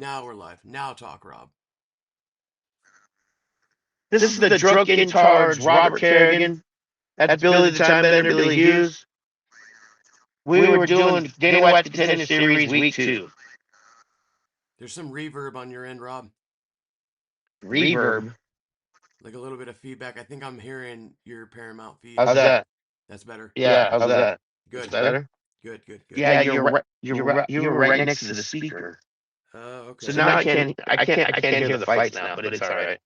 Now we're live. Now talk, Rob. This is the drunken tards, Robert Kerrigan. That's Billy the Time Bender, Billy Hughes. We were doing Dana White Contender Series Week 2. There's some reverb on your end, Rob. Reverb? Like a little bit of feedback. I think I'm hearing your Paramount feed. How's that? That's better. Yeah, how's that? Good. That's better? Good. Yeah, you're right next to the speaker. Okay. So now I can't hear the fights now, but it's all right.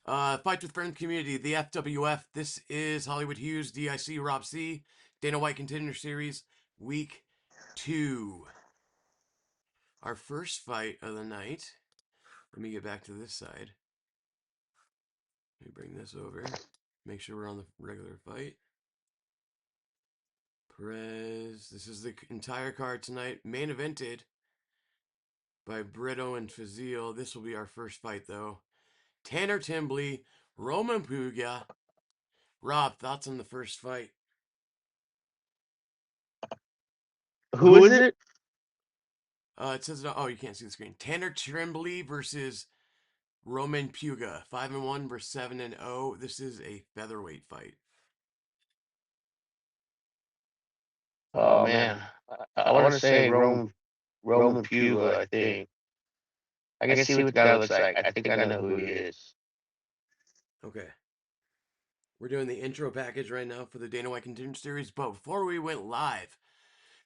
Fight with Friends community, the FWF. This is Hollywood Hughes D.I.C. Rob C. Dana White Contender Series Week 2. Our first fight of the night. Let me get back to this side. Let me bring this over. Make sure we're on the regular fight. Perez. This is the entire card tonight. Main evented by Brito and Fazil. This will be our first fight, though. Tanner Timbley, Roman Puga. Rob, thoughts on the first fight? Who is it? It says, oh, you can't see the screen. Tanner Timbley versus Roman Puga. 5-1 versus 7-0. This is a featherweight fight. Oh, man. I want to say Roman Puga, I think. I can see what the guy looks like. I think I know who he is. Okay. We're doing the intro package right now for the Dana White Contender Series, but before we went live,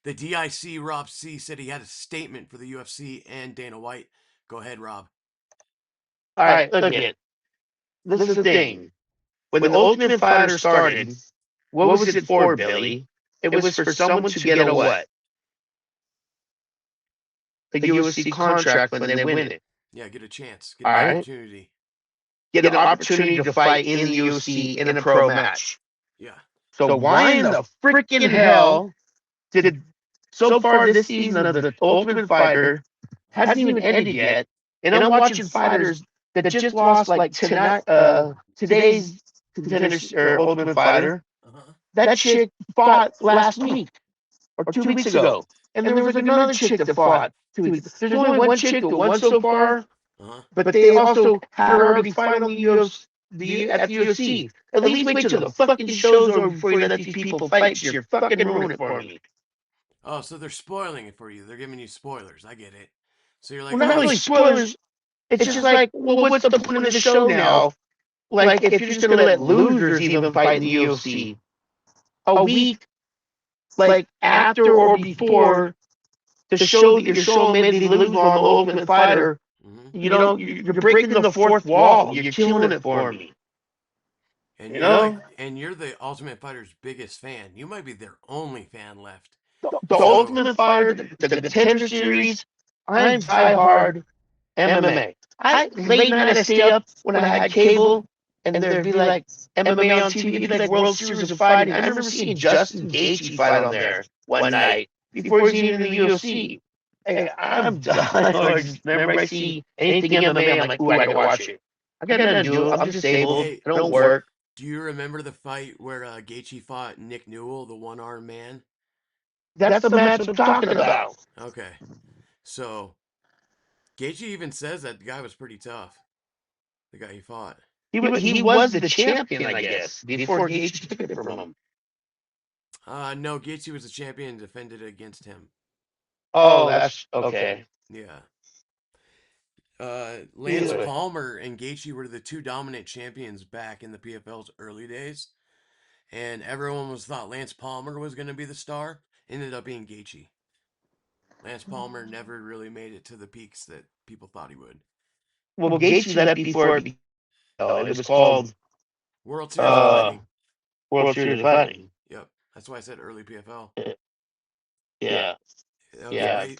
the DIC Rob C said he had a statement for the UFC and Dana White. Go ahead, Rob. All right, look at this is the thing. When the Ultimate Fighter started, what was it for, Billy? It was for someone to get a what? The UFC contract when they win it. Yeah, get a chance. Get an opportunity. Get an opportunity to fight in the UFC in a pro match. Yeah. So why in the freaking hell did so far this season of the Ultimate Fighter hasn't even ended yet, and I'm watching fighters that just lost like tonight, today's contenders or Ultimate Fighter. That chick fought last week or 2 weeks ago, and there was another chick that fought 2 weeks. There's only one chick that won so far, but they also had her already fight on at the UFC. At least wait till the fucking show's over before you let these people fight. You're fucking ruining it for me. Oh, so they're spoiling it for you. They're giving you spoilers. I get it. So you're like, well, not really spoilers. It's just like, well, what's the point of the show now? Like, if you're just gonna let losers even fight in the UFC a week, like after or before the show that you're showing made me lose on the Ultimate Fighter, you're breaking the fourth wall. You're killing it for me. And you're the Ultimate Fighter's biggest fan. You might be their only fan left. The Ultimate Fighter, the Contender Series, I'm diehard MMA. Late night I stay up when I had cable, and there'd be like MMA on TV, it'd be like World Series of Fighting. I remember seeing Justin Gaethje fight on there one night before he's even in the UFC. I'm diehard. Whenever I see anything MMA, I'm like, ooh, I gotta watch it. I got nothing to do. I'm disabled. I don't work. Do you remember the fight where Gaethje fought Nick Newell, the one-armed man? That's the match I'm talking about. Okay. So, Gaethje even says that the guy was pretty tough. The guy he fought. He was the champion, I guess, before Gaethje took it from him. No, Gaethje was the champion and defended against him. Oh, that's okay. Yeah. Lance Palmer and Gaethje were the two dominant champions back in the PFL's early days. And everyone thought Lance Palmer was going to be the star. Ended up being Gaethje. Lance Palmer never really made it to the peaks that people thought he would. Well, Gaethje left before it was called World Series of Fighting. World Series of Fighting. Yep. That's why I said early PFL. Yeah. Right.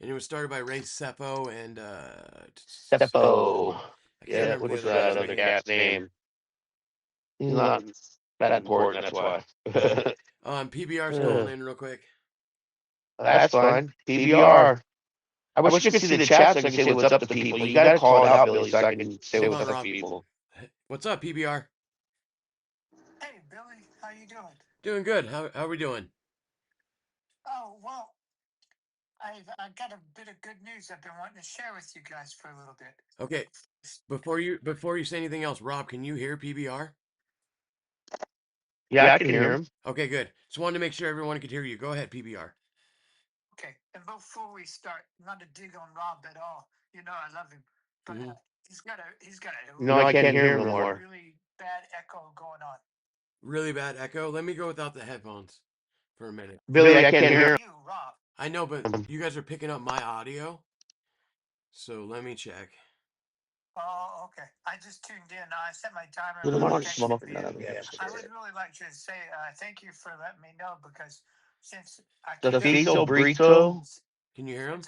And it was started by Ray Seppo and Seppo. Yeah, what was that other guy's name? He's not that important, that's why. PBR's calling in real quick. That's fine. PBR. I wish you could see the chat so I can say what's up to people. You gotta call it out, Billy, so I can say what's up to people. What's up, PBR? Hey, Billy. How you doing? Doing good. How are we doing? Oh, well, I got a bit of good news I've been wanting to share with you guys for a little bit. Okay. Before you say anything else, Rob, can you hear PBR? Yeah, I can hear him. Okay, good. Just wanted to make sure everyone could hear you. Go ahead, PBR. Okay, and before we start, not to dig on Rob at all. You know I love him, but he's got a No, I can't hear him no more. really bad echo going on. Really bad echo. Let me go without the headphones for a minute. Billy, I can't hear him. You, Rob. I know, but you guys are picking up my audio. So let me check. Oh, okay. I just tuned in. I set my timer. Little when I more texted smoke you. out of the I would really like to say thank you for letting me know because since I The can't Facial Brito. Can you hear him?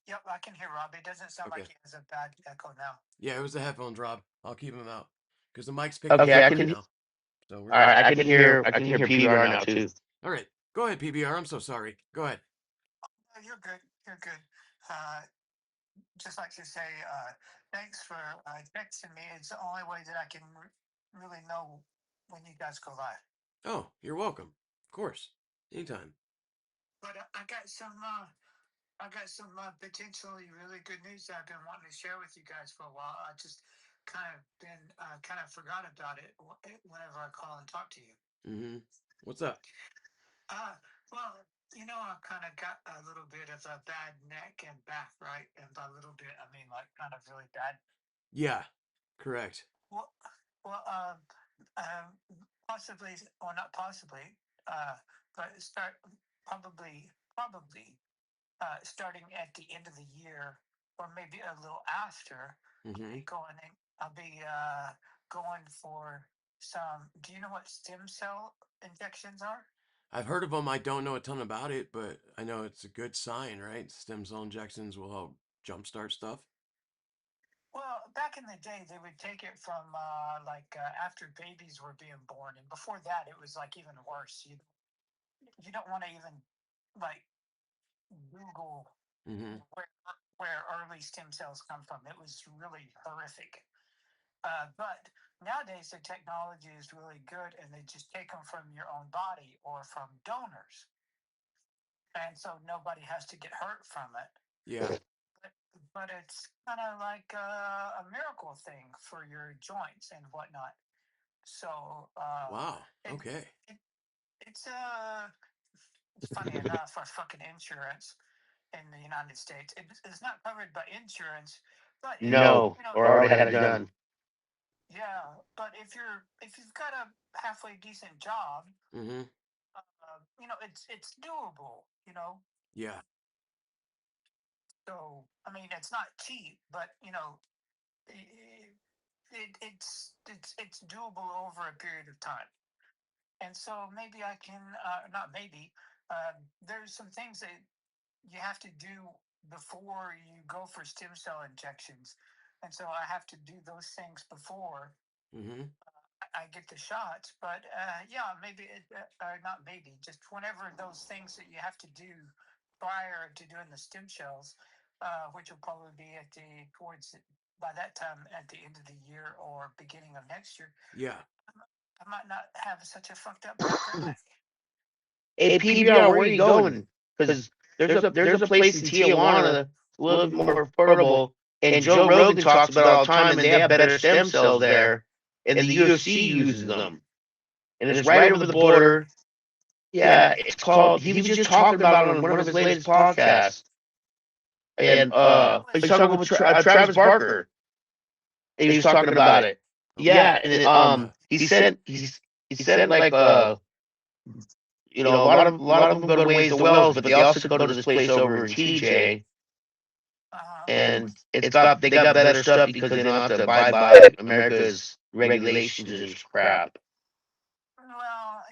Yep, I can hear Rob. It doesn't sound like he has a bad echo now. Yeah, it was the headphones, Rob. I'll keep them out because the mic's picking Okay, up I can. now. So All right, I can hear PBR now too. All right, go ahead, PBR. I'm so sorry. Go ahead. Oh, you're good. You're good. Just like to say thanks for texting me. It's the only way that I can really know when you guys go live. Oh, you're welcome. Of course, anytime. But I got some potentially really good news that I've been wanting to share with you guys for a while. I just kind of forgot about it whenever I call and talk to you. Mm-hmm. What's up? Well, you know, I kind of got a little bit of a bad neck and back, right? And by a little bit, I mean like kind of really bad. Yeah, correct. Well, um, possibly, or not possibly, but probably starting at the end of the year, or maybe a little after. Mm-hmm. I'll be going for some. Do you know what stem cell injections are? I've heard of them. I don't know a ton about it, but I know it's a good sign, right? Stem cell injections will help jumpstart stuff. Well, back in the day, they would take it from after babies were being born, and before that, it was like even worse. You don't want to even like Google Mm-hmm. where early stem cells come from. It was really horrific. But nowadays, the technology is really good, and they just take them from your own body or from donors, and so nobody has to get hurt from it. Yeah. But it's kind of like a miracle thing for your joints and whatnot. So Wow. Okay. it's funny enough, our fucking insurance in the United States it's not covered by insurance, but No, or already had it done. Yeah, but if you've got a halfway decent job, Mm-hmm. it's doable. Yeah. So I mean, it's not cheap, but it's doable over a period of time. And so maybe I can not maybe there's some things that you have to do before you go for stem cell injections, and so I have to do those things before Mm-hmm. I get the shots. But yeah, maybe not maybe just whenever those things that you have to do prior to doing the stem cells, which will probably be by that time at the end of the year or beginning of next year. Yeah. I might not have such a fucked up back or neck. Hey, PBR, where are you going? Because there's a place in Tijuana, a little bit more affordable, and Joe Rogan talks about it all the time, and they have better stem cells there, and the UFC uses them, and it's right over the border. Yeah, it's called. He was just talking about it on one of his latest podcasts, and he's talking with Travis Barker. And he was talking about it. Yeah, and he said like a lot of them go to Ways to Wells, but they also go to this place over in TJ, and they got better stuff because they don't have to abide by America's regulations and crap. Well,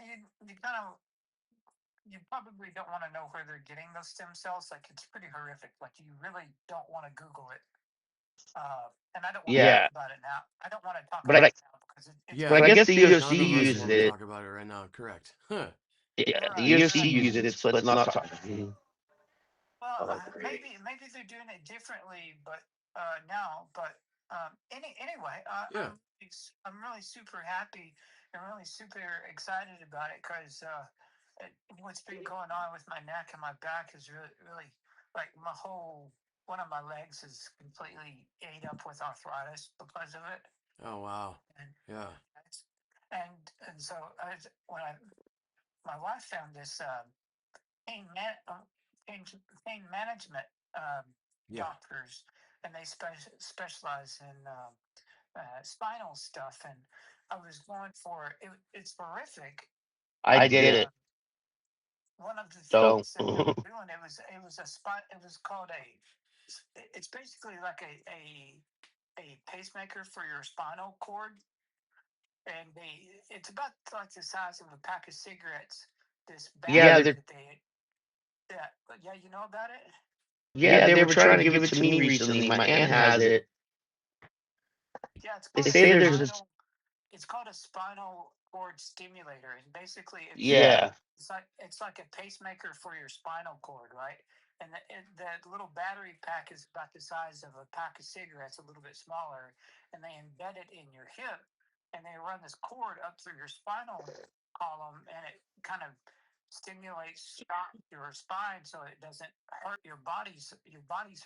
you probably don't want to know where they're getting those stem cells. Like it's pretty horrific. Like you really don't want to Google it. And I don't want to talk about it now. I don't want to talk about it now because But I guess the UFC uses it. Talk about it right now. Correct. Huh. Yeah, the UFC uses it. So let's not talk. Well, maybe they're doing it differently, but now. But anyway, I'm really super happy and really super excited about it because what's been going on with my neck and my back is really like one of my legs is completely ate up with arthritis because of it. Oh wow. And Yeah. and so when my wife found this pain man, pain management Yeah. doctors, and they specialize in spinal stuff, and I was going for it. It's horrific. I did it. One of the Don't. things that they were doing, it was a spine. It was called it's basically like a pacemaker for your spinal cord, and it's about like the size of a pack of cigarettes. This Yeah, battery that they yeah, you know about it. yeah, they were trying to give it to me recently. My aunt has it. Yeah, it's They called say there's this. it's called a spinal cord stimulator, and basically Yeah. it's like a pacemaker for your spinal cord, right? And the little battery pack is about the size of a pack of cigarettes, a little bit smaller, and they embed it in your hip, and they run this cord up through your spinal column, and it kind of stimulates your spine so it doesn't hurt your body's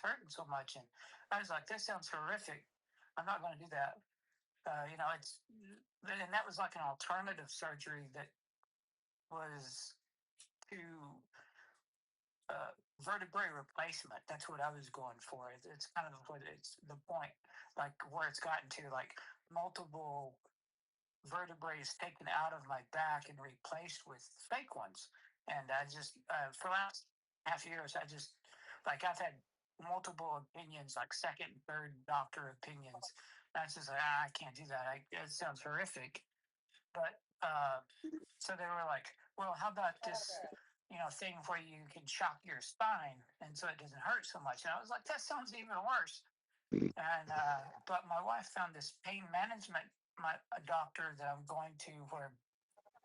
hurting so much. And I was like, this sounds horrific. I'm not going to do that. It's and that was like an alternative surgery that was to vertebrae replacement. That's what I was going for. It's kind of what it's the point, like where it's gotten to, like multiple vertebrae taken out of my back and replaced with fake ones. And I just, for the last half years, I've had multiple opinions, like second, third doctor opinions. And I was just like, I can't do that. It sounds horrific. But so they were like, well, how about this, thing where you can shock your spine and so it doesn't hurt so much? And I was like, that sounds even worse. And but my wife found this pain management a doctor that I'm going to where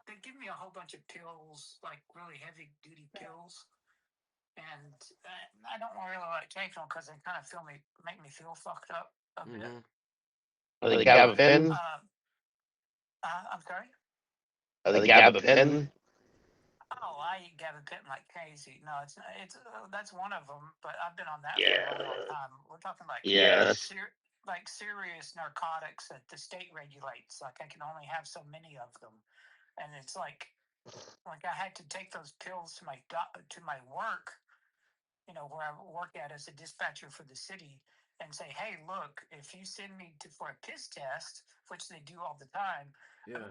they give me a whole bunch of pills, like really heavy duty pills. And I don't really like taking them because they kind of make me feel fucked up a bit. Are they gabapentin? I'm sorry. Are they gabapentin? Oh, I eat gabapentin like crazy. No, it's that's one of them, but I've been on that for Yeah. a long, long time. We're talking like like serious narcotics that the state regulates. Like I can only have so many of them, and it's like I had to take those pills to my work, where I work at as a dispatcher for the city, and say, hey, look, if you send me for a piss test, which they do all the time, Yeah.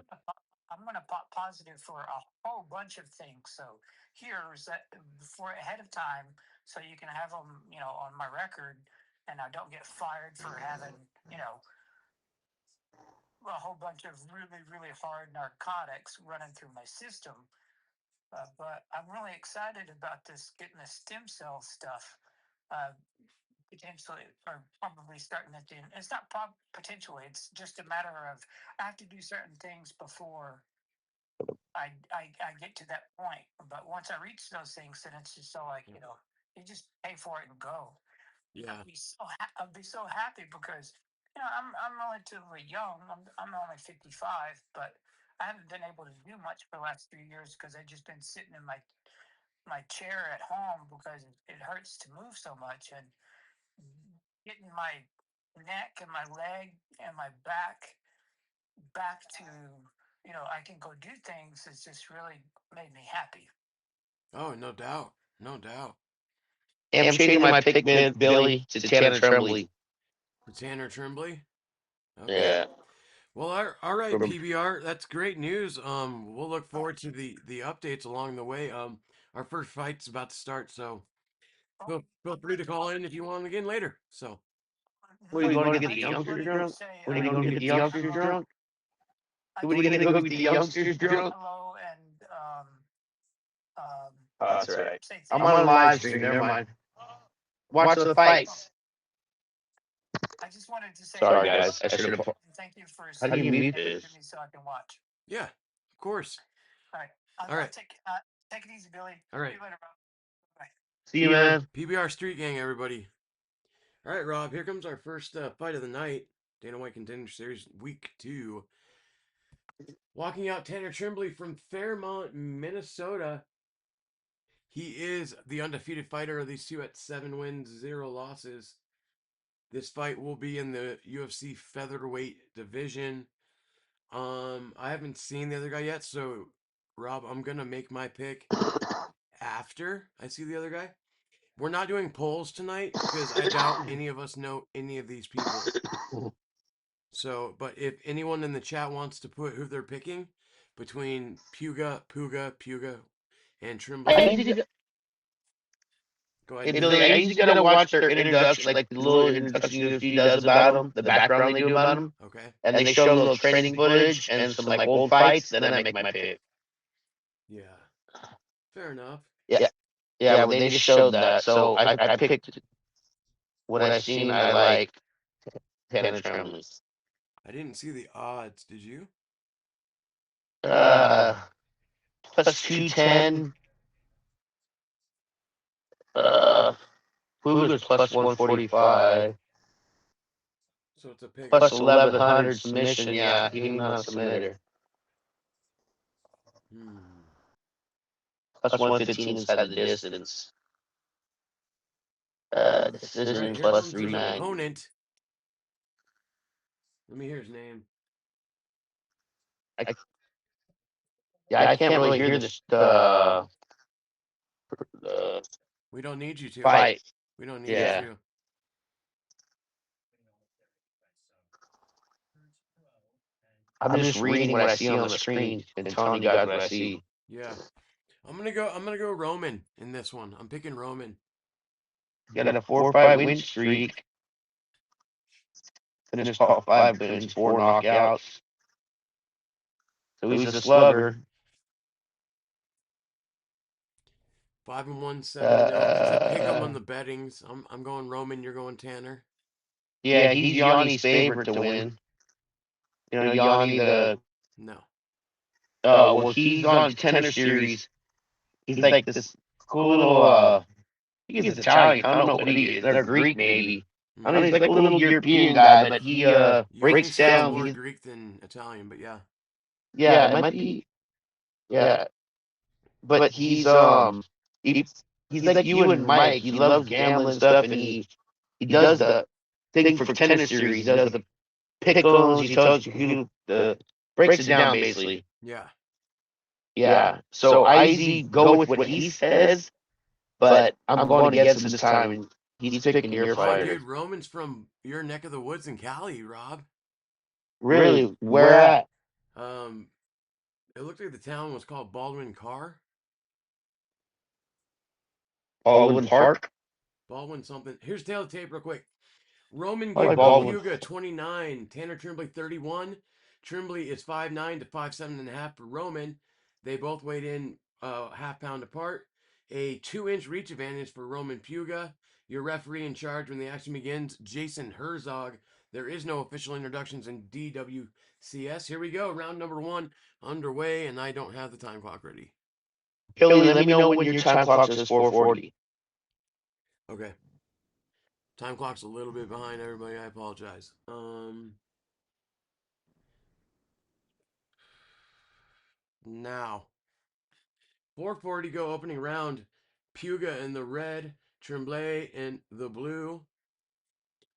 I'm going to pop positive for a whole bunch of things. So here's that for ahead of time, so you can have them, on my record, and I don't get fired for having, a whole bunch of really, really hard narcotics running through my system. But I'm really excited about getting the stem cell stuff. Uh, Potentially, or probably starting at the end. It's not potentially. It's just a matter of I have to do certain things before I get to that point. But once I reach those things, then it's just so like you just pay for it and go. Yeah. I'd be so happy because I'm relatively young. I'm only 55, but I haven't been able to do much for the last 3 years because I've just been sitting in my chair at home because it hurts to move so much, and getting my neck and my leg and my back to I can go do things. It's just really made me happy. Oh, no doubt. No doubt. Hey, I'm changing my pick, Billy, to Tanner Tremblay. Tanner Tremblay. Okay. Yeah. Well, all right, PBR. That's great news. We'll look forward to the updates along the way. Our first fight's about to start, so feel free to call in if you want again later. So. What are you going to get the youngsters drunk? What are you going to get the youngsters drunk? What are you going to go get the youngsters drunk? Hello and Oh, that's right. I'm on a live stream. Never mind. Watch the fights. I just wanted to say, sorry guys, I should have. Thank you for How do you mute this this? to me so I can watch. Yeah, of course. All right. All right. Take it easy, Billy. All right. See you later, bro. Bye. See you, man. PBR Street Gang, everybody. All right, Rob. Here comes our first fight of the night. Dana White Contender Series Week 2. Walking out Tanner Tremblay from Fairmont, Minnesota. He is the undefeated fighter of these two at 7 wins, 0 losses. This fight will be in the UFC featherweight division. I haven't seen the other guy yet, so Rob, I'm gonna make my pick after I see the other guy. We're not doing polls tonight because I doubt any of us know any of these people. So, but if anyone in the chat wants to put who they're picking between Puga, and Tremblay, go ahead. I usually gotta watch their introduction, like the little introduction UFC does about them, the background they do about them, Okay. and they show a little training footage and some like old fights. Then I make my pick. Yeah. Fair enough. Yeah. Well, they just showed that, so I picked what I've seen. I like Tanner Tremblay. I didn't see the odds. Did you? Plus 210. Puga's plus 145. So it's a pick. Plus 1100 submission. Yeah, he's not a submitter. Plus 115 inside the distance. Decision All right, here plus comes the 390. opponent. Let me hear his name. I can't really hear this. We don't need you to. Fight. We don't need you to. I'm just reading what I see on the screen and telling you guys what I see. Yeah. I'm gonna go Roman in this one. I'm picking Roman. Got a 4-5 win streak. Finished top 5 wins, 4 knockouts. So he's a slugger. 5-1, 7-0. Did you pick him on the bettings? I'm going Roman. You're going Tanner. Yeah, he's Yanni's favorite to win. You know, Yanni the. No. Well, he's on Contender Series. He's like this cool little. He's Italian. I don't know what he is. Or Greek maybe. I don't know. He's like a little European guy, but he breaks down. More Greek than Italian, but yeah. Yeah, it might be. Yeah, but he's like you and Mike. He loves gambling and stuff, and he does the thing for Contender Series. He does the pickles. He tells you the breaks it down basically. Yeah. Yeah. So I usually go with what he says, but I'm going against him this time. And he's picking your fighter. Dude, Roman's from your neck of the woods in Cali, Rob. Really? Where at? It looked like the town was called Baldwin Park. Baldwin Park? Baldwin something. Here's tail of the tape real quick. Roman like gave Baldwin. Puga 29. Tanner Tremblay 31. Tremblay is 5'9" to 5'7.5" for Roman. They both weighed in half pound apart. A 2-inch reach advantage for Roman Puga. Your referee in charge when the action begins, Jason Herzog. There is no official introductions in DWCS. Here we go. Round number 1 underway, and I don't have the time clock ready. Billy, let me know when your time clock says 4:40. Okay. Time clock's a little bit behind everybody. I apologize. Now. 4:40 go opening round. Puga in the red. Tremblay in the blue.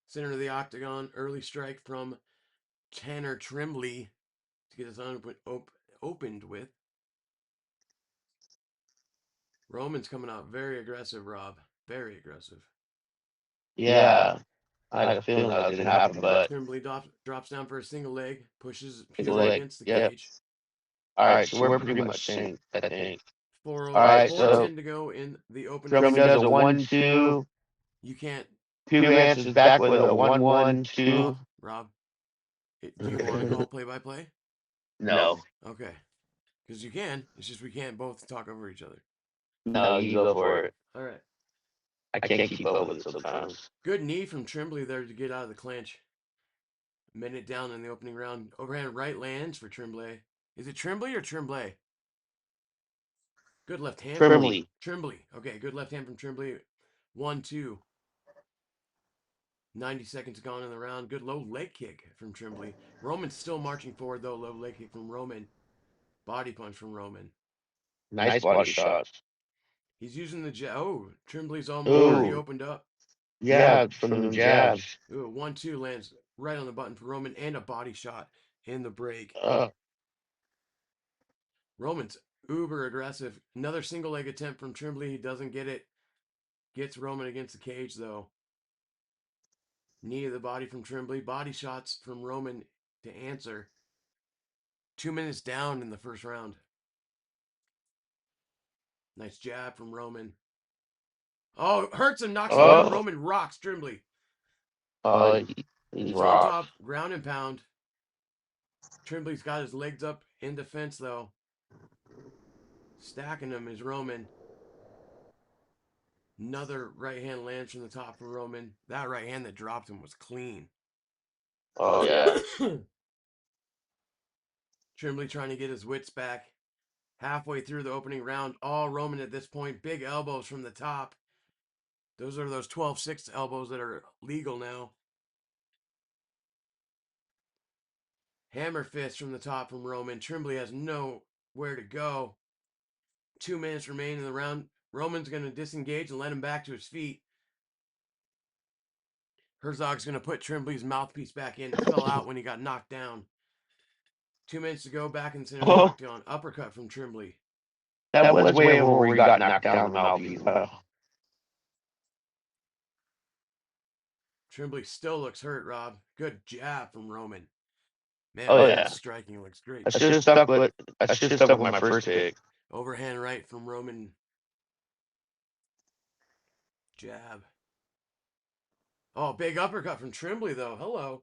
Center of the octagon. Early strike from Tanner Tremblay to get his opened with. Roman's coming out very aggressive, Rob. Very aggressive. Yeah. I had a feeling that was going to happen, but. Tremblay drops down for a single leg. Pushes Puga against the cage. All right, so we're pretty much same, I think. 4:10 to go in the opening. Tremblay does a 1-2. You can't. Puga answers back with a 1-1-2. Rob, do you want to call play-by-play? No. Okay. Because you can. It's just we can't both talk over each other. No, you go for it. All right. I can't keep up with it sometimes. Good knee from Tremblay there to get out of the clinch. Minute down in the opening round. Overhand right lands for Tremblay. Is it Tremblay or Tremblay? Good left hand. Tremblay. Okay, good left hand from Tremblay. 1-2. 90 seconds gone in the round. Good low leg kick from Tremblay. Roman's still marching forward, though. Low leg kick from Roman. Body punch from Roman. Nice body shots. He's using the jab. Oh, Tremblay's already opened up. Yeah, from the jabs. Ooh, 1-2 lands right on the button for Roman and a body shot in the break. Roman's uber aggressive. Another single leg attempt from Tremblay. He doesn't get it. Gets Roman against the cage, though. Knee to the body from Tremblay. Body shots from Roman to answer. 2 minutes down in the first round. Nice jab from Roman. Oh, hurts him, knocks him down. Roman rocks Tremblay. He's on top, ground and pound. Tremblay's got his legs up in defense, though. Stacking him is Roman. Another right hand lands from the top from Roman. That right hand that dropped him was clean. Oh, yeah. Tremblay trying to get his wits back. Halfway through the opening round, all Roman at this point. Big elbows from the top. Those are those 12-6 elbows that are legal now. Hammer fist from the top from Roman. Tremblay has nowhere to go. 2 minutes remain in the round. Roman's going to disengage and let him back to his feet. Herzog's going to put Tremblay's mouthpiece back in. It fell out when he got knocked down. 2 minutes to go, back in the center of the octagon. Uppercut from Tremblay. That was way over where he got knocked down the mouthpiece. Tremblay still looks hurt, Rob. Good jab from Roman. Man, yeah. striking looks great. I should have stuck with my first pick. Overhand right from Roman. Jab. Oh, big uppercut from Tremblay, though. Hello.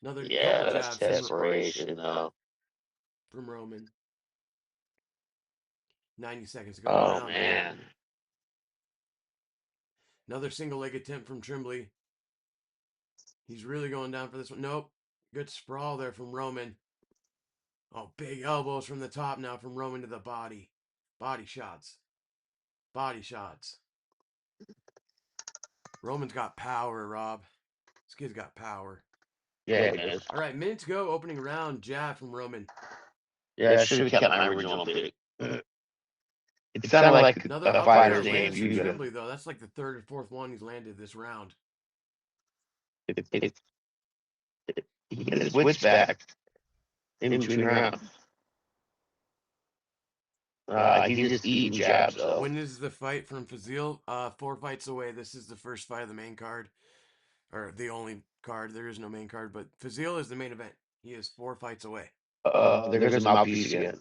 Another couple jabs desperation, though. From Roman. 90 seconds to go in the round. Man. Another single leg attempt from Tremblay. He's really going down for this one. Nope. Good sprawl there from Roman. Oh, big elbows from the top now from Roman to the body. Body shots. Body shots. Roman's got power, Rob. This kid's got power. Yeah, it is. All right, minute to go. Opening round. Jab from Roman. Yeah, I should have kept my original pick. It sounded like another a fighter's name. name. Tremblay, though. That's like the third or fourth one he's landed this round. He get his wits back in between rounds. He's just eating jabs, though. When is the fight from Fazil? 4 fights away. This is the first fight of the main card. Or the only card. There is no main card, but Fazil is the main event. He is 4 fights away. There goes the mouthpiece again.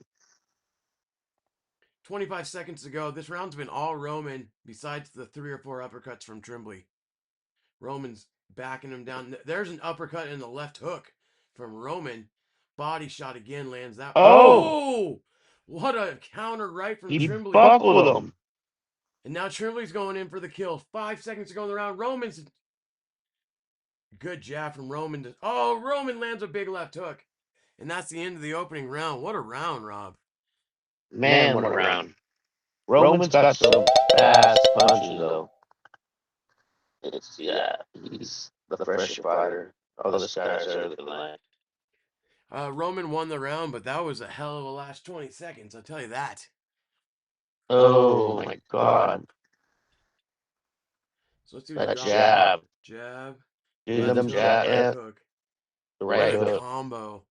25 seconds to go. This round's been all Roman, besides the 3 or 4 uppercuts from Tremblay. Roman's backing him down. There's an uppercut and the left hook from Roman. Body shot again lands that. Oh! What a counter right from Tremblay. He buckled him. And now Tremblay's going in for the kill. 5 seconds to go in the round. Roman's... Good jab from Roman. Roman lands a big left hook. And that's the end of the opening round. What a round, Rob. Man, what a round. Roman's got some fast punches, though. He's the fresher fighter. Those guys are the line. Roman won the round, but that was a hell of a last 20 seconds. I'll tell you that. Oh, my God. So let's do that jab. Jab. Dude, them jab. Hook. The right hook. Combo.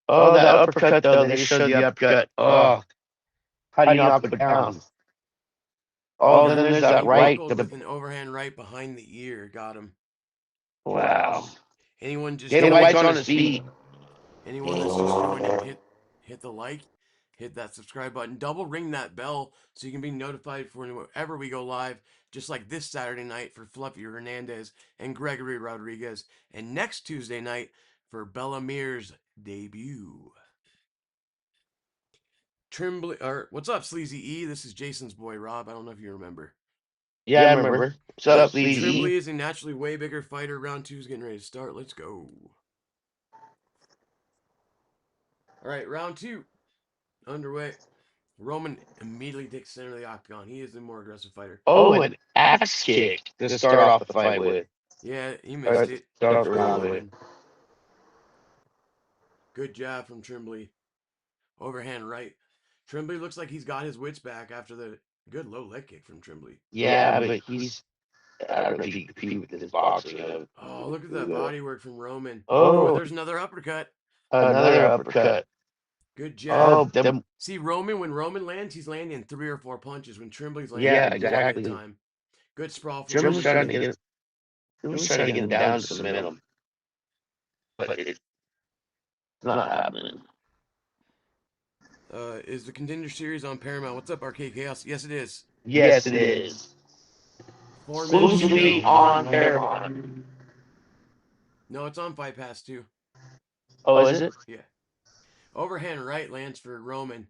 Oh, that uppercut, though. They showed the uppercut. Oh. How do you not put it down? Then there's that right. With an overhand right behind the ear. Got him. Wow. Anyone just... Dana White's on his feet. Anyone that's just joining, hit the like, hit that subscribe button, double ring that bell so you can be notified for whenever we go live, just like this Saturday night for Fluffy Hernandez and Gregory Rodrigues, and next Tuesday night for Bellamir's debut. Tremblay, or what's up, Sleazy E? This is Jason's boy, Rob. I don't know if you remember. Yeah, I remember. What's up, Sleazy? Tremblay is a naturally way bigger fighter. Round 2 is getting ready to start. Let's go. All right, round 2 underway. Roman immediately takes center of the octagon. He is the more aggressive fighter. An axe kick to start off the fight with. Yeah, he missed it. Start off the round with. Good jab from Tremblay. Overhand right. Tremblay looks like he's got his wits back after the good low leg kick from Tremblay. Yeah, but he's. I don't know if he can compete with this boxing. Oh, look at that body work from Roman. Oh, There's another uppercut. another uppercut. Good jab. Oh, See, when Roman lands, he's landing 3 or 4 punches. When Tremblay's landing, yeah, one at a exactly. time. Good sprawl from Tremblay's trying Roman. to get him down to submit him, but it's not happening. Is the Contender Series on Paramount? What's up, Arcade Chaos? Yes, it is. Yes, it is. 4 minutes to Exclusively go. on Paramount. No, it's on Fight Pass too. Oh, is it? Yeah. Overhand right lands for Roman.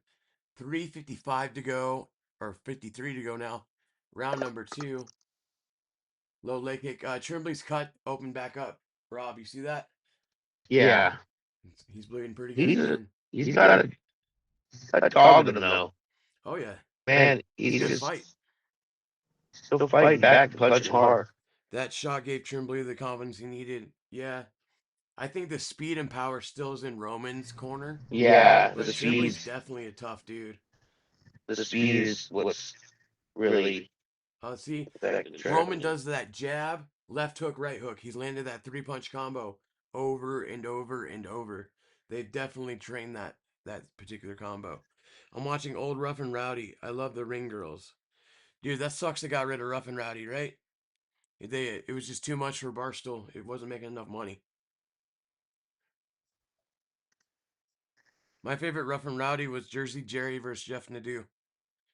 3:55 to go, or 53 to go now. Round number 2. Low leg kick. Tremblay's cut opened back up. Rob, you see that? Yeah. He's bleeding pretty good again. He's got a dog in him though. Oh yeah. Man, he's gonna just fight. still fighting back, punching hard. That shot gave Tremblay the confidence he needed. Yeah. I think the speed and power still is in Roman's corner. Yeah, But Tremblay's definitely a tough dude. The speed is what's really. See, Roman does that jab, left hook, right hook. He's landed that 3-punch combo over and over and over. They've definitely trained that particular combo. I'm watching old Rough and Rowdy. I love the Ring Girls. Dude, that sucks they got rid of Rough and Rowdy, right? It was just too much for Barstool. It wasn't making enough money. My favorite Rough and Rowdy was Jersey Jerry versus Jeff Nadeau.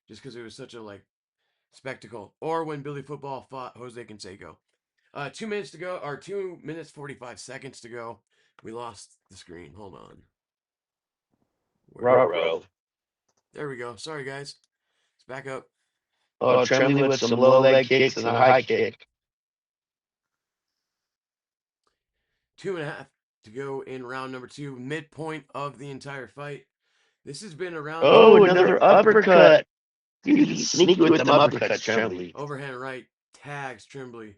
Just because it was such a spectacle. Or when Billy Football fought Jose Canseco. 2 minutes to go, or 2 minutes 45 seconds to go. We lost the screen. Hold on. Ruh-roh. There we go. Sorry, guys. It's back up. Oh, Tremblay with some low leg kicks and a high kick. 2.5 to go in round number 2. Midpoint of the entire fight. This has been a round. Oh, another uppercut. Dude, he's sneaky with them uppercuts, Tremblay. Overhand right tags Tremblay.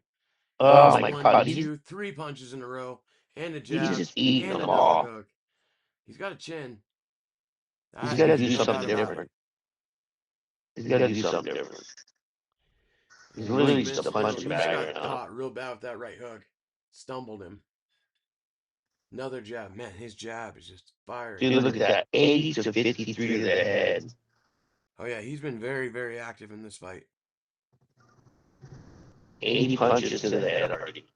Oh my God. 1, 2, 3 punches in a row. And a jab. He's just eating and them another all. hook. He's got a chin. He's got to do something different. He's got to do something different. He's really just a punching bag right now. Caught real bad with that right hook. Stumbled him. Another jab. Man, his jab is just fire. Dude, look at that. 80 to 53 to the head. Oh, yeah. He's been very, very active in this fight. 80 punches to the head already.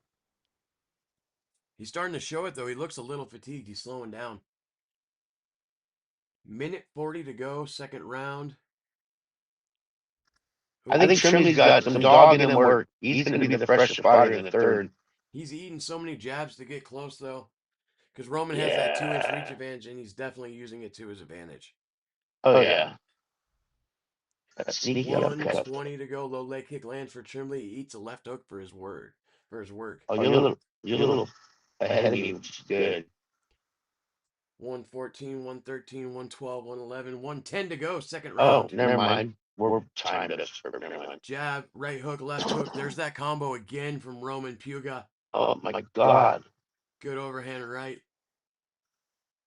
He's starting to show it, though. He looks a little fatigued. He's slowing down. Minute 40 to go. Second round. I think Tremblay's got some dog in him where he's going to be the freshest fighter in the third. He's eating so many jabs to get close, though. Because Roman has that 2-inch reach advantage, and he's definitely using it to his advantage. Oh, yeah. That's sneaky. 1:20 to go. Low leg kick lands for Tremblay. He eats a left hook for his work. Oh, you're a little ahead of me, which is good. 1:14, 1:13, 1:12, 1:11, 1:10 to go. Second round. Oh, never mind. We're timed up. Never mind. Jab, right hook, left hook. There's that combo again from Roman Puga. Oh, my God. Good overhand right.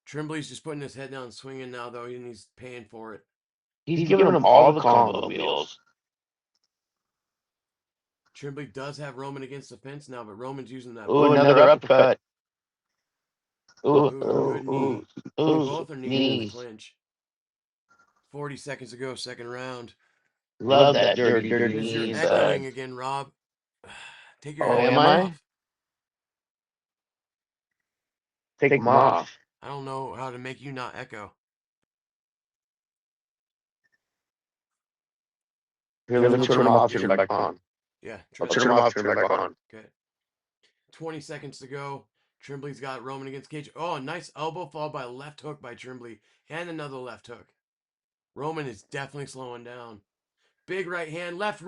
Tremblay's just putting his head down, swinging now, though, and he's paying for it. He's giving him all the combo meals. Tremblay does have Roman against the fence now, but Roman's using that. Oh, another uppercut. Good knee. Ooh, Both are knees in the clinch. 40 seconds to go, second round. Love that dirty knee. You're echoing again, Rob. Take your headphones off. Take them off. I don't know how to make you not echo. Here, let me turn them off, turn them back on. Yeah. I'll turn them off, turn them back on. Okay. 20 seconds to go. Tremblay's got Roman against Cage. Oh, nice elbow fall by left hook by Tremblay. And another left hook. Roman is definitely slowing down. Big right hand, left,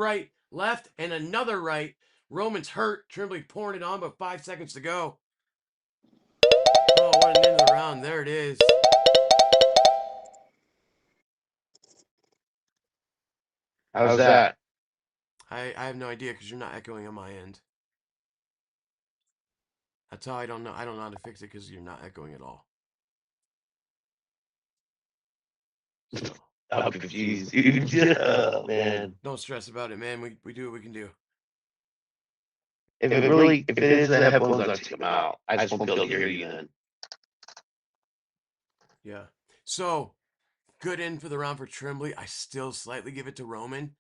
and another right. Roman's hurt. Tremblay pouring it on, but 5 seconds to go. Oh, what an end of the round. There it is. How's that? I have no idea because you're not echoing on my end. That's how I don't know. I don't know how to fix it because you're not echoing at all. So. I'm confused, dude. Oh, man. Don't stress about it, man. We do what we can do. If it is the headphones, I'll take them out. I just won't be able to hear you then. Yeah. So, good end for the round for Tremblay. I still slightly give it to Roman.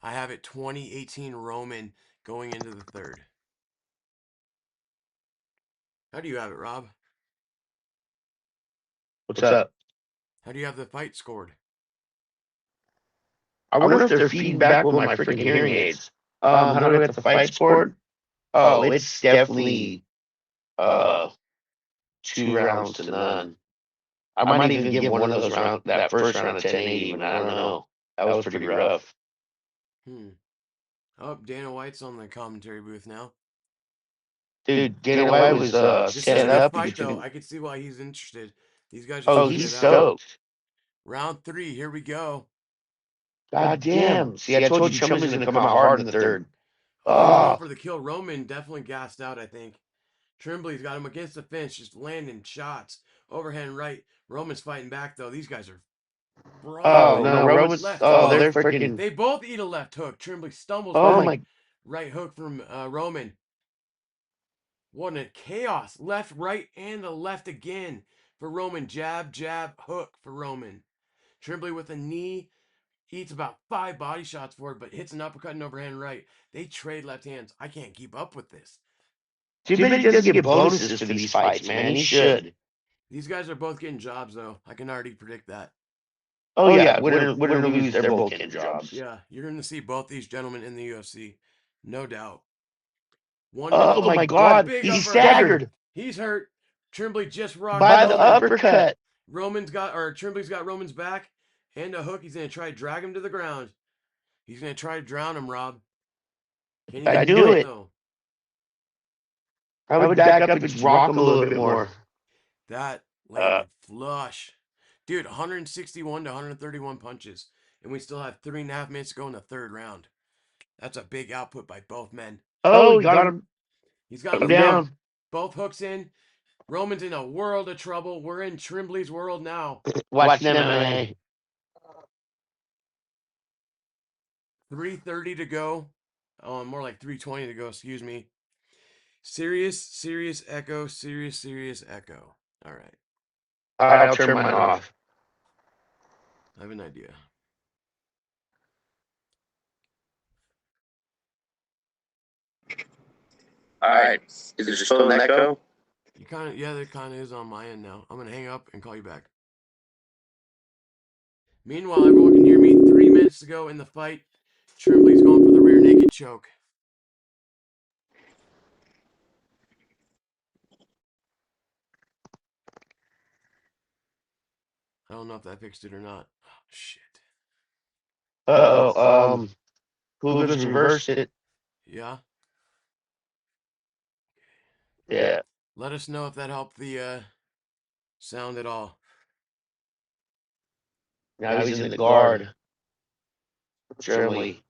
I have it 20-18 Roman going into the third. How do you have it, Rob? What's up? How do you have the fight scored? I wonder if they're feeding back with my freaking hearing aids. How do I get the fight scored? Oh, it's definitely 2-0 I might even give one of those that first round a 10-8 even. I don't know. That was pretty rough. Oh, Dana White's on the commentary booth now. Dude, Dana White was This set is a up. good fight, though. I can see why he's interested. These guys Oh, he's stoked. Round 3, here we go. God damn. See, I told you Chumley's going to come out hard in the third. Oh, he's going for the kill. Roman definitely gassed out, I think. Tremblay's got him against the fence, just landing shots. Overhand right. Roman's fighting back, though. These guys are Oh, no, Roman's left. Oh, they're freaking. They both eat a left hook. Tremblay stumbles my. Right hook from Roman. What a chaos. Left, right, and a left again for Roman. Jab, jab, hook for Roman. Tremblay with a knee. Eats about 5 body shots for it, but hits an uppercut and overhand right. They trade left hands. I can't keep up with this. Too many doesn't get bonuses for these fights, man. He should. These guys are both getting jobs, though. I can already predict that. Oh, yeah. Win or lose, they're both getting jobs. Yeah, you're going to see both these gentlemen in the UFC. No doubt. Oh, my God. He's staggered. He's hurt. Tremblay just rocked by the uppercut. Tremblay's got Roman's back and a hook. He's going to try to drag him to the ground. He's going to try to drown him, Rob. Can he do it? Though? I would back up and just rock him a little bit more. That landed flush. Dude, 161 to 131 punches. And we still have 3.5 minutes to go in the third round. That's a big output by both men. Oh, he got him. He's got him down. Both hooks in. Roman's in a world of trouble. We're in Tremblay's world now. Watch MMA. 3:30 to go. More like 3:20 to go, excuse me. Serious, echo, serious, echo. All right. All right, I'll turn mine off. I have an idea. All right. Is it still an echo? There kind of is on my end now. I'm going to hang up and call you back. Meanwhile, everyone can hear me. 3 minutes to go in the fight. Tremblay's going for the rear naked choke. I don't know if that fixed it or not. Oh, shit. Who just reversed it? Yeah? Yeah. Let us know if that helped the sound at all. Now he's in the guard. Trembly.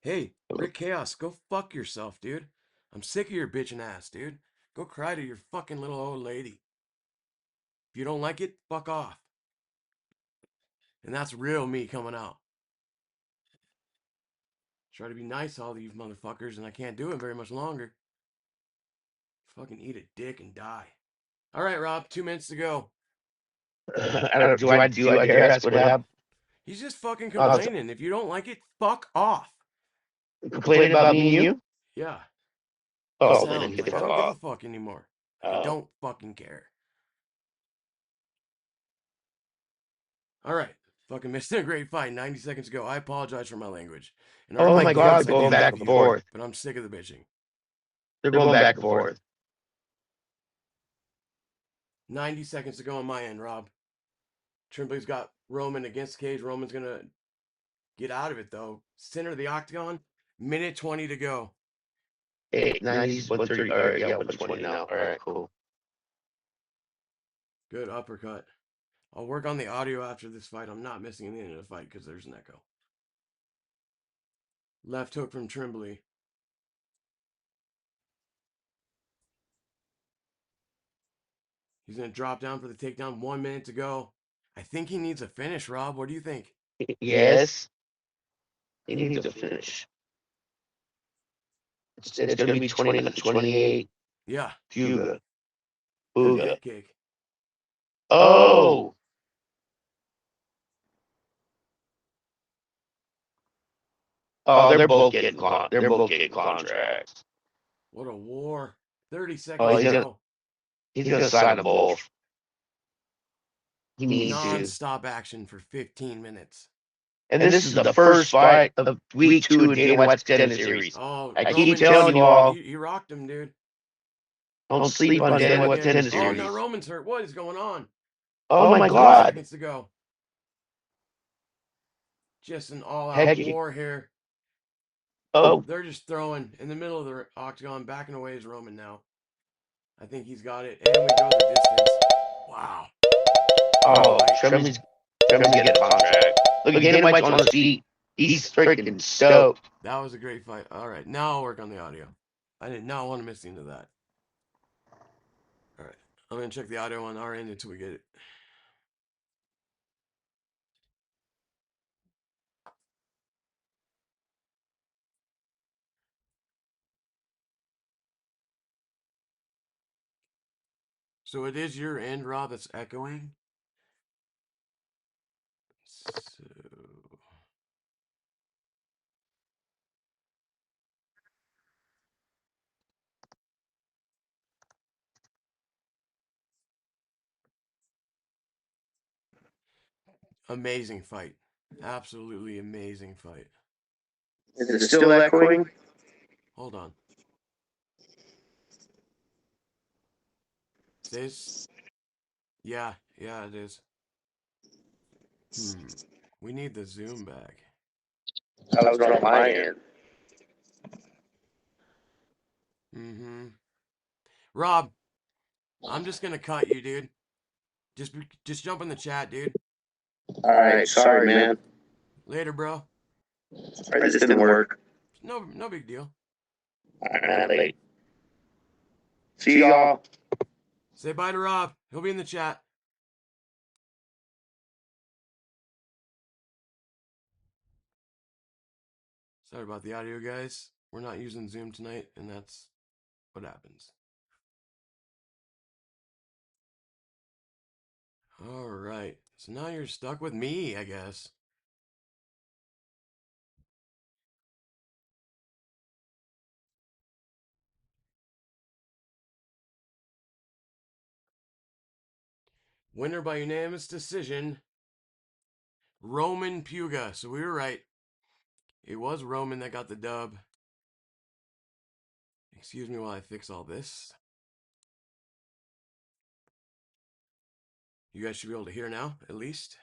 Hey, Rick Chaos, go fuck yourself, dude. I'm sick of your bitching ass, dude. Go cry to your fucking little old lady. If you don't like it, fuck off. And that's real me coming out. Try to be nice to all these motherfuckers, and I can't do it very much longer. Fucking eat a dick and die. All right, Rob, 2 minutes to go. Do I dare ask what happened? He's just fucking complaining. If you don't like it, fuck off. Complaining about me and you? Yeah. Oh, I don't give a fuck anymore. I don't fucking care. All right. Fucking missed a great fight. 90 seconds ago. I apologize for my language. And oh my God, going back and forth. But I'm sick of the bitching. They're going back and forth. 90 seconds to go on my end, Rob. Tremblay's got Roman against the cage. Roman's going to get out of it, though. Center of the octagon. Minute 20 to go. 90s, 130. All right, yeah, 120 now. All right, cool. Good uppercut. I'll work on the audio after this fight. I'm not missing the end of the fight because there's an echo. Left hook from Tremblay. He's going to drop down for the takedown. 1 minute to go. I think he needs a finish, Rob. What do you think? Yes. He needs a finish. It's going to be 20-28. Yeah. Fuga. Good head kick. Oh. Oh, they're both getting contracts. What a war. 30 seconds to go. He's going to sign them both. He needs non-stop action for 15 minutes. And this is the first fight of week 2 of Dana White's Contender Series. Oh, I keep telling you all. You rocked him, dude. Don't sleep on Dana White's Contender Series. Oh, no, Roman's hurt. What is going on? Oh, my God. 4 seconds to go. Just an all-out war here. Oh. They're just throwing in the middle of the octagon. Backing away is Roman now. I think he's got it. And we go the distance. Wow. Oh, Tremblay's getting a contract. Look, Dana White's on his feet. He's freaking stoked. That was a great fight. All right, now I'll work on the audio. I did not want to miss into that. All right, I'm going to check the audio on our end until we get it. So it is your end, Rob, that's echoing. So... Amazing fight. Absolutely amazing fight. Is it still echoing? Hold on. This? Yeah, it is. We need the zoom back. I was on my end. Rob, I'm just gonna cut you, dude. Just jump in the chat, dude. All right, sorry, man. Later, bro. All right, this didn't work. No big deal. All right, late. See y'all. Say bye to Rob. He'll be in the chat. Sorry about the audio, guys. We're not using Zoom tonight, and that's what happens. All right. So now you're stuck with me, I guess. Winner by unanimous decision, Roman Puga. So we were right. It was Roman that got the dub. Excuse me while I fix all this. You guys should be able to hear now, at least.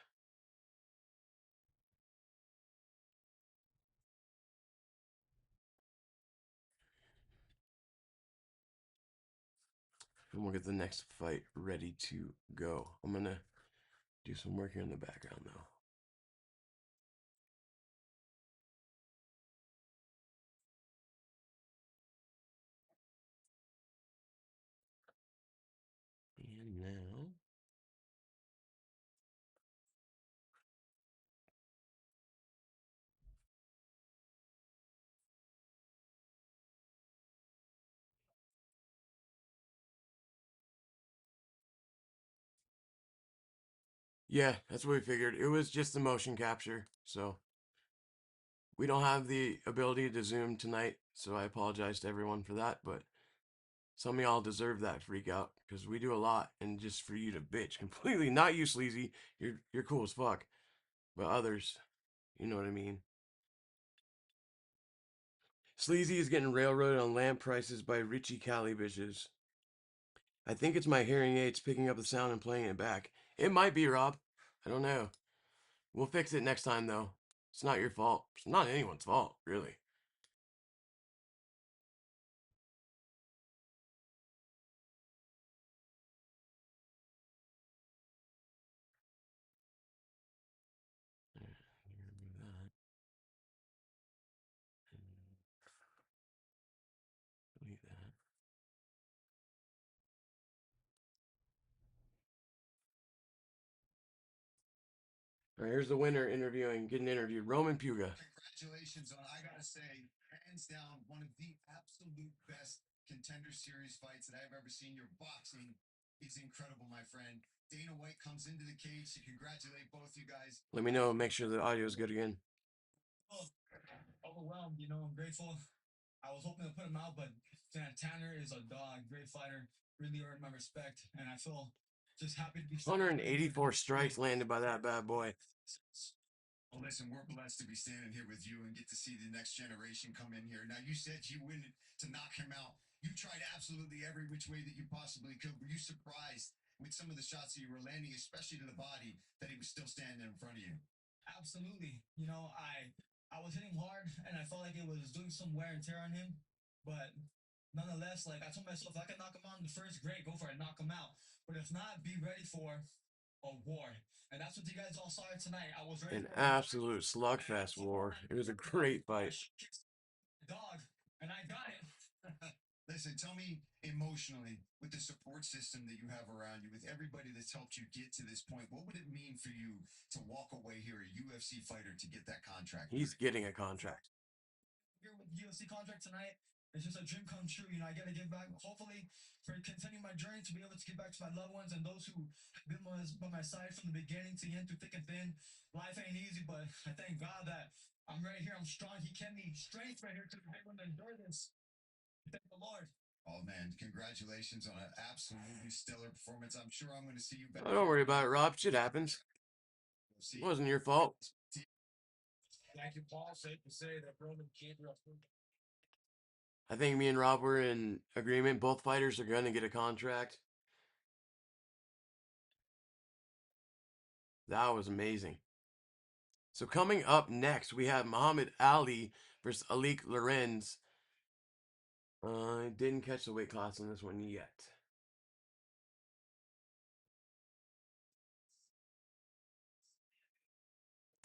And we'll get the next fight ready to go. I'm going to do some work here in the background, though. And now... Yeah, that's what we figured. It was just the motion capture, so we don't have the ability to zoom tonight, so I apologize to everyone for that, but some of y'all deserve that freak out, because we do a lot, and just for you to bitch completely, not you, Sleazy, you're cool as fuck, but others, you know what I mean. Sleazy is getting railroaded on lamp prices by Richie Cali bitches. I think it's my hearing aids picking up the sound and playing it back. It might be, Rob. I don't know. We'll fix it next time, though. It's not your fault. It's not anyone's fault, really. Delete that. All right, here's the winner getting interviewed. Roman Puga. Congratulations on, I gotta say, hands down, one of the absolute best Contender Series fights that I've ever seen. Your boxing is incredible, my friend. Dana White comes into the cage to congratulate both you guys. Let me know. Make sure the audio is good again. Oh, overwhelmed, I'm grateful. I was hoping to put him out, but Tanner is a dog, great fighter, really earned my respect, and I feel just happy to be 184 strikes landed by that bad boy. Well, listen, we're blessed to be standing here with you and get to see the next generation come in here. Now, you said you went to knock him out. You tried absolutely every which way that you possibly could. Were you surprised with some of the shots that you were landing, especially to the body, that he was still standing in front of you? Absolutely. I was hitting hard, and I felt like it was doing some wear and tear on him. But nonetheless, like I told myself, if I can knock him out in the first, great, go for it, knock him out. But if not, be ready for a war. And that's what you guys all saw tonight. I was ready An for absolute slugfest war. It was a great fight. dog, and I got it. Listen, tell me emotionally, with the support system that you have around you, with everybody that's helped you get to this point, what would it mean for you to walk away here, a UFC fighter, to get that contract? He's getting a contract. Here with UFC contract tonight, it's just a dream come true. I got to give back, hopefully, for continuing my journey, to be able to give back to my loved ones and those who have been by my side from the beginning to the end, through thick and thin. Life ain't easy, but I thank God that I'm right here. I'm strong. He kept me strength right here to be able to endure this. Thank the Lord. Oh man, congratulations on an absolutely stellar performance. I'm sure I'm going to see you back. Oh, don't worry about it, Rob. Shit happens. It wasn't your fault. Thank you, Paul. Safe to say that Roman can't do. I think me and Rob were in agreement. Both fighters are going to get a contract. That was amazing. So coming up next, we have Muhammad Ali versus Alik Lorenz. I didn't catch the weight class on this one yet.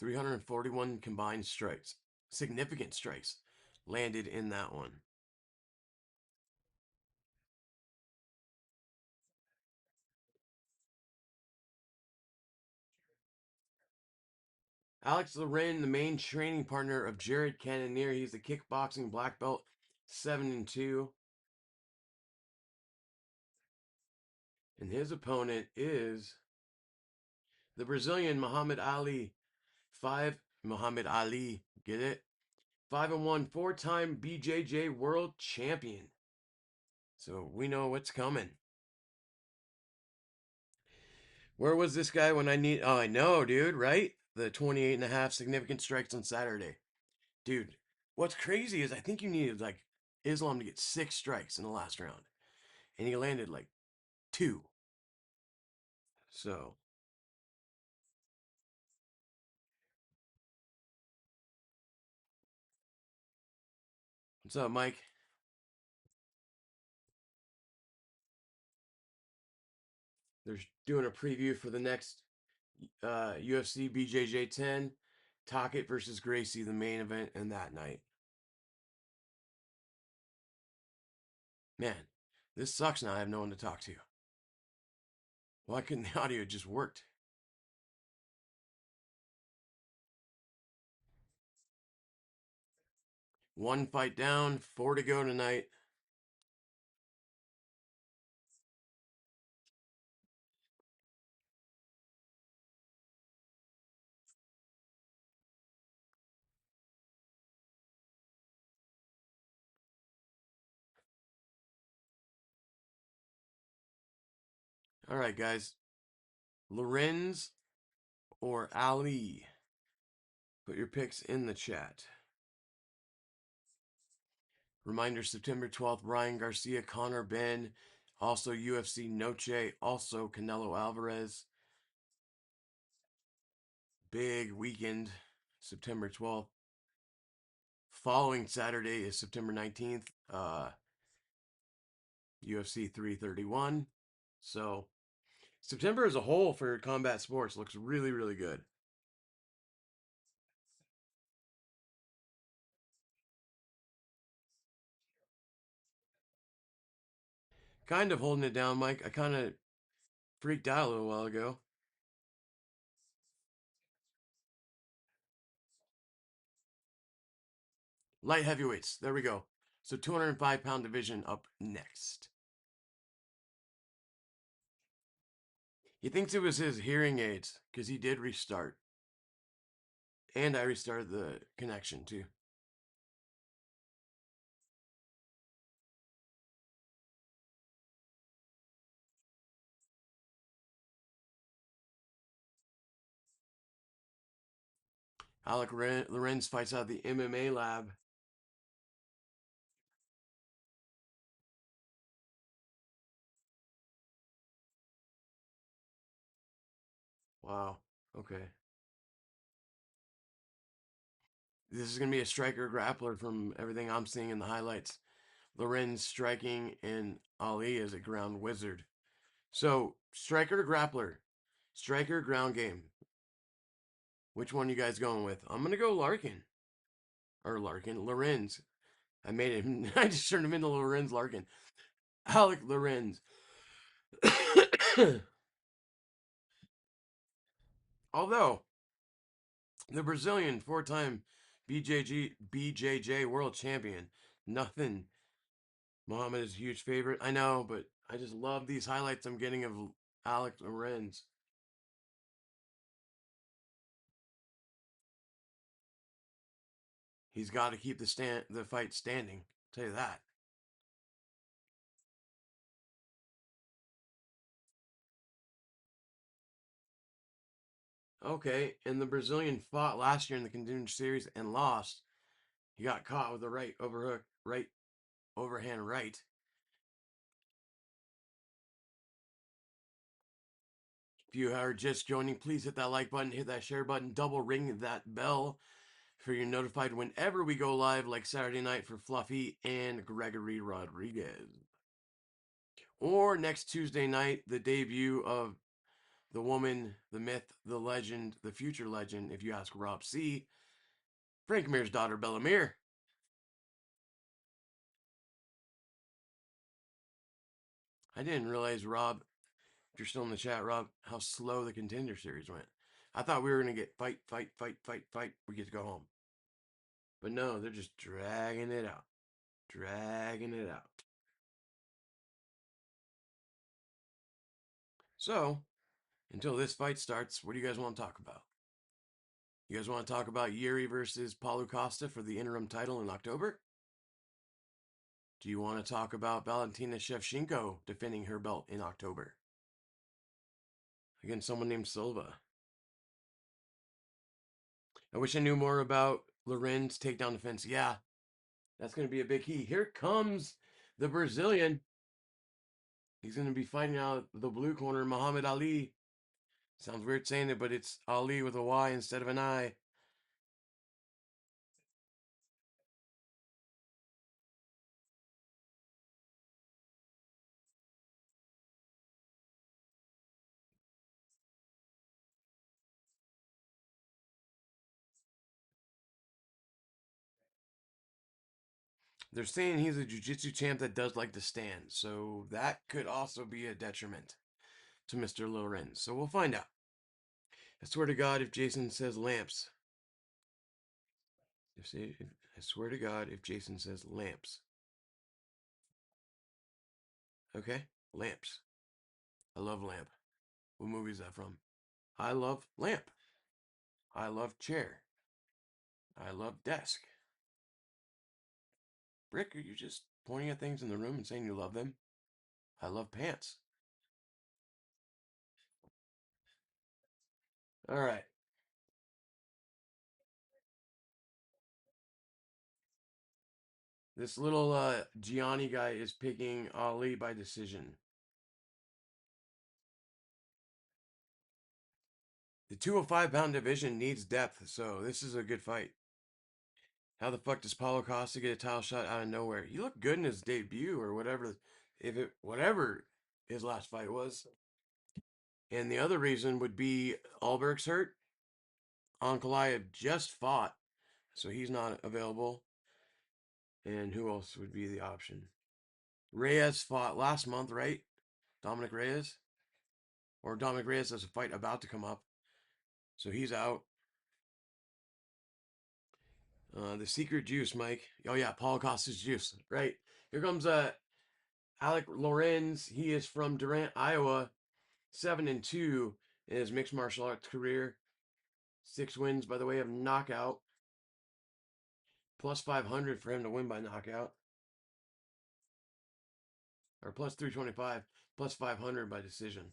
.341 combined strikes. Significant strikes landed in that one. Alex Loren, the main training partner of Jared Cannonier. He's a kickboxing black belt, 7-2. And his opponent is the Brazilian Muhammad Ali. Muhammad Ali, get it? 5-1, four-time BJJ world champion. So we know what's coming. Where was this guy when I need... Oh, I know, dude, right? The 28.5 significant strikes on Saturday. Dude, what's crazy is I think you needed, like, Islam to get 6 strikes in the last round. And he landed, like, 2. So... What's up, Mike? They're doing a preview for the next UFC BJJ 10. Tockett versus Gracie, the main event, and that night. Man, this sucks now. I have no one to talk to. Why couldn't the audio just worked? One fight down, 4 to go tonight. All right, guys. Lorenz or Ali? Put your picks in the chat. Reminder, September 12th, Ryan Garcia, Conor Ben. Also UFC Noche. Also Canelo Alvarez. Big weekend, September 12th. Following Saturday is September 19th. UFC 331. So September as a whole for combat sports looks really, really good. Kind of holding it down, Mike. I kind of freaked out a little while ago. Light heavyweights. There we go. So 205-pound division up next. He thinks it was his hearing aids because he did restart. And I restarted the connection too. Alec Lorenz fights out of the MMA lab. Wow. Okay. This is going to be a striker grappler from everything I'm seeing in the highlights. Lorenz striking and Ali is a ground wizard. So, striker grappler. Striker ground game. Which one you guys going with? I'm going to go Larkin. Or Larkin. Lorenz. I made him. I just turned him into Lorenz Larkin. Alec Lorenz. Although, the Brazilian four-time BJJ world champion, nothing. Muhammad is a huge favorite. I know, but I just love these highlights I'm getting of Alec Lorenz. He's got to keep the fight standing. I'll tell you that. Okay, and the Brazilian fought last year in the Contender Series and lost. He got caught with a right overhook, right overhand right. If you are just joining, please hit that like button, hit that share button, double ring that bell for you're notified whenever we go live, like Saturday night for Fluffy and Gregory Rodrigues. Or next Tuesday night, the debut of the woman, the myth, the legend, the future legend, if you ask Rob C., Frank Mir's daughter, Bella Mir. I didn't realize, Rob, if you're still in the chat, Rob, how slow the Contender Series went. I thought we were going to get fight. We get to go home. But no, they're just dragging it out. Dragging it out. So, until this fight starts, what do you guys want to talk about? You guys want to talk about Yuri versus Paulo Costa for the interim title in October? Do you want to talk about Valentina Shevchenko defending her belt in October against someone named Silva? I wish I knew more about Lorenz takedown defense. Yeah, that's going to be a big key. Here comes the Brazilian. He's going to be fighting out the blue corner, Muhammad Ali. Sounds weird saying it, but it's Ali with a Y instead of an I. They're saying he's a jiu-jitsu champ that does like to stand, so that could also be a detriment to Mr. Lorenz. So we'll find out. I swear to God, if Jason says lamps. I swear to God, if Jason says lamps. Okay? Lamps. I love lamp. What movie is that from? I love lamp. I love chair. I love desk. Rick, are you just pointing at things in the room and saying you love them? I love pants. All right. This little Gianni guy is picking Ali by decision. The 205-pound division needs depth, so this is a good fight. How the fuck does Paulo Costa get a title shot out of nowhere? He looked good in his debut or whatever, whatever his last fight was. And the other reason would be Alberg's hurt. Ankalaev just fought, so he's not available. And who else would be the option? Reyes fought last month, right? Dominic Reyes? Or Dominic Reyes has a fight about to come up. So he's out. The secret juice, Mike. Oh yeah, Paul Costa's juice. Right. Here comes Alec Lorenz. He is from Durant, Iowa. 7-2 in his mixed martial arts career. 6 wins by the way of knockout. Plus 500 for him to win by knockout. Or plus 325. Plus 500 by decision.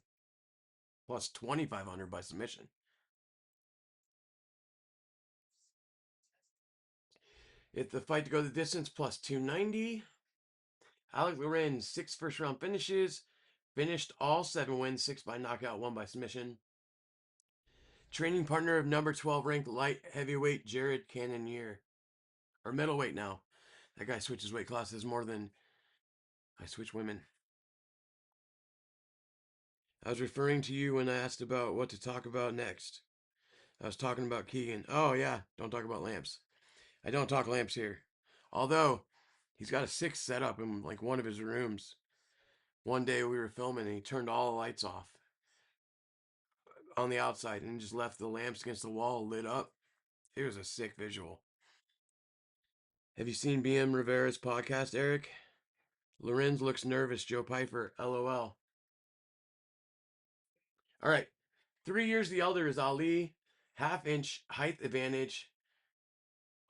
Plus 2,500 by submission. If the fight to go the distance, plus 290. Alec Lorenz, 6 first round finishes. Finished all 7 wins, 6 by knockout, 1 by submission. Training partner of number 12 ranked light heavyweight Jared Cannonier. Or middleweight now. That guy switches weight classes more than I switch women. I was referring to you when I asked about what to talk about next. I was talking about Keegan. Oh, yeah, don't talk about lamps. I don't talk lamps here. Although, he's got a 6 set up in like one of his rooms. One day we were filming and he turned all the lights off on the outside and just left the lamps against the wall lit up. It was a sick visual. Have you seen BM Rivera's podcast, Eric? Lorenz looks nervous. Joe Piper, LOL. All right. 3 years the elder is Ali. Half-inch height advantage.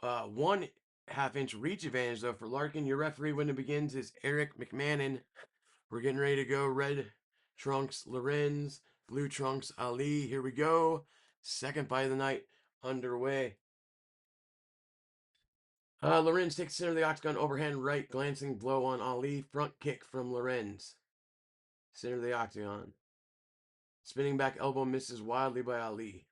1/2 inch reach advantage, though, for Larkin. Your referee when it begins is Eric McMahon. We're getting ready to go. Red trunks, Lorenz. Blue trunks, Ali. Here we go. Second fight of the night underway. Lorenz takes center of the octagon, overhand right, glancing blow on Ali. Front kick from Lorenz. Center of the octagon. Spinning back elbow misses wildly by Ali.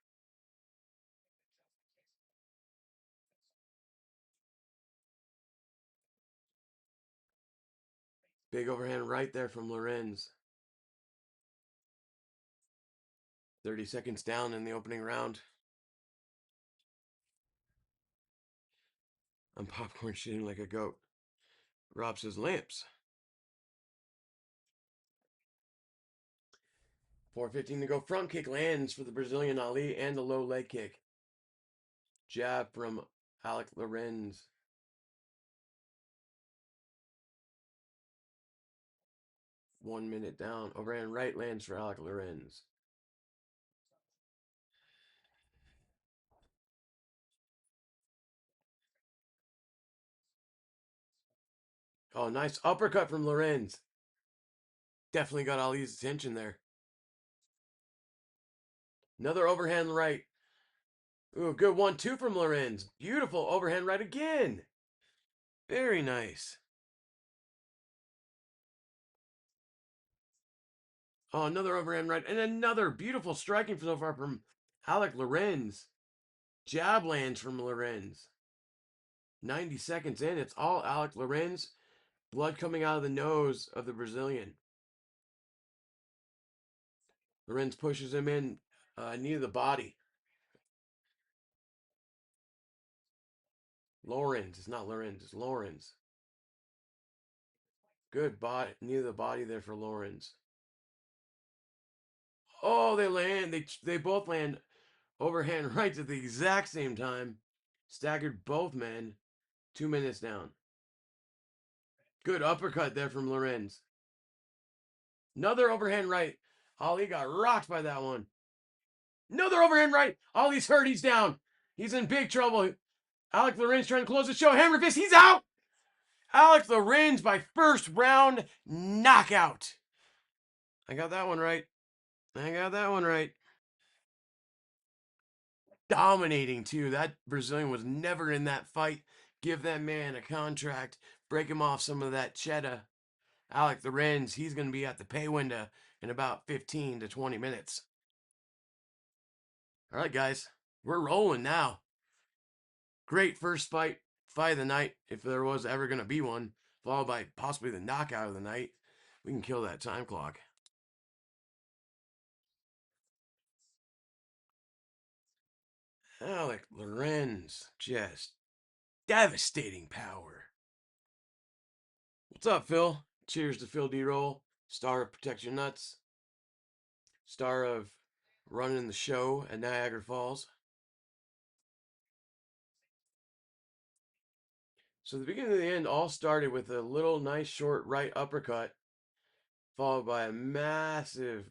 Big overhand right there from Lorenz. 30 seconds down in the opening round. I'm popcorn shitting like a goat. Rob says lamps. 4:15 to go. Front kick lands for the Brazilian Ali and the low leg kick. Jab from Alec Lorenz. One minute down. Overhand right lands for Alec Lorenz. Oh, nice uppercut from Lorenz. Definitely got Ali's attention there. Another overhand right. Ooh, good 1-2 from Lorenz. Beautiful overhand right again. Very nice. Oh, another overhand right. And another beautiful striking so far from Alec Lorenz. Jab lands from Lorenz. 90 seconds in. It's all Alec Lorenz. Blood coming out of the nose of the Brazilian. Lorenz pushes him in. Knee to the body. Lorenz. It's not Lorenz. It's Lorenz. Good body. Knee to the body there for Lorenz. Oh, they land. They both land overhand rights at the exact same time. Staggered both men. 2 minutes down. Good uppercut there from Lorenz. Another overhand right. Ali got rocked by that one. Another overhand right. Ali's hurt. He's down. He's in big trouble. Alec Lorenz trying to close the show. Hammer fist. He's out. Alec Lorenz by first round knockout. I got that one right. Dominating, too. That Brazilian was never in that fight. Give that man a contract. Break him off some of that cheddar. Alec Lorenz, he's going to be at the pay window in about 15 to 20 minutes. All right, guys. We're rolling now. Great first fight of the night, if there was ever going to be one, followed by possibly the knockout of the night. We can kill that time clock. Alec Lorenz, just devastating power. What's up, Phil? Cheers to Phil D-Roll, star of Protect Your Nuts, star of running the show at Niagara Falls. So the beginning of the end all started with a little nice short right uppercut, followed by a massive,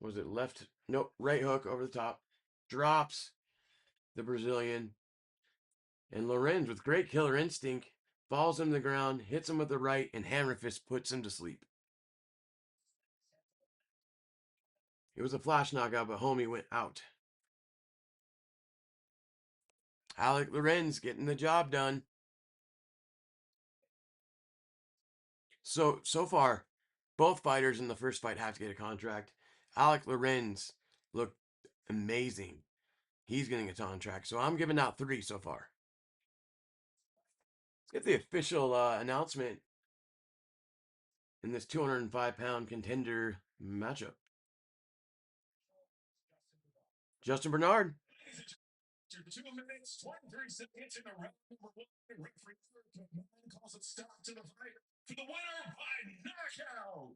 was it left? Nope, right hook over the top. Drops the Brazilian. And Lorenz, with great killer instinct, falls him to the ground, hits him with the right, and hammer fist puts him to sleep. It was a flash knockout, but homie went out. Alec Lorenz getting the job done. So far, both fighters in the first fight have to get a contract. Alec Lorenz looked amazing. He's getting a contract. So I'm giving out 3 so far. Let's get the official announcement in this 205-pound contender matchup. Justin Bernard. 2 minutes, 23 seconds in the round number 1. Referee calls a stop to the fight for the winner by knockout.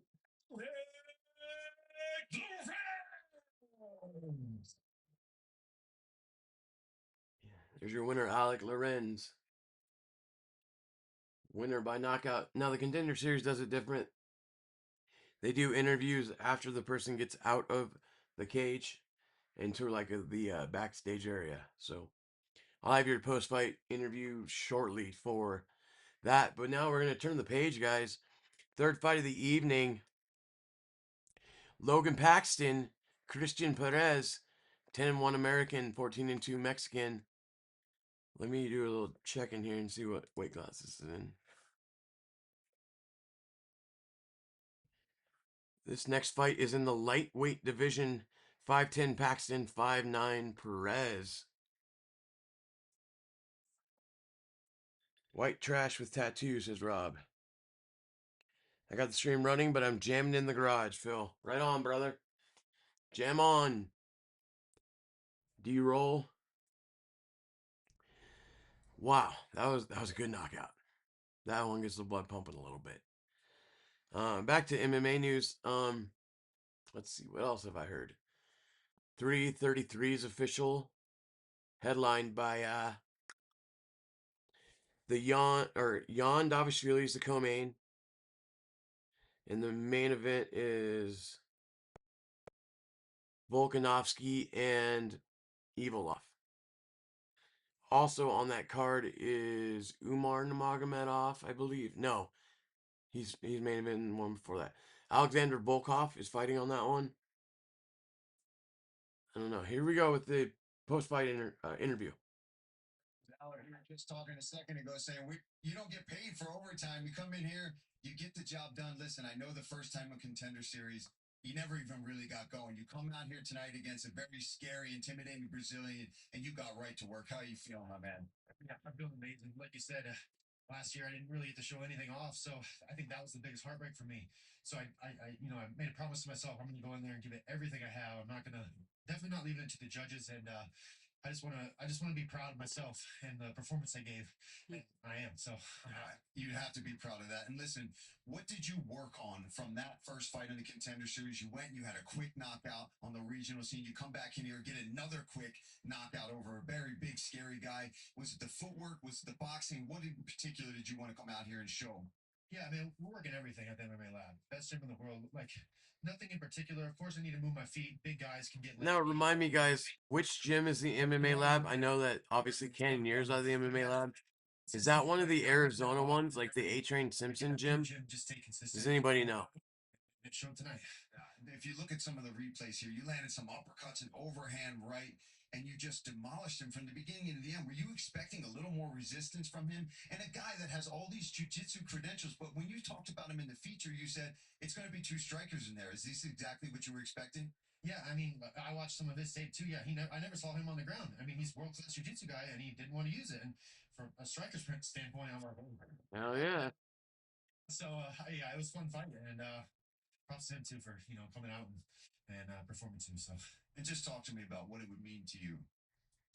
There's your winner, Alec Lorenz. Winner by knockout. Now, the Contender Series does it different. They do interviews after the person gets out of the cage into like the backstage area. So I'll have your post-fight interview shortly for that. But now we're going to turn the page, guys. Third fight of the evening. Logan Paxton, Christian Perez, 10-1 American, 14-2 Mexican. Let me do a little check in here and see what weight class this is in. This next fight is in the lightweight division. 5'10 Paxton, 5'9 Perez. White trash with tattoos, says Rob. I got the stream running, but I'm jamming in the garage, Phil. Right on, brother. Jam on. D-roll. Wow, that was a good knockout. That one gets the blood pumping a little bit. Back to MMA news. Let's see, what else have I heard? 333 is official, headlined by the Jan Davishvili is the co-main, and the main event is Volkanovski and Evolov. Also on that card is Umar Nurmagomedov, I believe. No, he's main event one before that. Alexander Volkov is fighting on that one. I don't know. Here we go with the post-fight interview. Here just talking a second ago saying you don't get paid for overtime. You come in here, you get the job done. Listen, I know the first time in Contender Series, you never even really got going. You come out here tonight against a very scary, intimidating Brazilian, and you got right to work. How are you feeling, my man? Yeah, I'm feeling amazing. Like you said, last year I didn't really get to show anything off, so I think that was the biggest heartbreak for me. So I made a promise to myself. I'm going to go in there and give it everything I have. I'm not going to, definitely not leaving it to the judges, and I just want to be proud of myself and the performance I gave. And I am. So you have to be proud of that. And listen, what did you work on from that first fight in the Contender Series? You went, you had a quick knockout on the regional scene. You come back in here, get another quick knockout over a very big, scary guy. Was it the footwork? Was it the boxing? What in particular did you want to come out here and show? Yeah, I mean, we're working everything at the MMA lab. Best gym in the world. Like, nothing in particular. Of course, I need to move my feet. Big guys can get. Now, remind me, guys, which gym is the MMA lab? I know that obviously Cannonier's out of the MMA lab. Is that one of the Arizona ones, like the A-Train Simpson gym? Does anybody know? It showed tonight. If you look at some of the replays here, you landed some uppercuts and overhand right, and you just demolished him from the beginning to the end. Were you expecting a little more resistance from him? And a guy that has all these jiu-jitsu credentials, but when you talked about him in the feature, you said it's going to be 2 strikers in there. Is this exactly what you were expecting? Yeah, I mean, I watched some of his tape too. Yeah, I never saw him on the ground. I mean, he's world-class jiu-jitsu guy, and he didn't want to use it. And from a striker's standpoint, I'm like, Hell yeah. So, yeah, it was fun fight, and props to him too for coming out and performing too. So, and just talk to me about what it would mean to you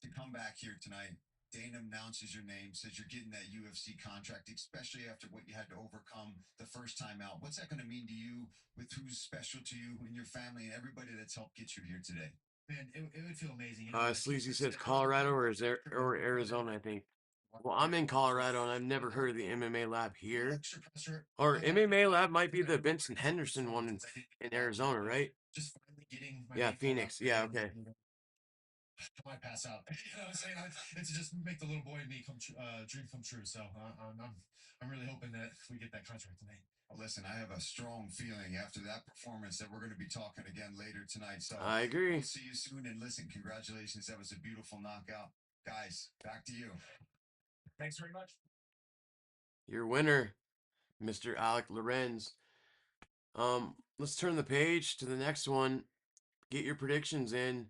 to come back here tonight. Dana announces your name, says you're getting that UFC contract, especially after what you had to overcome the first time out. What's that going to mean to you with who's special to you and your family and everybody that's helped get you here today? Man, it would feel amazing. Sleazy says Colorado or Arizona, I think. Well, I'm in Colorado, and I've never heard of the MMA lab here. Extra pressure. Or Okay. MMA lab might be the Vincent Henderson one in Arizona, right? Just finally getting my Yeah, name called Phoenix. out Yeah, and, okay. I might pass out. You know what I'm saying? It's just make the little boy in me dream come true. So I'm really hoping that we get that contract tonight. Well, listen, I have a strong feeling after that performance that we're going to be talking again later tonight. So I agree. we'll see you soon. And listen, congratulations. That was a beautiful knockout. Guys, back to you. Thanks very much. Your winner, Mr. Alec Lorenz. Let's turn the page to the next one. Get your predictions in.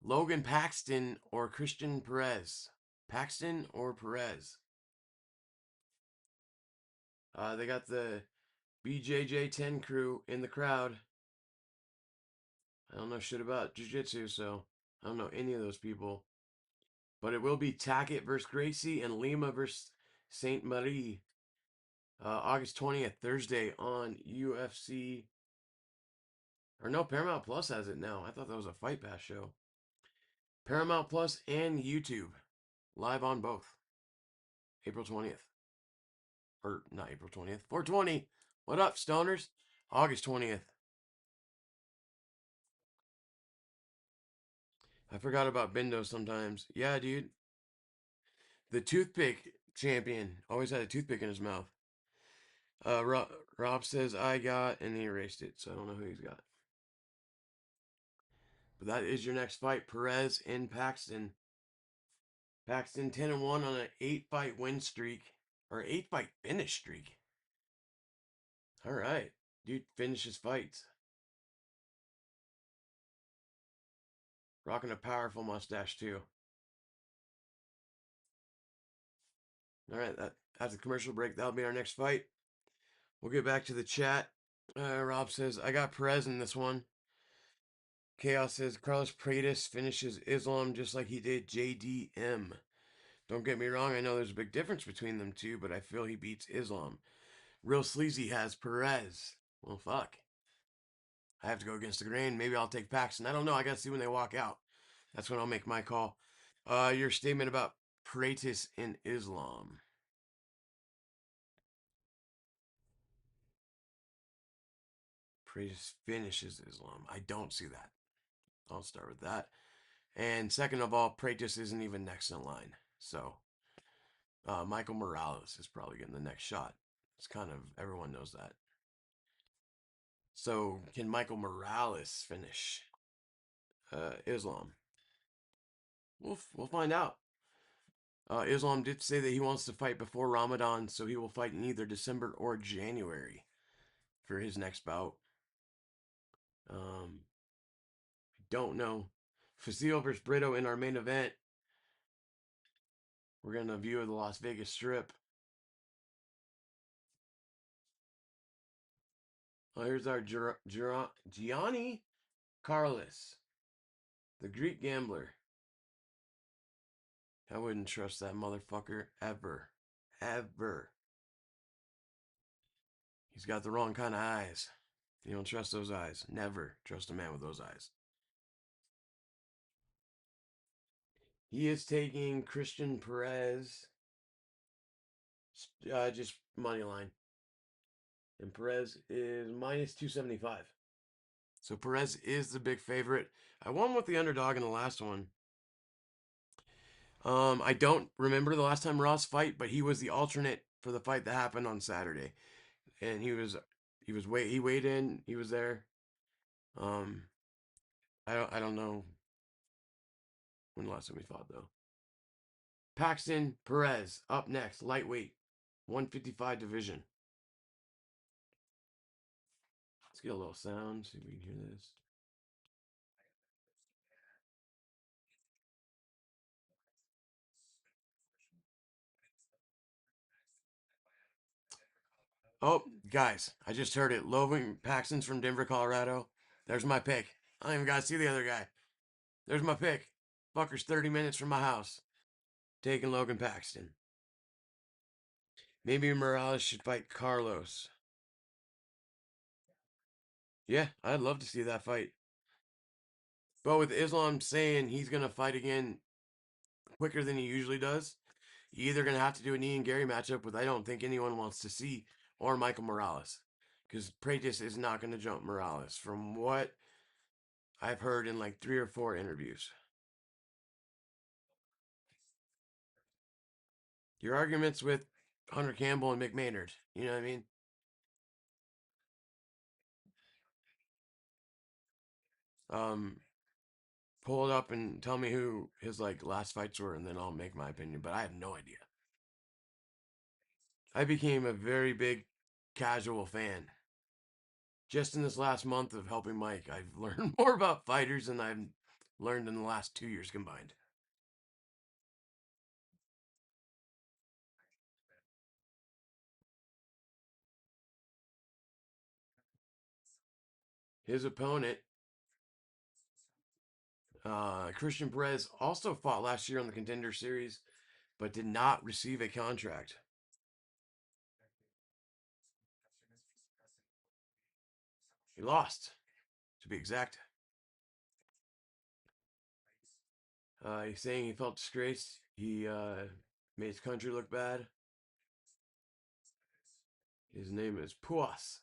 Logan Paxton or Christian Perez? Paxton or Perez? They got the BJJ10 crew in the crowd. I don't know shit about jiu-jitsu, so I don't know any of those people. But it will be Tackett versus Gracie and Lima versus Saint Marie. August 20th, Thursday on UFC. Or no, Paramount Plus has it now. I thought that was a Fight Pass show. Paramount Plus and YouTube. Live on both. April 20th. Or not April 20th. 420. What up, stoners? August 20th. I forgot about Bindo sometimes. Yeah, dude. The toothpick champion always had a toothpick in his mouth. Rob says I got, and he erased it, so I don't know who he's got. But that is your next fight, Perez and Paxton. Paxton 10-1 on an 8-fight win streak, or 8-fight finish streak. All right, dude finishes fights. Rocking a powerful mustache too. All right, that's a commercial break. That'll be our next fight. We'll get back to the chat. Rob says I got Perez in this one. Chaos says Carlos Pratis finishes Islam just like he did JDM. Don't get me wrong, I know there's a big difference between them two, but I feel he beats Islam. Real Sleazy has Perez. Well, fuck. I have to go against the grain. Maybe I'll take Paxton. I don't know. I got to see when they walk out. That's when I'll make my call. Your statement about Pratis in Islam. Pratis finishes Islam. I don't see that. I'll start with that. And second of all, Pratis isn't even next in line. So Michael Morales is probably getting the next shot. It's kind of, everyone knows that. So can Michael Morales finish Islam? We'll find out. Islam did say that he wants to fight before Ramadan, so he will fight in either December or January for his next bout. I don't know. Fazil versus Brito in our main event. We're going to view the Las Vegas Strip. Oh, here's our Gianni Carlos, the Greek gambler. I wouldn't trust that motherfucker ever. Ever. He's got the wrong kind of eyes. You don't trust those eyes. Never trust a man with those eyes. He is taking Christian Perez. Just money line. And Perez is minus 275. So Perez is the big favorite. I won with the underdog in the last one. I don't remember the last time Ross fight, but he was the alternate for the fight that happened on Saturday. And he weighed in, he was there. I don't know when the last time we fought though. Paxton Perez up next, lightweight, 155 division. Let's get a little sound, see if we can hear this. Oh, guys, I just heard it. Logan Paxton's from Denver, Colorado. There's my pick. I don't even got to see the other guy. There's my pick. Fucker's 30 minutes from my house. Taking Logan Paxton. Maybe Morales should fight Carlos. Yeah, I'd love to see that fight. But with Islam saying he's going to fight again quicker than he usually does, You're either going to have to do an Ian Gary matchup, which I don't think anyone wants to see, or Michael Morales. Because Pratis is not going to jump Morales, from what I've heard in like 3 or 4 interviews. Your arguments with Hunter Campbell and Mick Maynard, you know what I mean? Pull it up and tell me who his like last fights were, and then I'll make my opinion. But I have no idea. I became a very big casual fan. Just in this last month of helping Mike, I've learned more about fighters than I've learned in the last 2 years combined. His opponent, Christian Perez, also fought last year on the Contender Series, but did not receive a contract. He lost, to be exact. He's saying he felt disgraced. He made his country look bad. His name is Puis,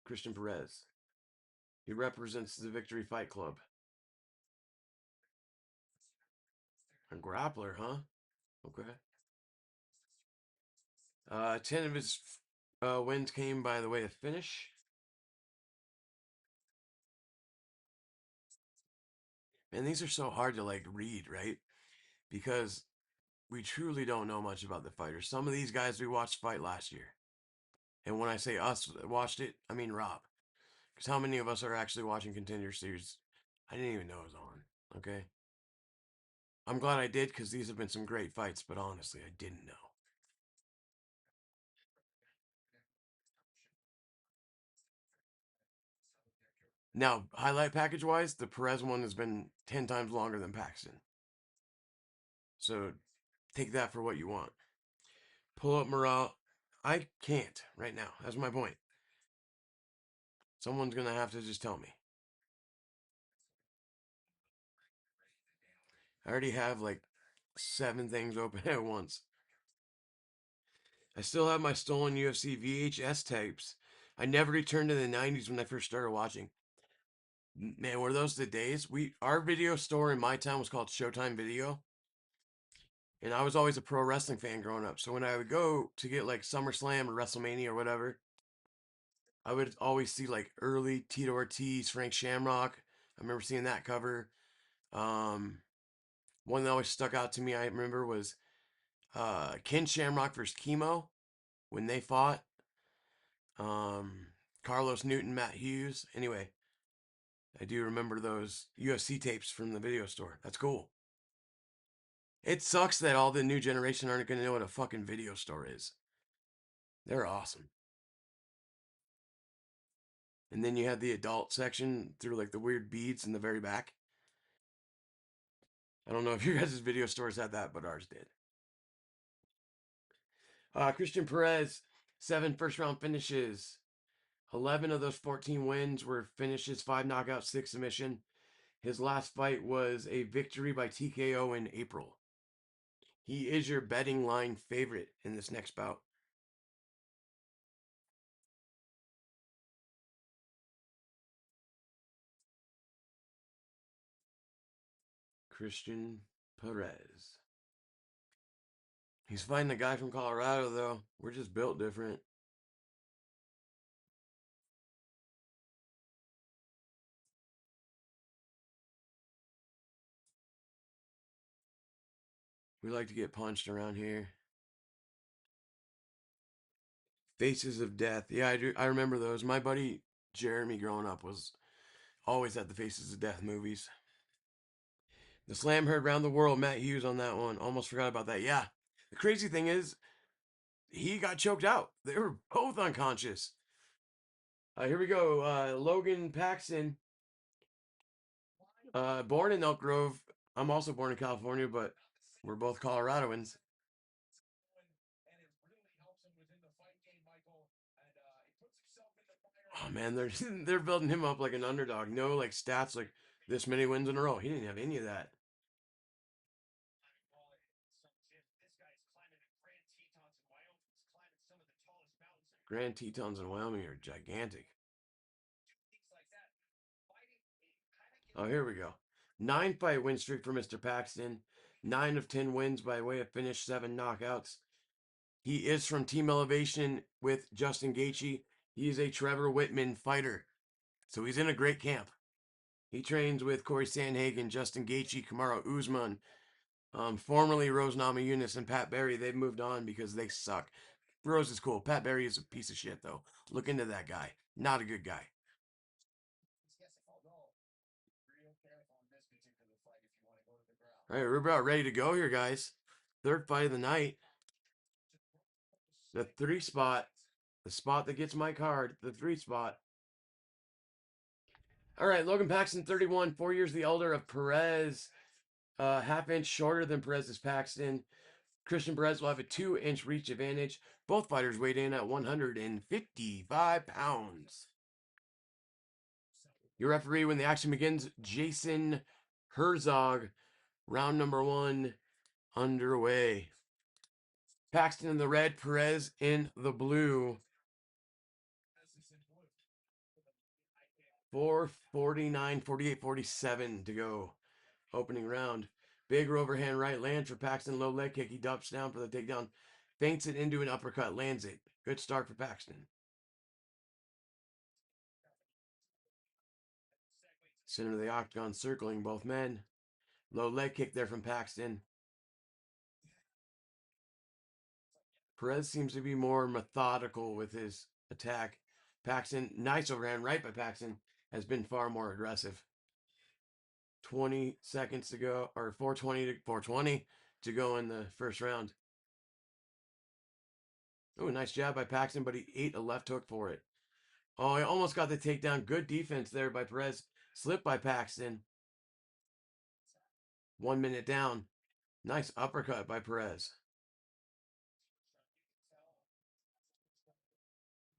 Christian Perez. He represents the Victory Fight Club. A grappler, huh? Okay. 10 of his wins came by the way of finish. And these are so hard to like read, right? Because we truly don't know much about the fighters. Some of these guys we watched fight last year. And when I say us watched it, I mean Rob. Because how many of us are actually watching Contender Series? I didn't even know it was on. Okay. I'm glad I did because these have been some great fights, but honestly, I didn't know. Now, highlight package wise, the Perez one has been 10 times longer than Paxton. So take that for what you want. Pull up Morale. I can't right now. That's my point. Someone's going to have to just tell me. I already have like 7 things open at once. I still have my stolen UFC VHS tapes. I never returned to the 90s when I first started watching. Man, were those the days? Our video store in my town was called Showtime Video. And I was always a pro wrestling fan growing up. So when I would go to get like SummerSlam or WrestleMania or whatever, I would always see like early Tito Ortiz, Frank Shamrock. I remember seeing that cover. One that always stuck out to me, I remember, was Ken Shamrock versus Chemo when they fought. Carlos Newton, Matt Hughes. Anyway, I do remember those UFC tapes from the video store. That's cool. It sucks that all the new generation aren't going to know what a fucking video store is. They're awesome. And then you had the adult section through like the weird beads in the very back. I don't know if your guys' video stores had that, but ours did. Christian Perez, 7 first-round finishes. 11 of those 14 wins were finishes, 5 knockouts, 6 submission. His last fight was a victory by TKO in April. He is your betting line favorite in this next bout. Christian Perez. He's fighting a guy from Colorado, though. We're just built different. We like to get punched around here. Faces of Death. Yeah, I do. I remember those. My buddy Jeremy growing up was always at the Faces of Death movies. The slam heard round the world. Matt Hughes on that one. Almost forgot about that. Yeah. The crazy thing is, he got choked out. They were both unconscious. Here we go. Logan Paxton. Born in Elk Grove. I'm also born in California, but we're both Coloradoans. Oh man, they're building him up like an underdog. No like stats like this many wins in a row. He didn't have any of that. Grand Tetons in Wyoming are gigantic. Oh, here we go. 9-fight win streak for Mr. Paxton. 9 of 10 wins by way of finish, 7 knockouts. He is from Team Elevation with Justin Gaethje. He is a Trevor Whitman fighter. So he's in a great camp. He trains with Corey Sandhagen, Justin Gaethje, Kamaru Usman, formerly Rose Namajunas and Pat Barry. They've moved on because they suck. Rose is cool. Pat Barry is a piece of shit, though. Look into that guy. Not a good guy. All right, we're about ready to go here, guys. Third fight of the night. The 3 spot. The spot that gets my card. The 3 spot. All right, Logan Paxton, 31, 4 years the elder of Perez. Half-inch shorter than Perez's Paxton. Christian Perez will have a 2-inch reach advantage. Both fighters weighed in at 155 pounds. Your referee when the action begins, Jason Herzog. Round number 1 underway. Paxton in the red, Perez in the blue. 4:49, 48, 47 to go. Opening round. Big overhand right lands for Paxton. Low leg kick. He dumps down for the takedown. Feints it into an uppercut. Lands it. Good start for Paxton. Center of the octagon circling both men. Low leg kick there from Paxton. Perez seems to be more methodical with his attack. Paxton, nice overhand right by Paxton, has been far more aggressive. 20 seconds to go, or 4:20 to go in the first round. Oh, nice jab by Paxton, but he ate a left hook for it. Oh, he almost got the takedown. Good defense there by Perez. Slipped by Paxton. 1 minute down. Nice uppercut by Perez.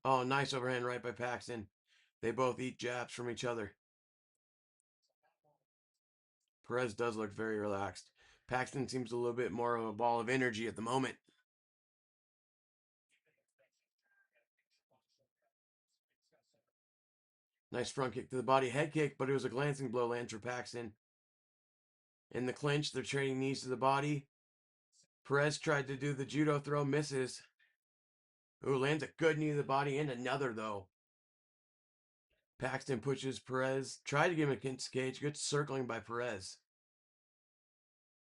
Oh, nice overhand right by Paxton. They both eat jabs from each other. Perez does look very relaxed. Paxton seems a little bit more of a ball of energy at the moment. Nice front kick to the body. Head kick, but it was a glancing blow lands for Paxton. In the clinch, they're trading knees to the body. Perez tried to do the judo throw, misses. Ooh, lands a good knee to the body and another, though. Paxton pushes Perez. Tried to give him against cage. Good circling by Perez.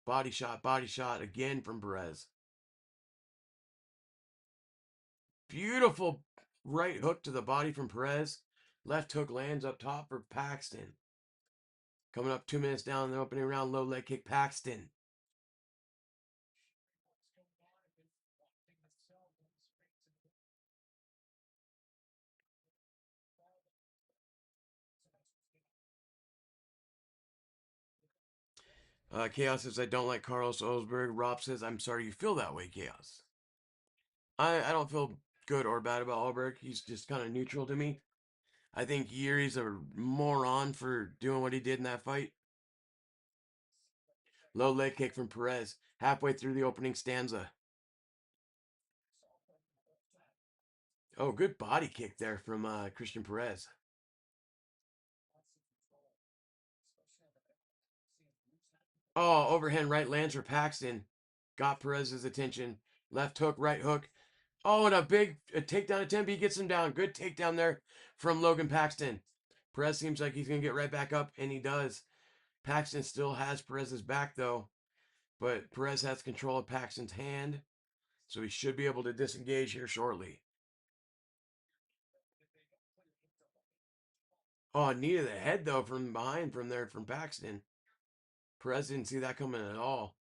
Body shot again from Perez. Beautiful right hook to the body from Perez. Left hook lands up top for Paxton. Coming up 2 minutes down in the opening round, low leg kick Paxton. Chaos says, I don't like Carlos Osberg. Rob says, I'm sorry you feel that way, Chaos. I don't feel good or bad about Osberg. He's just kind of neutral to me. I think Yuri's a moron for doing what he did in that fight. Low leg kick from Perez. Halfway through the opening stanza. Oh, good body kick there from Christian Perez. Oh, overhand right lands for Paxton. Got Perez's attention. Left hook, right hook. Oh, and a big takedown attempt. He gets him down. Good takedown there from Logan Paxton. Perez seems like he's going to get right back up, and he does. Paxton still has Perez's back, though. But Perez has control of Paxton's hand, so he should be able to disengage here shortly. Oh, knee to the head, though, from behind from Paxton. Perez didn't see that coming at all.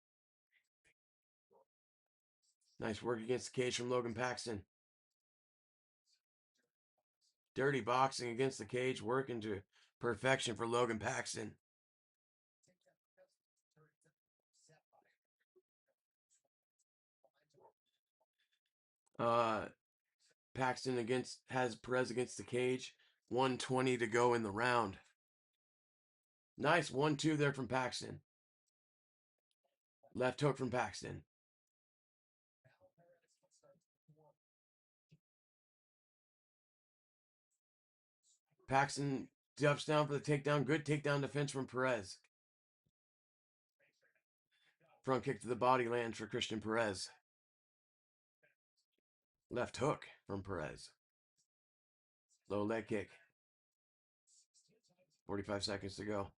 Nice work against the cage from Logan Paxton. Dirty boxing against the cage, working to perfection for Logan Paxton. Paxton has Perez against the cage. 1:20 to go in the round. Nice 1-2 there from Paxton. Left hook from Paxton. Paxton jumps down for the takedown. Good takedown defense from Perez. Front kick to the body lands for Christian Perez. Left hook from Perez. Low leg kick. 45 seconds to go.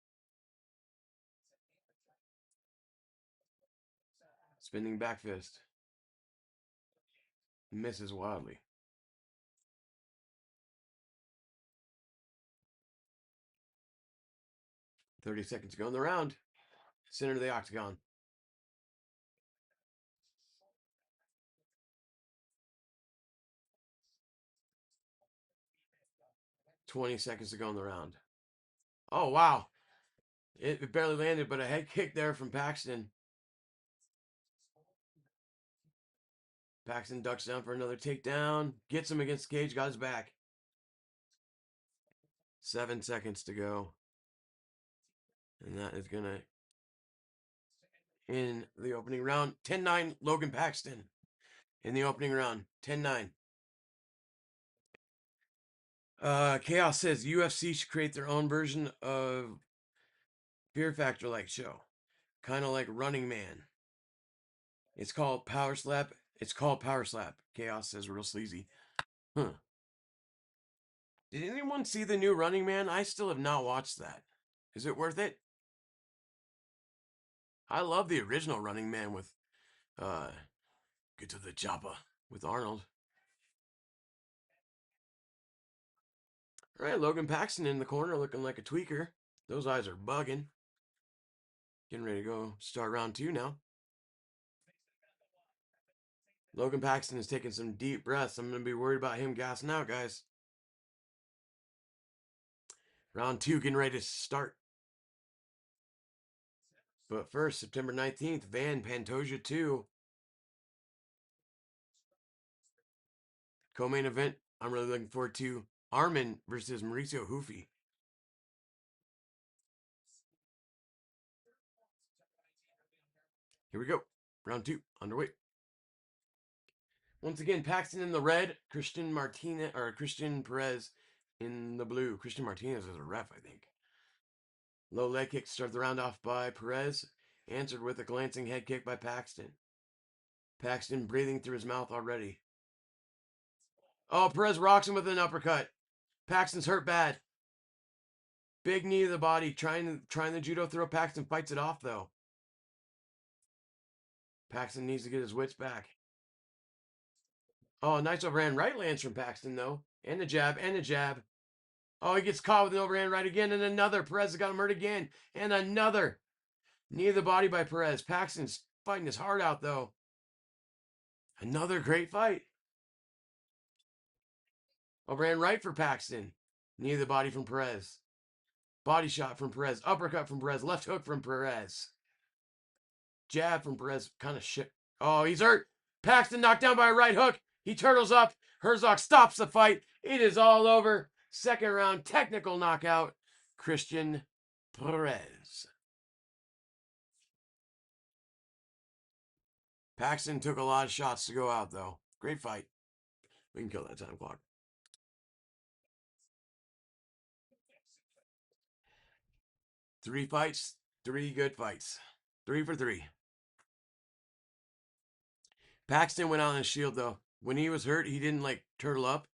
Spinning back fist. Misses wildly. "30 seconds to go in the round. Center of the octagon. "20 seconds to go in the round. Oh, wow. It barely landed, but a head kick there from Paxton. Paxton ducks down for another takedown. Gets him against Cage. Got his back. 7 seconds to go. And that is going to end the opening round. 10-9 Logan Paxton in the opening round. 10-9. Chaos says UFC should create their own version of Fear Factor like show. Kind of like Running Man. It's called Power Slap. It's called Power Slap. Chaos says real sleazy. Huh. Did anyone see the new Running Man? I still have not watched that. Is it worth it? I love the original Running Man with Get to the Chopper with Arnold. All right, Logan Paxton in the corner looking like a tweaker. Those eyes are bugging. Getting ready to go start round 2 now. Logan Paxton is taking some deep breaths. I'm going to be worried about him gassing out, guys. Round 2 getting ready to start. But first, September 19th, Van Pantoja 2. Co-main event, I'm really looking forward to Armin versus Mauricio Hoofy. Here we go. Round 2, underway. Once again, Paxton in the red, Christian Perez in the blue. Christian Martinez is a ref, I think. Low leg kick to start the round off by Perez, answered with a glancing head kick by Paxton. Paxton breathing through his mouth already. Oh, Perez rocks him with an uppercut. Paxton's hurt bad. Big knee to the body, trying the judo throw. Paxton fights it off though. Paxton needs to get his wits back. Oh, nice overhand right lands from Paxton though. And the jab, and the jab. Oh, he gets caught with an overhand right again, and another. Perez has got him hurt again, and another. Knee to the body by Perez. Paxton's fighting his heart out though. Another great fight. Overhand right for Paxton. Knee to the body from Perez. Body shot from Perez. Uppercut from Perez. Left hook from Perez. Jab from Perez. Kind of shit. Oh, he's hurt. Paxton knocked down by a right hook. He turtles up. Herzog stops the fight. It is all over. Second round technical knockout. Christian Perez. Paxton took a lot of shots to go out, though. Great fight. We can kill that time clock. Three fights, 3 good fights. 3 for 3. Paxton went out on his shield, though. When he was hurt, he didn't, turtle up.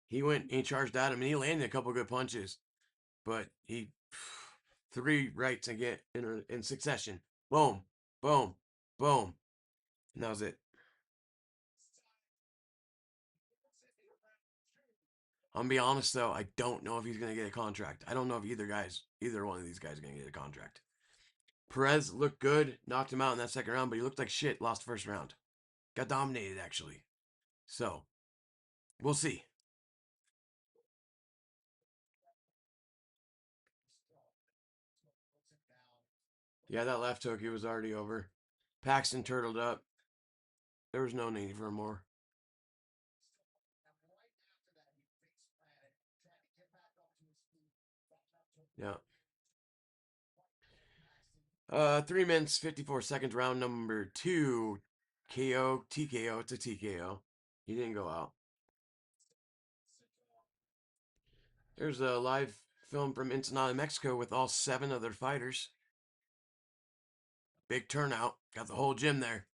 He went and he charged at him, and he landed a couple good punches. But he... 3 rights again in succession. Boom, boom, boom. And that was it. I'm gonna be honest though, I don't know if he's gonna get a contract. I don't know if either one of these guys are gonna get a contract. Perez looked good, knocked him out in that second round, but he looked like shit, lost the first round. Got dominated actually. So we'll see. Yeah, that left hook, he was already over. Paxton turtled up. There was no need for more. Yeah. 3 minutes, 54 seconds, round number 2. KO, TKO, it's a TKO. He didn't go out. There's a live film from Ensenada, Mexico with all 7 of their fighters. Big turnout. Got the whole gym there.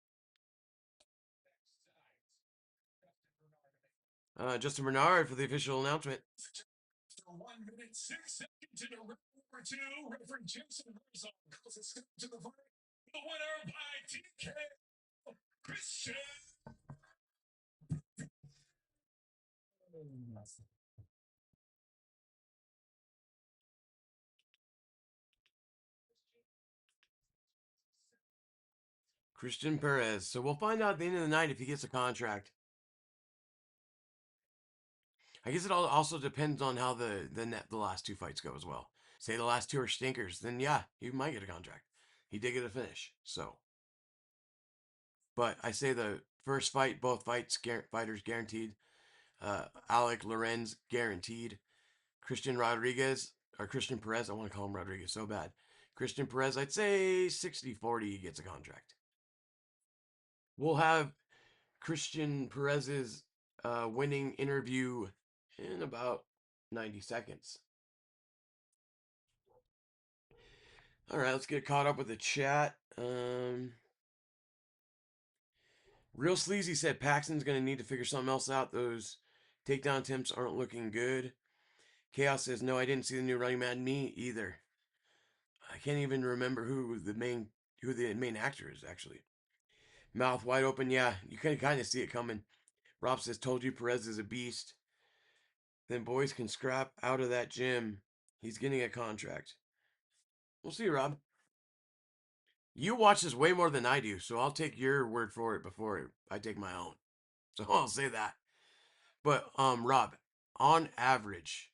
Justin Bernard for the official announcement. 1 minute 6 seconds into round number 2, Reverend Jason Herzog calls us to the fight. The winner by TKO, Christian. Christian Perez. So we'll find out at the end of the night if he gets a contract. I guess it also depends on how the last 2 fights go as well. Say the last 2 are stinkers, then yeah, he might get a contract. He did get a finish, so. But I say the first fight, both fighters guaranteed. Alec Lorenz guaranteed. Christian Perez, I want to call him Rodriguez so bad. Christian Perez, I'd say 60-40 he gets a contract. We'll have Christian Perez's winning interview in about 90 seconds. All right, let's get caught up with the chat. Real Sleazy said Paxton's going to need to figure something else out. Those takedown attempts aren't looking good. Chaos says, no, I didn't see the new Running Man. Me either. I can't even remember who the main actor is, actually. Mouth wide open, yeah, you can kind of see it coming. Rob says, told you Perez is a beast. Then boys can scrap out of that gym. He's getting a contract. We'll see, Rob. You watch this way more than I do, so I'll take your word for it before I take my own. So I'll say that. But Rob, on average,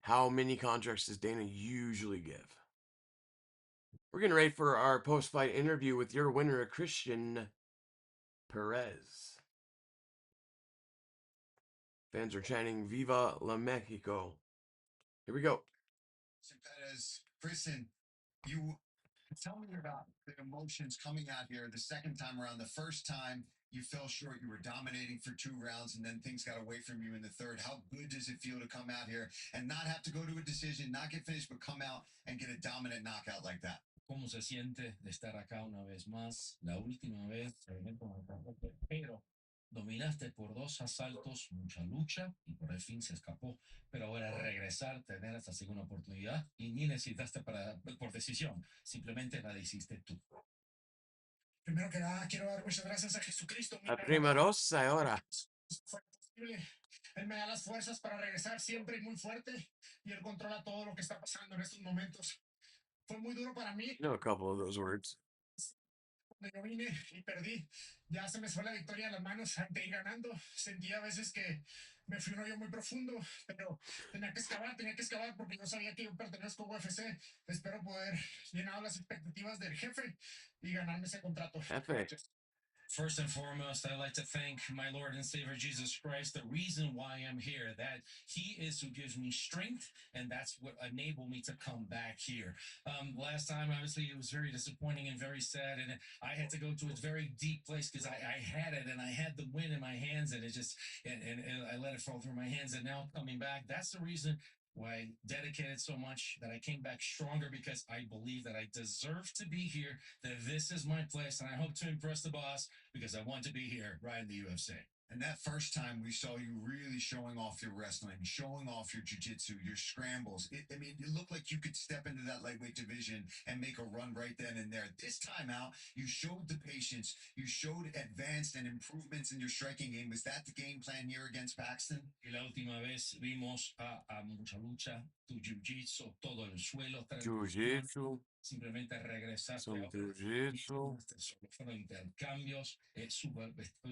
how many contracts does Dana usually give? We're getting ready for our post-fight interview with your winner, Christian Perez. Fans are chanting "Viva la Mexico." Here we go. Perez, Christian, you tell me about the emotions coming out here the second time around. The first time you fell short, you were dominating for 2 rounds, and then things got away from you in the third. How good does it feel to come out here and not have to go to a decision, not get finished, but come out and get a dominant knockout like that? ¿Cómo se siente de estar acá una vez más? La última vez, pero dominaste por 2 asaltos, mucha lucha y por el fin se escapó. Pero ahora regresar, tener esta segunda oportunidad y ni necesitaste por decisión, simplemente la hiciste tú. Primero que nada, quiero dar muchas gracias a Jesucristo. A primerosa ahora. Fue posible. Él me da las fuerzas para regresar siempre y muy fuerte y él controla todo lo que está pasando en estos momentos. Fue muy duro para mí. You know a couple of those words. Cuando yo vine y perdí, ya se me fue la victoria en las manos ante ir ganando. Sentí a veces que me fui un hoyo muy profundo, pero tenía que excavar porque yo sabía que yo pertenezco a UFC. Espero poder llenar las expectativas del jefe y ganarme ese contrato. Jefe. First and foremost, I'd like to thank my Lord and Savior Jesus Christ, the reason why I'm here, that He is who gives me strength, and that's what enabled me to come back here. Last time, obviously, it was very disappointing and very sad, and I had to go to a very deep place because I had it, and I had the win in my hands, and it just, and I let it fall through my hands, and now coming back, that's the reason why I dedicated so much, that I came back stronger, because I believe that I deserve to be here, that this is my place, and I hope to impress the boss, because I want to be here right in the UFC. And that first time we saw you really showing off your wrestling, showing off your jiu-jitsu, your scrambles. It looked like you could step into that lightweight division and make a run right then and there. This time out, you showed the patience. You showed advanced and improvements in your striking game. Was that the game plan here against Paxton? Y la última vez vimos a mucha lucha, tu jiu-jitsu, todo el suelo. Jiu-jitsu. Simplemente regresaste. Some jiu-jitsu. Fueron intercambios,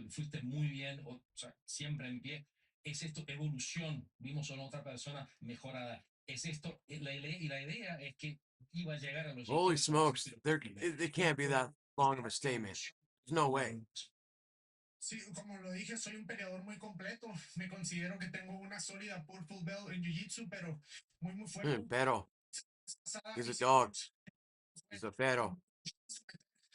fuiste muy bien, o sea, siempre en pie. Es esto, evolución. Vimos a una otra persona mejorada. Es esto, la idea es que iba a llegar a los. Holy smokes, it can't be that long of a statement. There's no way. Sí, como lo dije, soy un peleador muy completo. Me considero que tengo una sólida purple belt en jiu-jitsu, pero muy fuerte. Pero. He's a dog. He's a pero.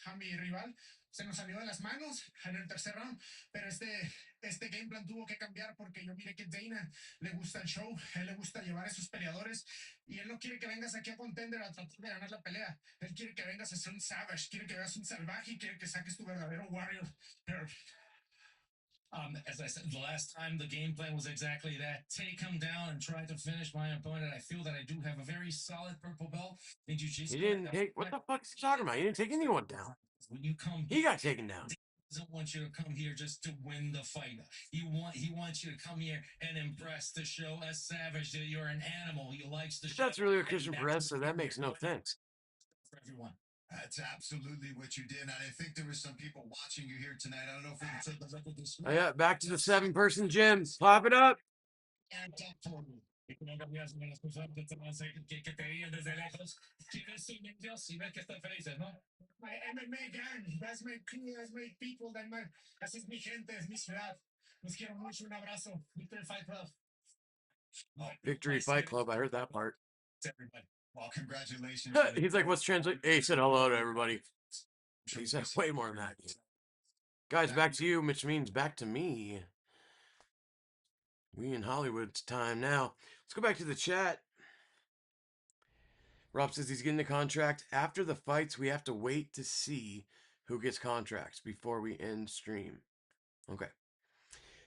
A mi rival, se nos salió de las manos en el tercer round, pero este game plan tuvo que cambiar porque yo miré que Dana le gusta el show, a él le gusta llevar a esos peleadores y él no quiere que vengas aquí a Contender a tratar de ganar la pelea. Él quiere que vengas a ser un savage, quiere que veas un salvaje y quiere que saques tu verdadero warrior. Pero as I said, the last time the game plan was exactly that. Take him down and try to finish my opponent. I feel that I do have a very solid purple belt in jiu-jitsu. He didn't take. What the fuck is he talking about? He didn't take anyone down. When you come, He got taken down. Doesn't want you to come here just to win the fight. He wants you to come here and impress, to show a savage that you're an animal. He likes to. That's really what Christian Perez said. That makes no sense. For everyone. That's absolutely what you did. And I think there were some people watching you here tonight. I don't know if we can set the record this Oh, yeah, back to the 7-person gym. Pop it up. And up for you. Y que no cambias con las personas que te veían desde lejos. Tienes sus medios y ves que están felices, ¿no? My MMA gang, that's my crew, that's my people, así es mi gente, es mi ciudad. Los quiero mucho, un abrazo. Victory Fight Club. Victory Fight Club. I heard that part. Everybody. Well, congratulations. He's like, what's translate? Hey, he said hello to everybody. He said way more than that. Guys, back to you, which means back to me. We in Hollywood's time now. Let's go back to the chat. Rob says he's getting a contract. After the fights, we have to wait to see who gets contracts before we end stream. Okay.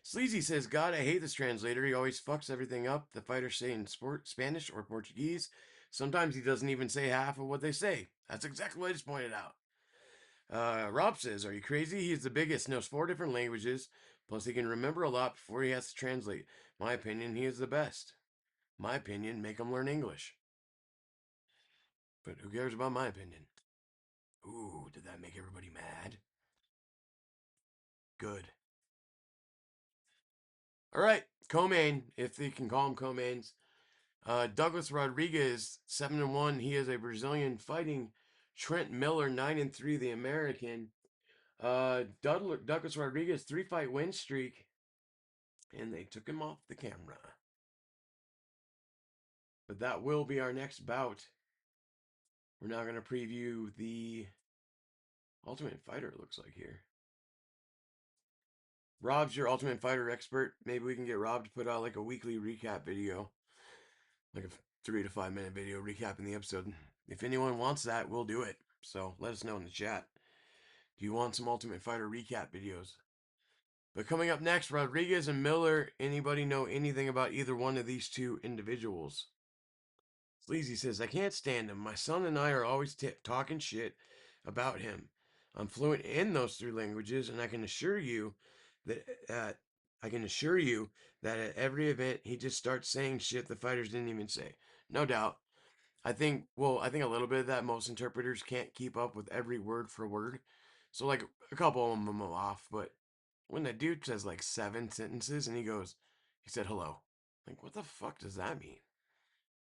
Sleazy says, God, I hate this translator. He always fucks everything up. The fighters say in Spanish or Portuguese. Sometimes he doesn't even say half of what they say. That's exactly what I just pointed out. Rob says, are you crazy? He's the biggest, knows 4 different languages. Plus, he can remember a lot before he has to translate. My opinion, he is the best. My opinion, make him learn English. But who cares about my opinion? Ooh, did that make everybody mad? Good. All right, co-main, if they can call him co-mains. Douglas Rodrigues, 7-1. He is a Brazilian fighting Trent Miller, 9-3, the American. Douglas Rodrigues, 3-fight win streak. And they took him off the camera. But that will be our next bout. We're now going to preview the Ultimate Fighter, it looks like here. Rob's your Ultimate Fighter expert. Maybe we can get Rob to put out like a weekly recap video. Like a 3 to 5 minute video recapping the episode. If anyone wants that, we'll do it. So let us know in the chat. Do you want some Ultimate Fighter recap videos? But coming up next, Rodrigues and Miller. Anybody know anything about either one of these two individuals? Sleazy says, I can't stand him. My son and I are always talking shit about him. I'm fluent in those 3 languages, and I can assure you that at every event he just starts saying shit the fighters didn't even say. No doubt. I think a little bit of that, most interpreters can't keep up with every word for word. So like a couple of them are off, but when the dude says like 7 sentences and he said hello. Like, what the fuck does that mean?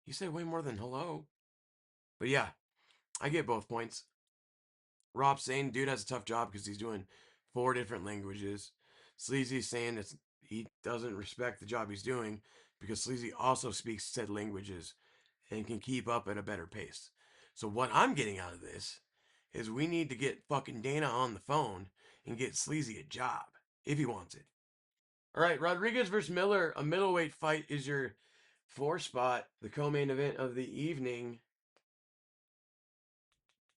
You said way more than hello. But yeah, I get both points. Rob's saying dude has a tough job because he's doing 4 different languages. Sleazy's saying he doesn't respect the job he's doing because Sleazy also speaks said languages and can keep up at a better pace. So what I'm getting out of this is we need to get fucking Dana on the phone and get Sleazy a job if he wants it. All right, Rodrigues versus Miller, a middleweight fight is your 4 spot, the co-main event of the evening.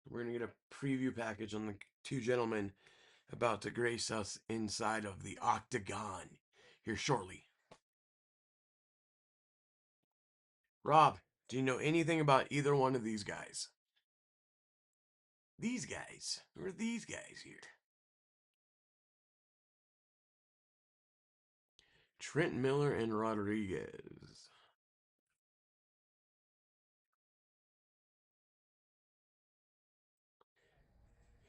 We're going to get a preview package on the 2 gentlemen about to grace us inside of the octagon here shortly. Rob, do you know anything about either one of these guys? These guys? Who are these guys here? Trent Miller and Rodrigues.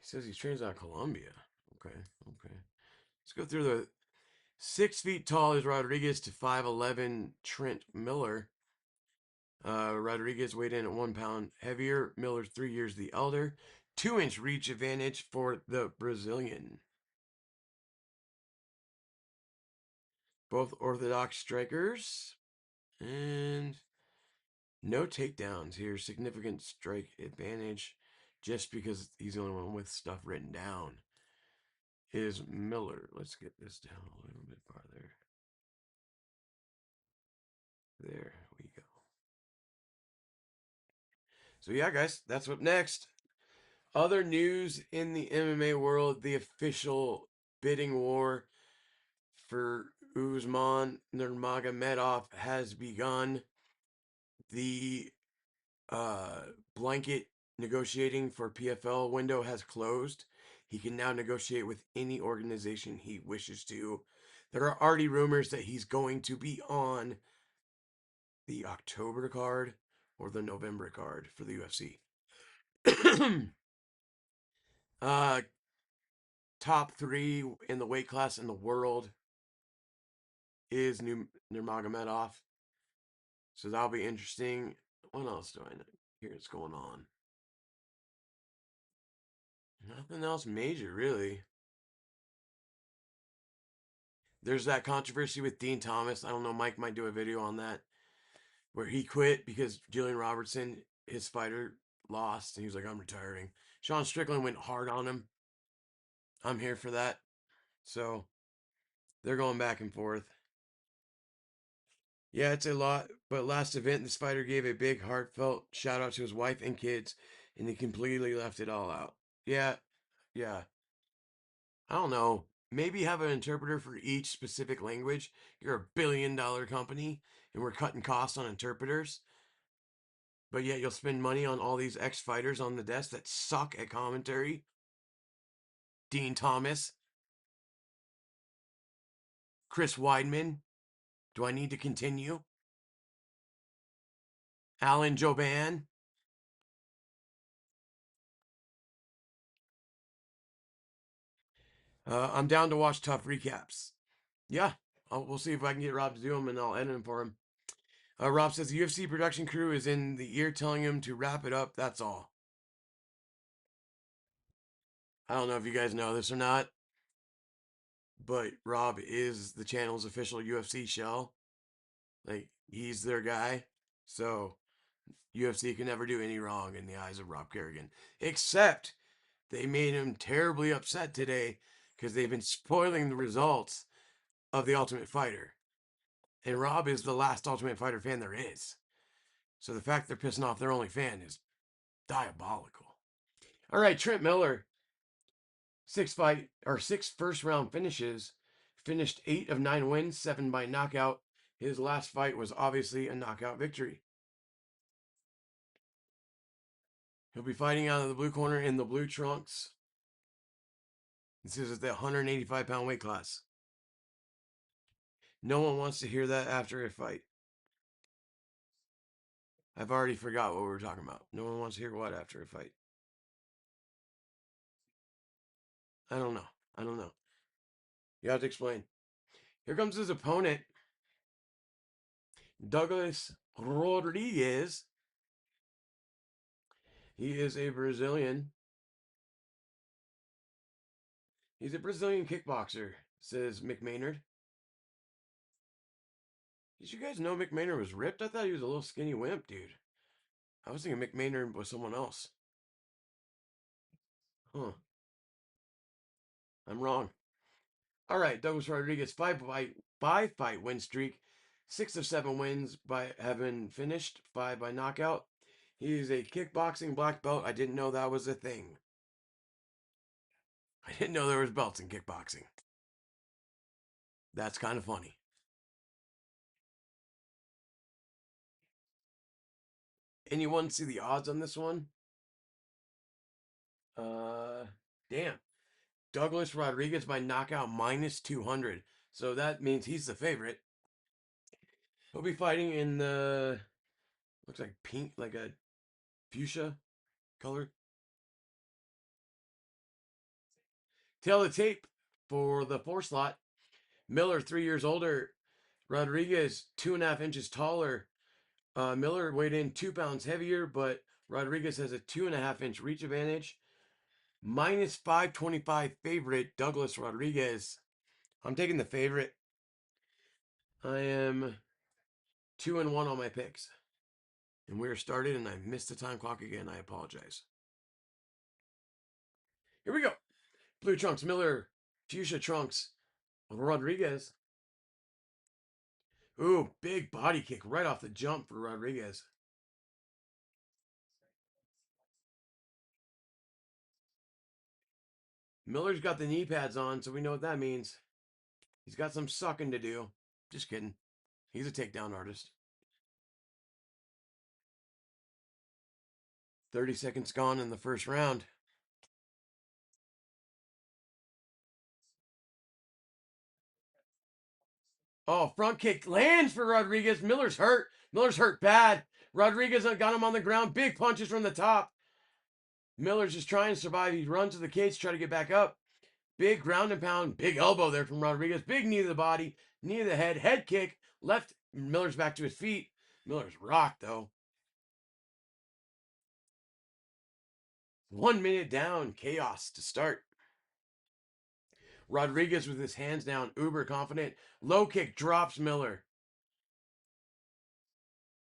He says he trains out of Colombia. Okay. Let's go through the 6 feet tall is Rodrigues to 5'11 Trent Miller. Rodrigues weighed in at 1 pound heavier. Miller 3 years the elder. 2-inch reach advantage for the Brazilian. Both orthodox strikers. And no takedowns here. Significant strike advantage just because he's the only one with stuff written down. is Miller. Let's get this down a little bit farther. There we go. So yeah, guys, that's what next. Other news in the MMA world, the official bidding war for Usman Nurmagomedov has begun. The blanket negotiating for PFL window has closed. He can now negotiate with any organization he wishes to. There are already rumors that he's going to be on the October card or the November card for the UFC. Top 3 in the weight class in the world is Nurmagomedov. So that'll be interesting. What else do I know? Here's going on. Nothing else major, really. There's that controversy with Dean Thomas. I don't know, Mike might do a video on that, where he quit because Julian Robertson, his fighter, lost, and he was like, I'm retiring. Sean Strickland went hard on him. I'm here for that. So they're going back and forth. Yeah, it's a lot, but last event, this fighter gave a big, heartfelt shout out to his wife and kids, and he completely left it all out. Yeah. I don't know. Maybe have an interpreter for each specific language. You're a billion-dollar company, and we're cutting costs on interpreters. But yet you'll spend money on all these ex-fighters on the desk that suck at commentary. Dean Thomas. Chris Weidman. Do I need to continue? Alan Joban. I'm down to watch tough recaps. Yeah, we'll see if I can get Rob to do them, and I'll edit them for him. Rob says the UFC production crew is in the ear telling him to wrap it up. That's all. I don't know if you guys know this or not, but Rob is the channel's official UFC shell. Like, he's their guy. So UFC can never do any wrong in the eyes of Rob Kerrigan. Except they made him terribly upset today because they've been spoiling the results of the Ultimate Fighter. And Rob is the last Ultimate Fighter fan there is. So the fact they're pissing off their only fan is diabolical. All right, Trent Miller, 6 first round finishes, finished 8 of 9 wins, 7 by knockout. His last fight was obviously a knockout victory. He'll be fighting out of the blue corner in the blue trunks. This is at the 185-pound weight class. No one wants to hear that after a fight. I've already forgot what we were talking about. No one wants to hear what after a fight. I don't know. You have to explain. Here comes his opponent, Douglas Rodrigues. He is a Brazilian. He's a Brazilian kickboxer, says McMaynard. Did you guys know McMaynard was ripped? I thought he was a little skinny wimp, dude. I was thinking McMaynard was someone else. Huh. I'm wrong. All right, Douglas Rodrigues, 5-fight win streak. 6 of 7 wins by having finished, 5 by knockout. He's a kickboxing black belt. I didn't know that was a thing. I didn't know there was belts in kickboxing. That's kind of funny. Anyone see the odds on this one? Damn. Douglas Rodrigues by knockout minus 200. So that means he's the favorite. He'll be fighting in the, looks like pink, like a fuchsia color. Tail of the tape for the 4 slot. Miller, 3 years older. Rodrigues, 2.5 inches taller. Miller weighed in 2 pounds heavier, but Rodrigues has a 2.5 inch reach advantage. Minus 525 favorite, Douglas Rodrigues. I'm taking the favorite. I am 2-1 on my picks. And we're started, and I missed the time clock again. I apologize. Here we go. Blue trunks, Miller. Fuchsia trunks of Rodrigues. Ooh, big body kick right off the jump for Rodrigues. Miller's got the knee pads on, so we know what that means. He's got some sucking to do. Just kidding. He's a takedown artist. 30 seconds gone in the first round. Oh, front kick lands for Rodrigues. Miller's hurt. Miller's hurt bad. Rodrigues got him on the ground. Big punches from the top. Miller's just trying to survive. He runs to the cage, try to get back up. Big ground and pound. Big elbow there from Rodrigues. Big knee to the body. Knee to the head. Head kick. Left. Miller's back to his feet. Miller's rocked, though. 1 minute down. Chaos to start. Rodrigues with his hands down. Uber confident. Low kick drops Miller.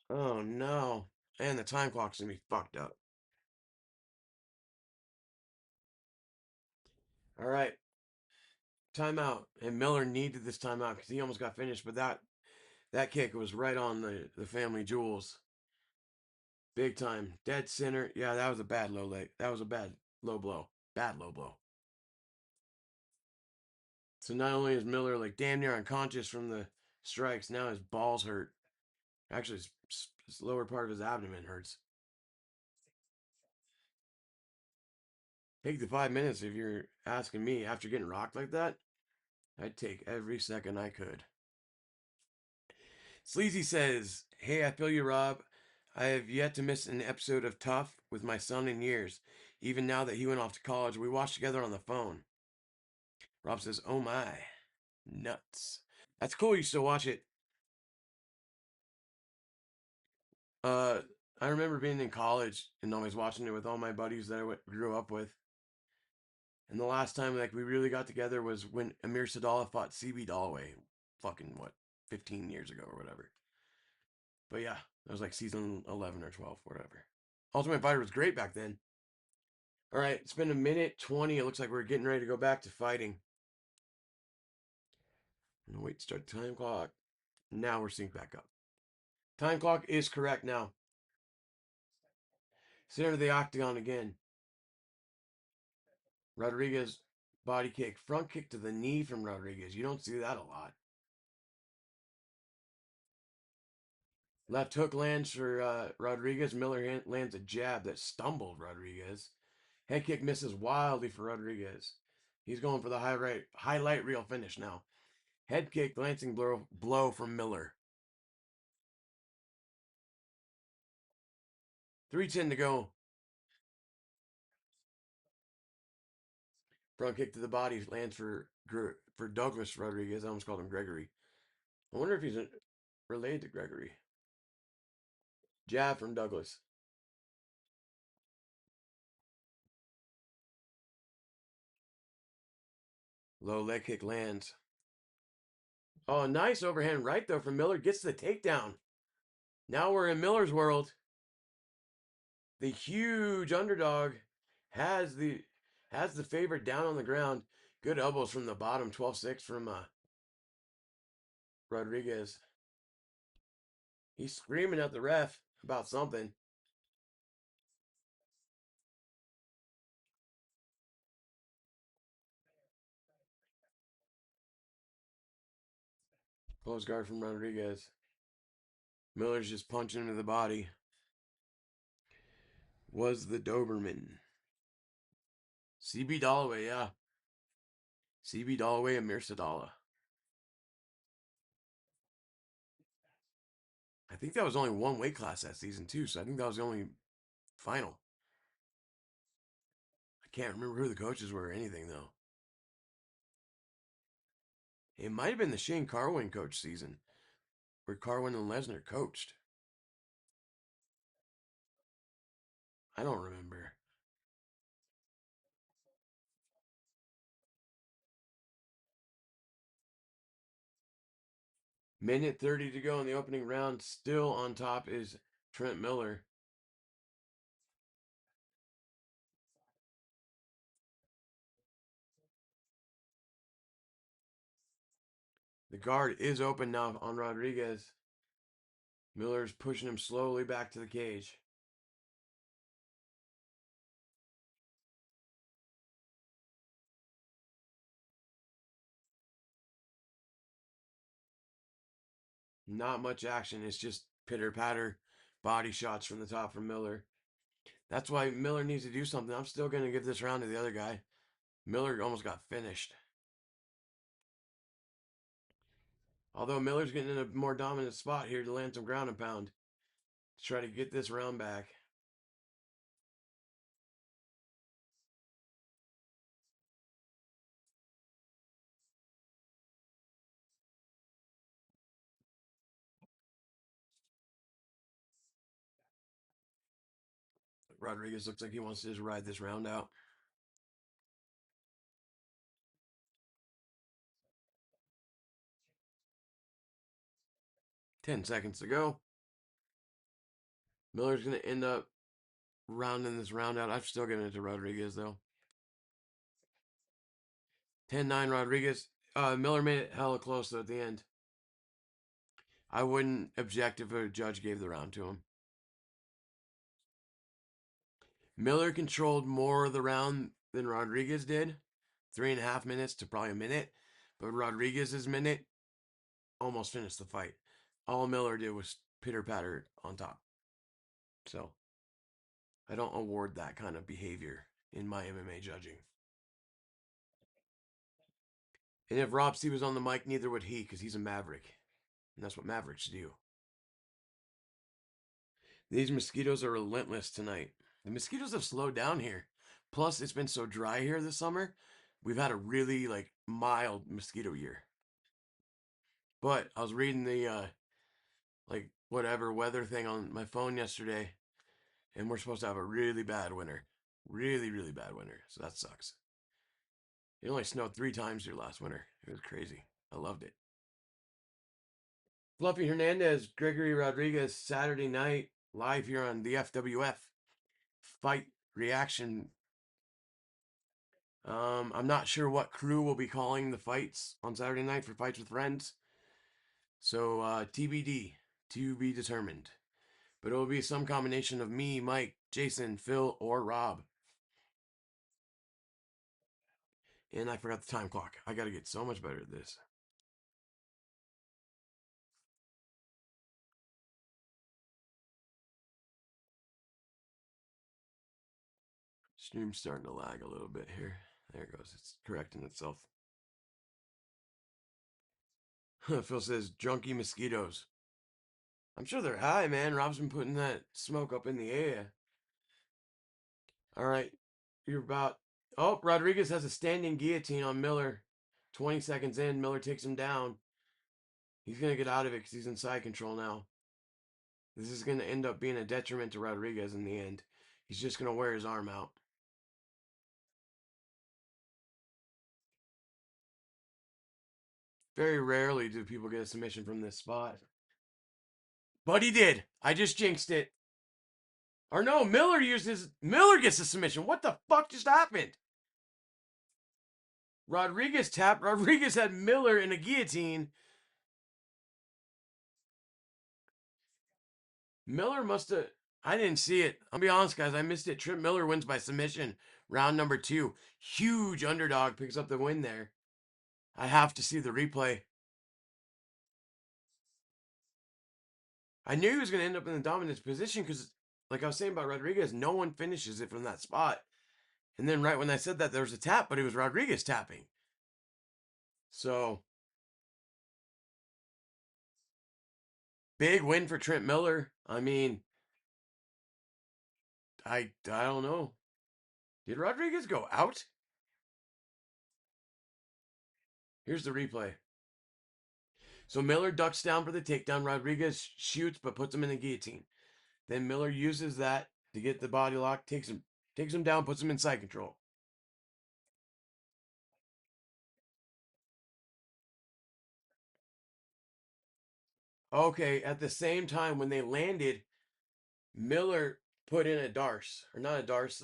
Oh, no. And the time clock's going to be fucked up. All right. Timeout. And Miller needed this timeout because he almost got finished. But that kick was right on the family jewels. Big time. Dead center. Yeah, that was a bad low leg. That was a bad low blow. Bad low blow. So not only is Miller like damn near unconscious from the strikes, now his balls hurt. Actually, his lower part of his abdomen hurts. Take the 5 minutes if you're asking me. After getting rocked like that, I'd take every second I could. Sleazy says, "Hey, I feel you, Rob. I have yet to miss an episode of Tough with my son in years. Even now that he went off to college, we watched together on the phone." Rob says, "Oh my, nuts." That's cool. You still watch it. I remember being in college and always watching it with all my buddies that I grew up with. And the last time like we really got together was when Amir Sadallah fought CB Dalloway, fucking what, 15 years ago or whatever. But yeah, that was like season 11 or 12, whatever. Ultimate Fighter was great back then. All right, it's been a minute 20. It looks like we're getting ready to go back to fighting. I'm gonna wait to start the time clock. Now we're synced back up. Time clock is correct now. Center of the octagon again. Rodrigues body kick, front kick to the knee from Rodrigues. You don't see that a lot. Left hook lands for Rodrigues. Miller lands a jab that stumbled Rodrigues. Head kick misses wildly for Rodrigues. He's going for the highlight reel finish now. Head kick, glancing blow from Miller. 3:10 to go. Front kick to the body lands for Douglas Rodrigues. I almost called him Gregory. I wonder if he's related to Gregory. Jab from Douglas. Low leg kick lands. Oh, nice overhand right, though, from Miller. Gets the takedown. Now we're in Miller's world. The huge underdog has the favorite down on the ground. Good elbows from the bottom. 12-6 from Rodrigues. He's screaming at the ref about something. Close guard from Rodrigues. Miller's just punching into the body. Was the Doberman. CB Dalloway, yeah. CB Dalloway, Amir Sadallah. I think that was only one weight class that season, too, so I think that was the only final. I can't remember who the coaches were or anything, though. It might have been the Shane Carwin coach season, where Carwin and Lesnar coached. I don't remember. Minute 30 to go in the opening round. Still on top is Trent Miller. The guard is open now on Rodrigues. Miller's pushing him slowly back to the cage. Not much action. It's just pitter-patter body shots from the top from Miller. That's why Miller needs to do something. I'm still going to give this round to the other guy. Miller almost got finished. Although Miller's getting in a more dominant spot here to land some ground and pound to try to get this round back. Rodrigues looks like he wants to just ride this round out. Ten seconds to go. Miller's going to end up rounding this round out. I'm still giving it to Rodrigues, though. 10-9 Rodrigues. Miller made it hella close, though, at the end. I wouldn't object if a judge gave the round to him. Miller controlled more of the round than Rodrigues did. 3.5 minutes to probably a minute. But Rodrigues' minute almost finished the fight. All Miller did was pitter-patter on top. So, I don't award that kind of behavior in my MMA judging. And if Rob C was on the mic, neither would he, because he's a maverick. And that's what mavericks do. These mosquitoes are relentless tonight. The mosquitoes have slowed down here. Plus, it's been so dry here this summer. We've had a really, mild mosquito year. But I was reading the, whatever weather thing on my phone yesterday, and we're supposed to have a really bad winter. Really, really bad winter. So that sucks. It only snowed 3 times here last winter. It was crazy. I loved it. Fluffy Hernandez, Gregory Rodrigues, Saturday night, live here on the FWF Fight Reaction. I'm not sure what crew will be calling the fights on Saturday night for Fights with Friends. So, TBD, to be determined. But it will be some combination of me, Mike, Jason, Phil, or Rob. And I forgot the time clock. I got to get so much better at this. Stream's starting to lag a little bit here. There it goes. It's correcting itself. Phil says, drunky mosquitoes. I'm sure they're high, man. Rob's been putting that smoke up in the air. All right. You're about... Oh, Rodrigues has a standing guillotine on Miller. 20 seconds in, Miller takes him down. He's going to get out of it because he's in side control now. This is going to end up being a detriment to Rodrigues in the end. He's just going to wear his arm out. Very rarely do people get a submission from this spot. But he did. I just jinxed it. Or no, Miller gets a submission. What the fuck just happened? Rodrigues tapped. Rodrigues had Miller in a guillotine. Miller must have... I didn't see it. I'll be honest, guys. I missed it. Trent Miller wins by submission. Round number 2. Huge underdog picks up the win there. I have to see the replay. I knew he was going to end up in the dominant position because, like I was saying about Rodrigues, no one finishes it from that spot. And then right when I said that, there was a tap, but it was Rodrigues tapping. So, big win for Trent Miller. I mean, I don't know. Did Rodrigues go out? Here's the replay. So Miller ducks down for the takedown. Rodrigues shoots but puts him in the guillotine. Then Miller uses that to get the body lock, takes him down, puts him in side control. Okay, at the same time when they landed, Miller put in a darce, or not a darce,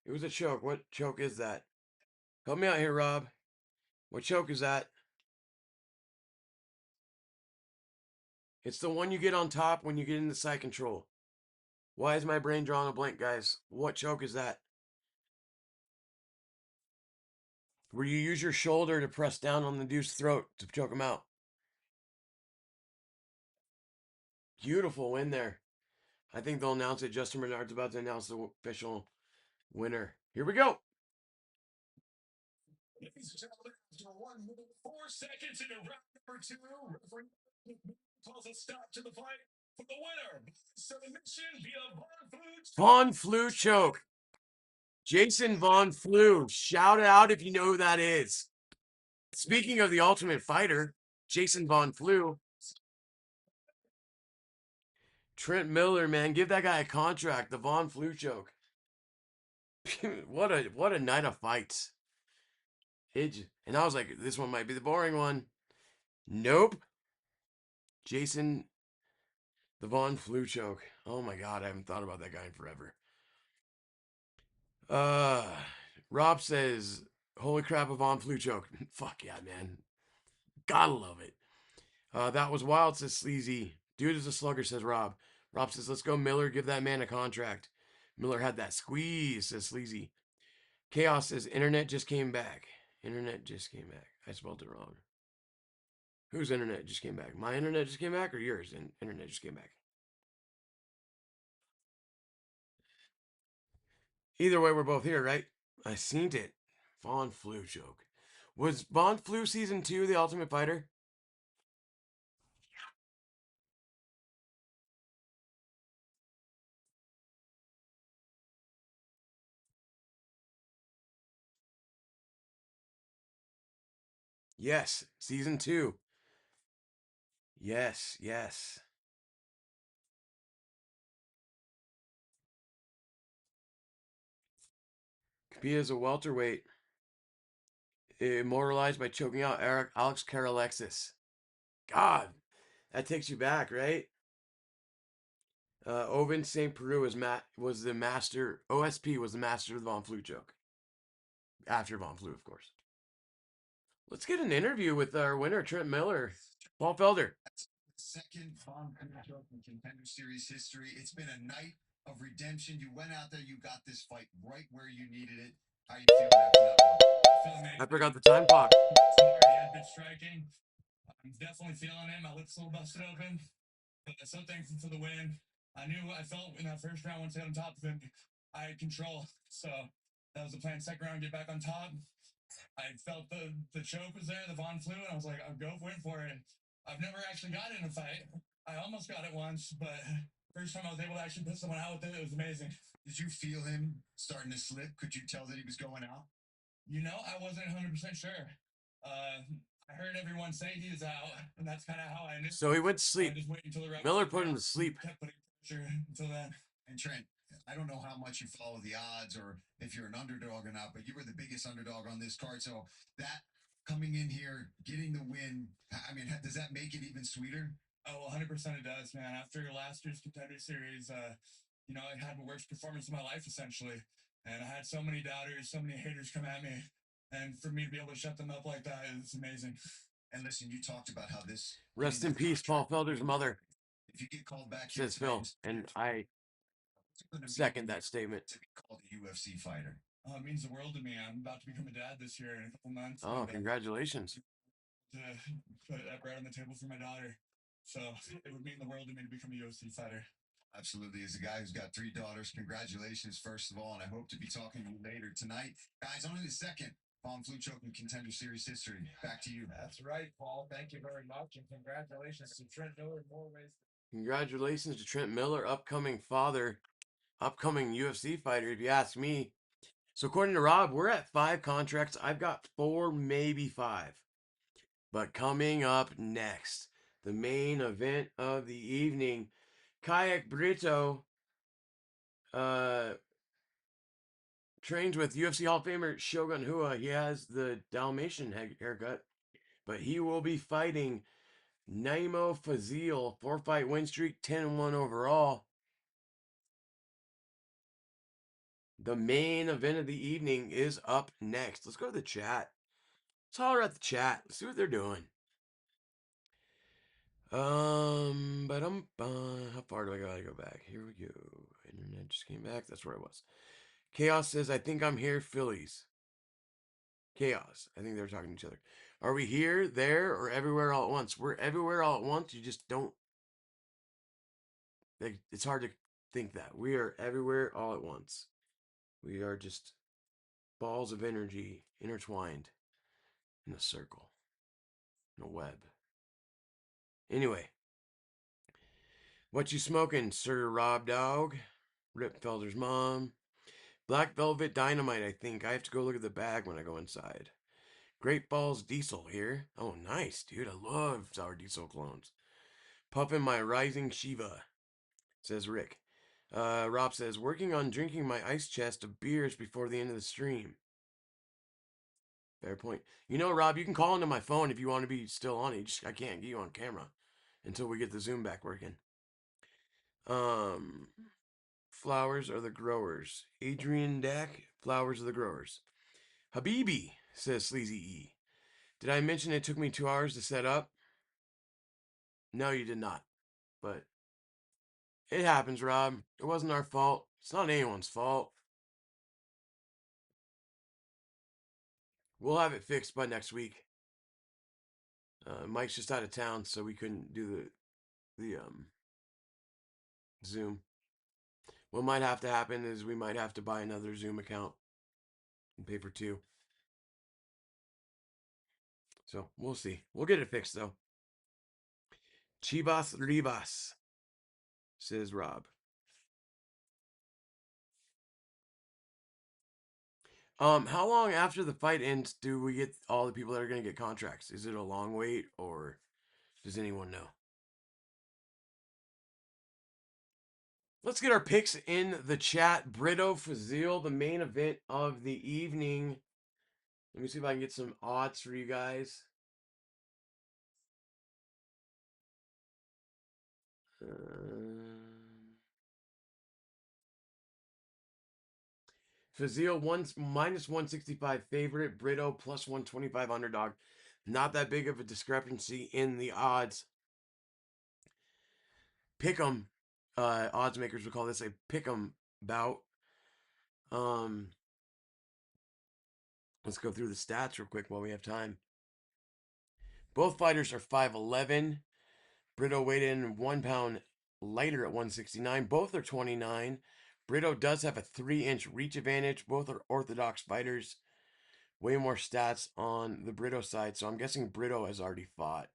it It was a choke. What choke is that? Help me out here, Rob. What choke is that? It's the one you get on top when you get into side control. Why is my brain drawing a blank, guys? What choke is that? Where you use your shoulder to press down on the dude's throat to choke him out. Beautiful win there. I think they'll announce it. Justin Bernard's about to announce the official winner. Here we go. Ladies and gentlemen, after 1 minute 4 seconds into round number 2, referee calls a stop to the fight for the winner. Submission via Von Flue choke. Jason Von Flue. Shout out if you know who that is. Speaking of the Ultimate Fighter, Jason Von Flue. Trent Miller, man, give that guy a contract. The Von Flue choke. what a night of fights. And I was like, this one might be the boring one. Nope. Jason, the Von Flue choke. Oh my God, I haven't thought about that guy in forever. Rob says, holy crap, a Von Flue choke. Fuck yeah, man. Gotta love it. That was wild, says Sleazy. Dude is a slugger, says Rob. Rob says, let's go, Miller. Give that man a contract. Miller had that squeeze, says Sleazy. Chaos says, internet just came back. Internet just came back. I spelled it wrong. Whose internet just came back? My internet just came back or yours? Internet just came back. Either way, we're both here, right? I seen it. Von Flue joke. Was Von Flue season 2 the Ultimate Fighter? Yes, season 2. Yes, yes. Kapia is a welterweight. Immortalized by choking out Alex Karalexis. God, that takes you back, right? Oven St. Peru was the master. OSP was the master of the Von Flue joke. After Von Flue, of course. Let's get an interview with our winner, Trent Miller. Paul Felder. Second Von Flue joke in Contender Series history. It's been a night of redemption. You went out there, you got this fight right where you needed it. How you feeling after that one? I forgot the time clock. Good striking. I'm definitely feeling it. My lips a little busted open. But I'm so thankful for the win. I felt in that first round once I got on top of him, I had control. So that was the plan. Second round, get back on top. I felt the choke was there, the Von Flue, and I was like, I'll go win for it. I've never actually got it in a fight. I almost got it once, but first time I was able to actually put someone out with it, it was amazing. Did you feel him starting to slip? Could you tell that he was going out? You know, I wasn't 100% sure. I heard everyone say he was out, and that's kind of how I knew. So he went to sleep. Miller put him to sleep. Kept putting pressure until then. And Trent, I don't know how much you follow the odds or if you're an underdog or not, but you were the biggest underdog on this card. So that coming in here, getting the win, I mean, does that make it even sweeter? Oh, 100% it does, man. After last year's Contender Series, you know, I had the worst performance of my life, essentially. And I had so many doubters, so many haters come at me. And for me to be able to shut them up like that is amazing. And listen, you talked about how this... Rest in peace, Paul Felder's mother. If you get called back... Says Phil, and I second that statement. To be called a UFC fighter. It means the world to me. I'm about to become a dad this year in a couple months. Oh, congratulations. To put that bread on the table for my daughter. So it would mean the world to me to become a UFC fighter. Absolutely. As a guy who's got 3 daughters, congratulations, first of all, and I hope to be talking to you later tonight. Guys, only the second Von Flue choke in Contender Series history. Back to you. That's right, Paul. Thank you very much, and congratulations to Trent Miller in more ways. Congratulations to Trent Miller, upcoming father, upcoming UFC fighter, if you ask me. So according to Rob, we're at 5 contracts. I've got 4, maybe 5. But coming up next, the main event of the evening, Kaik Brito trains with UFC Hall of Famer Shogun Rua. He has the Dalmatian haircut, but he will be fighting Namo Fazil, 4-fight win streak, 10-1 overall. The main event of the evening is up next. Let's go to the chat. Let's holler at the chat. Let's see what they're doing. But how far do I gotta go back? Here we go. Internet just came back. That's where I was. Chaos says, I think I'm here, Phillies. Chaos. I think they're talking to each other. Are we here, there, or everywhere all at once? We're everywhere all at once. You just don't. It's hard to think that. We are everywhere all at once. We are just balls of energy intertwined in a circle, in a web. Anyway, what you smoking, Sir Rob Dog? Rip Felder's mom. Black Velvet Dynamite, I think. I have to go look at the bag when I go inside. Great Balls Diesel here. Oh, nice, dude. I love Sour Diesel clones. Puffin' my Rising Shiva, says Rick. Rob says, working on drinking my ice chest of beers before the end of the stream. Fair point. You know, Rob, you can call into my phone if you want to be still on it. I can't get you on camera until we get the Zoom back working. Flowers are the growers. Adrian Dack, flowers are the growers. Habibi, says Sleazy E. Did I mention it took me 2 hours to set up? No, you did not. But it happens, Rob. It wasn't our fault. It's not anyone's fault. We'll have it fixed by next week. Mike's just out of town, so we couldn't do the Zoom. What might have to happen is we might have to buy another Zoom account and pay for 2. So we'll see. We'll get it fixed though. Chivas Rivas, says Rob. How long after the fight ends do we get all the people that are going to get contracts? Is it a long wait, or does anyone know? Let's get our picks in the chat. Brito Fazil, the main event of the evening. Let me see if I can get some odds for you guys. Fazil minus 165 favorite. Brito plus 125 underdog. Not that big of a discrepancy in the odds. Pick'em. Odds makers would call this a pick'em bout. Let's go through the stats real quick while we have time. Both fighters are 5'11". Brito weighed in 1 pound lighter at 169. Both are 29. Brito does have a 3-inch reach advantage. Both are orthodox fighters. Way more stats on the Brito side, so I'm guessing Brito has already fought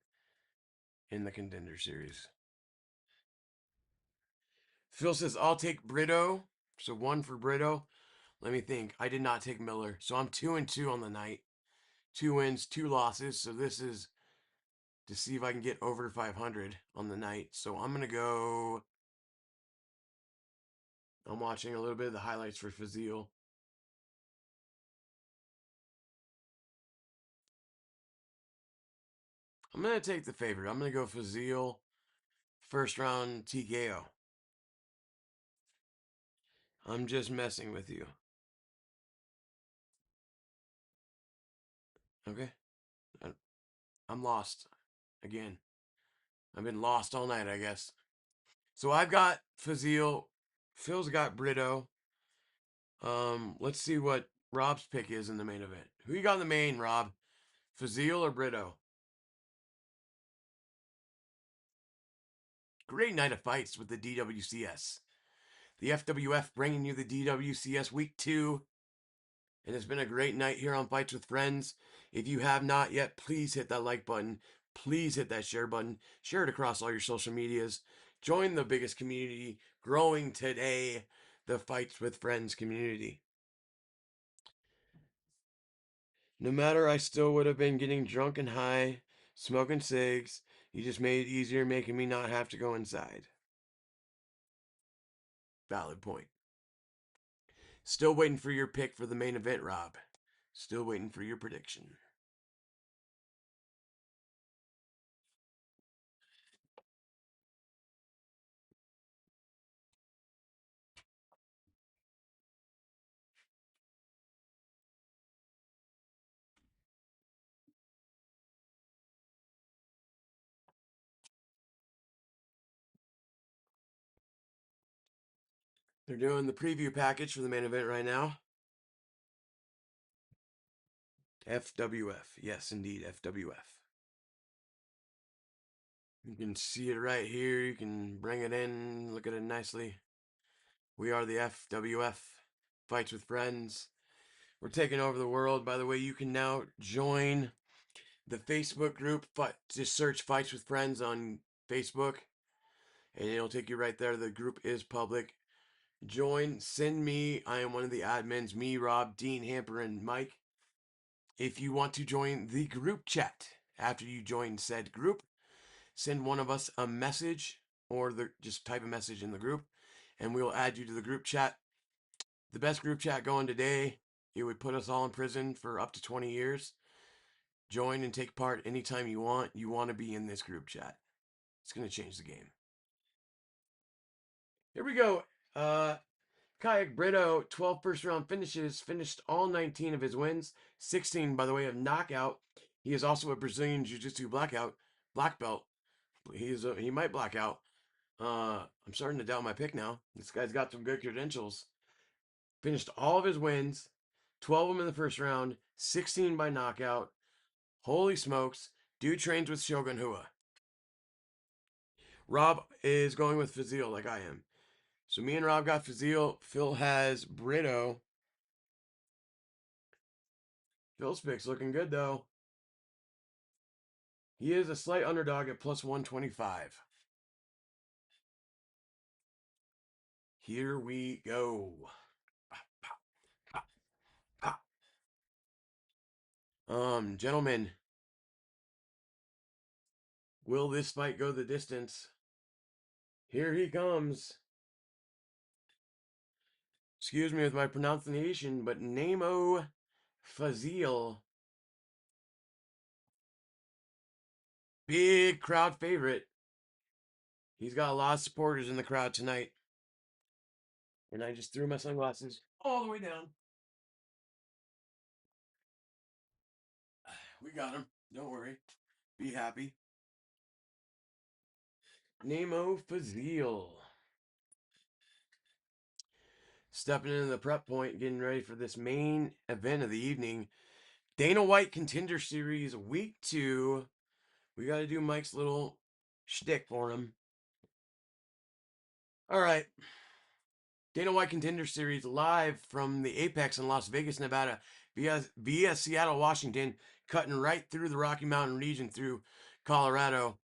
in the Contender Series. Phil says, I'll take Brito. So 1 for Brito. Let me think. I did not take Miller. So I'm 2-2 on the night. 2 wins, 2 losses. So this is to see if I can get over 500 on the night. So I'm going to go. I'm watching a little bit of the highlights for Fazil. I'm going to take the favorite. I'm going to go Fazil. First round TKO. I'm just messing with you. Okay. I'm lost. Again. I've been lost all night, I guess. So I've got Fazil. Phil's got Brito. Let's see what Rob's pick is in the main event. Who you got in the main, Rob? Fazil or Brito? Great night of fights with the DWCS. The FWF bringing you the DWCS Week 2. And it's been a great night here on Fights with Friends. If you have not yet, please hit that like button. Please hit that share button. Share it across all your social medias. Join the biggest community growing today, the Fights with Friends community. No matter, I still would have been getting drunk and high, smoking cigs. You just made it easier, making me not have to go inside. Valid point. Still waiting for your pick for the main event, Rob. Still waiting for your prediction. They're doing the preview package for the main event right now. FWF. Yes, indeed, FWF. You can see it right here. You can bring it in, look at it nicely. We are the FWF. Fights with Friends. We're taking over the world. By the way, you can now join the Facebook group. Just search Fights with Friends on Facebook, and it'll take you right there. The group is public. Join. Send me. I am one of the admins. Me, Rob, Dean, Hamper, and Mike. If you want to join the group chat after you join said group, send one of us a message, or just type a message in the group, and we will add you to the group chat. The best group chat going today. It would put us all in prison for up to 20 years. Join and take part anytime you want. You want to be in this group chat. It's going to change the game. Here we go. Kaik Brito, 12 first round finishes, finished all 19 of his wins, 16 by the way of knockout. He is also a Brazilian Jiu-Jitsu black belt. He might black out. I'm starting to doubt my pick now. This guy's got some good credentials. Finished all of his wins, 12 of them in the first round, 16 by knockout. Holy smokes. Dude trains with Shogun Hua. Rob is going with Fazil like I am. So me and Rob got Fazil. Phil has Brito. Phil's pick's looking good though. He is a slight underdog at plus 125. Here we go. Gentlemen, will this fight go the distance? Here he comes. Excuse me with my pronunciation, but Namo Fazil. Big crowd favorite. He's got a lot of supporters in the crowd tonight. And I just threw my sunglasses all the way down. We got him. Don't worry. Be happy. Namo Fazil. Stepping into the prep point, getting ready for this main event of the evening. Dana White Contender Series Week 2. We got to do Mike's little shtick for him. All right. Dana White Contender Series live from the Apex in Las Vegas, Nevada, via Seattle, Washington, cutting right through the Rocky Mountain region through Colorado.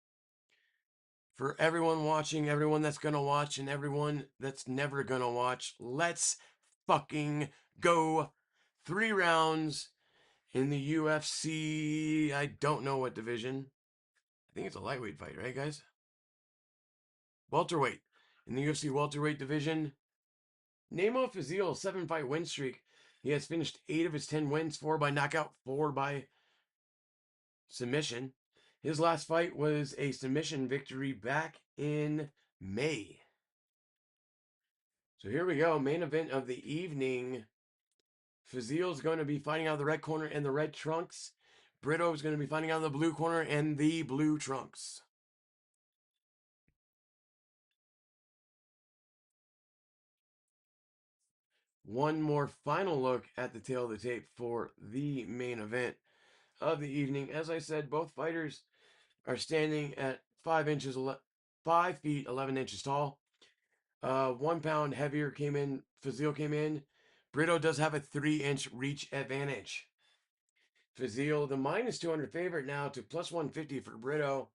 For everyone watching, everyone that's going to watch, and everyone that's never going to watch, let's fucking go. 3 rounds in the UFC. I don't know what division. I think it's a lightweight fight, right, guys? Welterweight. In the UFC welterweight division, Namo Fazil, 7-fight win streak. He has finished 8 of his 10 wins, 4 by knockout, 4 by submission. His last fight was a submission victory back in May. So here we go, main event of the evening. Fazil's going to be fighting out of the red corner and the red trunks. Brito is going to be fighting out of the blue corner and the blue trunks. One more final look at the tail of the tape for the main event of the evening. As I said, both fighters are standing at 5 feet 11 inches tall. 1 pound heavier Fazil came in. Brito does have a 3-inch reach advantage. Fazil, the minus 200 favorite now to plus 150 for Brito.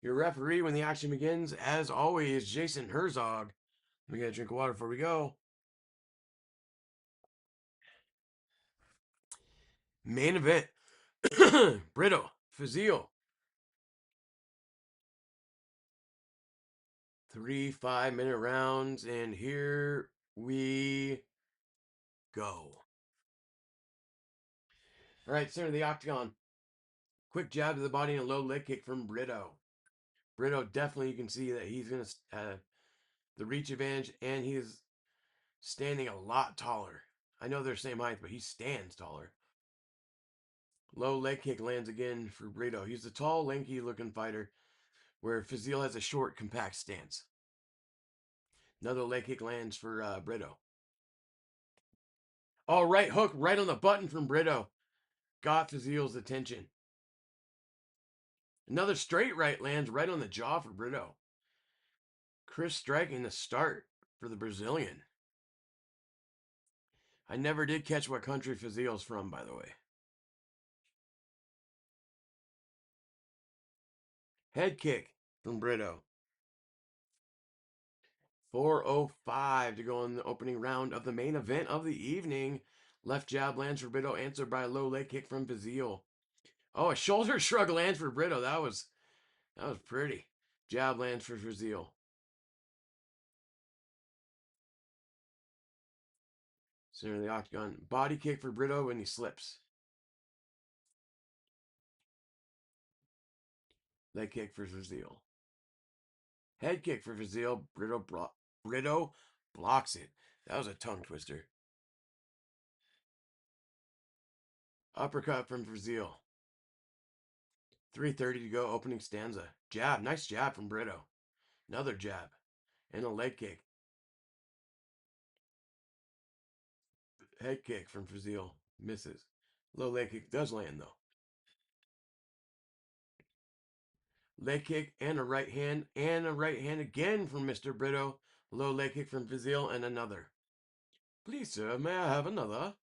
Your referee when the action begins, as always, Jason Herzog. We got a drink of water before we go. Main event. Brito, Fazil. 3 5-minute rounds, and here we go. All right, center of the octagon. Quick jab to the body and a low leg kick from Brito. Brito, definitely you can see that he's going to have the reach advantage, and he is standing a lot taller. I know they're same height, but he stands taller. Low leg kick lands again for Brito. He's a tall, lanky looking fighter, where Fazil has a short, compact stance. Another leg kick lands for Brito. Oh, right hook right on the button from Brito. Got Fazil's attention. Another straight right lands right on the jaw for Brito. Chris striking the start for the Brazilian. I never did catch what country Fazil's from, by the way. Head kick from Brito. 4:05 to go in the opening round of the main event of the evening. Left jab lands for Brito, answered by a low leg kick from Fazil. Oh, a shoulder shrug lands for Brito. That was pretty. Jab lands for Fazil. Center of the octagon. Body kick for Brito when he slips. Leg kick for Fazil. Head kick for Fazil. Brito blocks it. That was a tongue twister. Uppercut from Fazil. 3:30 to go, opening stanza. Jab. Nice jab from Brito. Another jab. And a leg kick. Head kick from Fazil. Misses. Low leg kick does land, though. Leg kick and a right hand. And a right hand again from Mr. Brito. Low leg kick from Fazil and another. Please, sir, may I have another?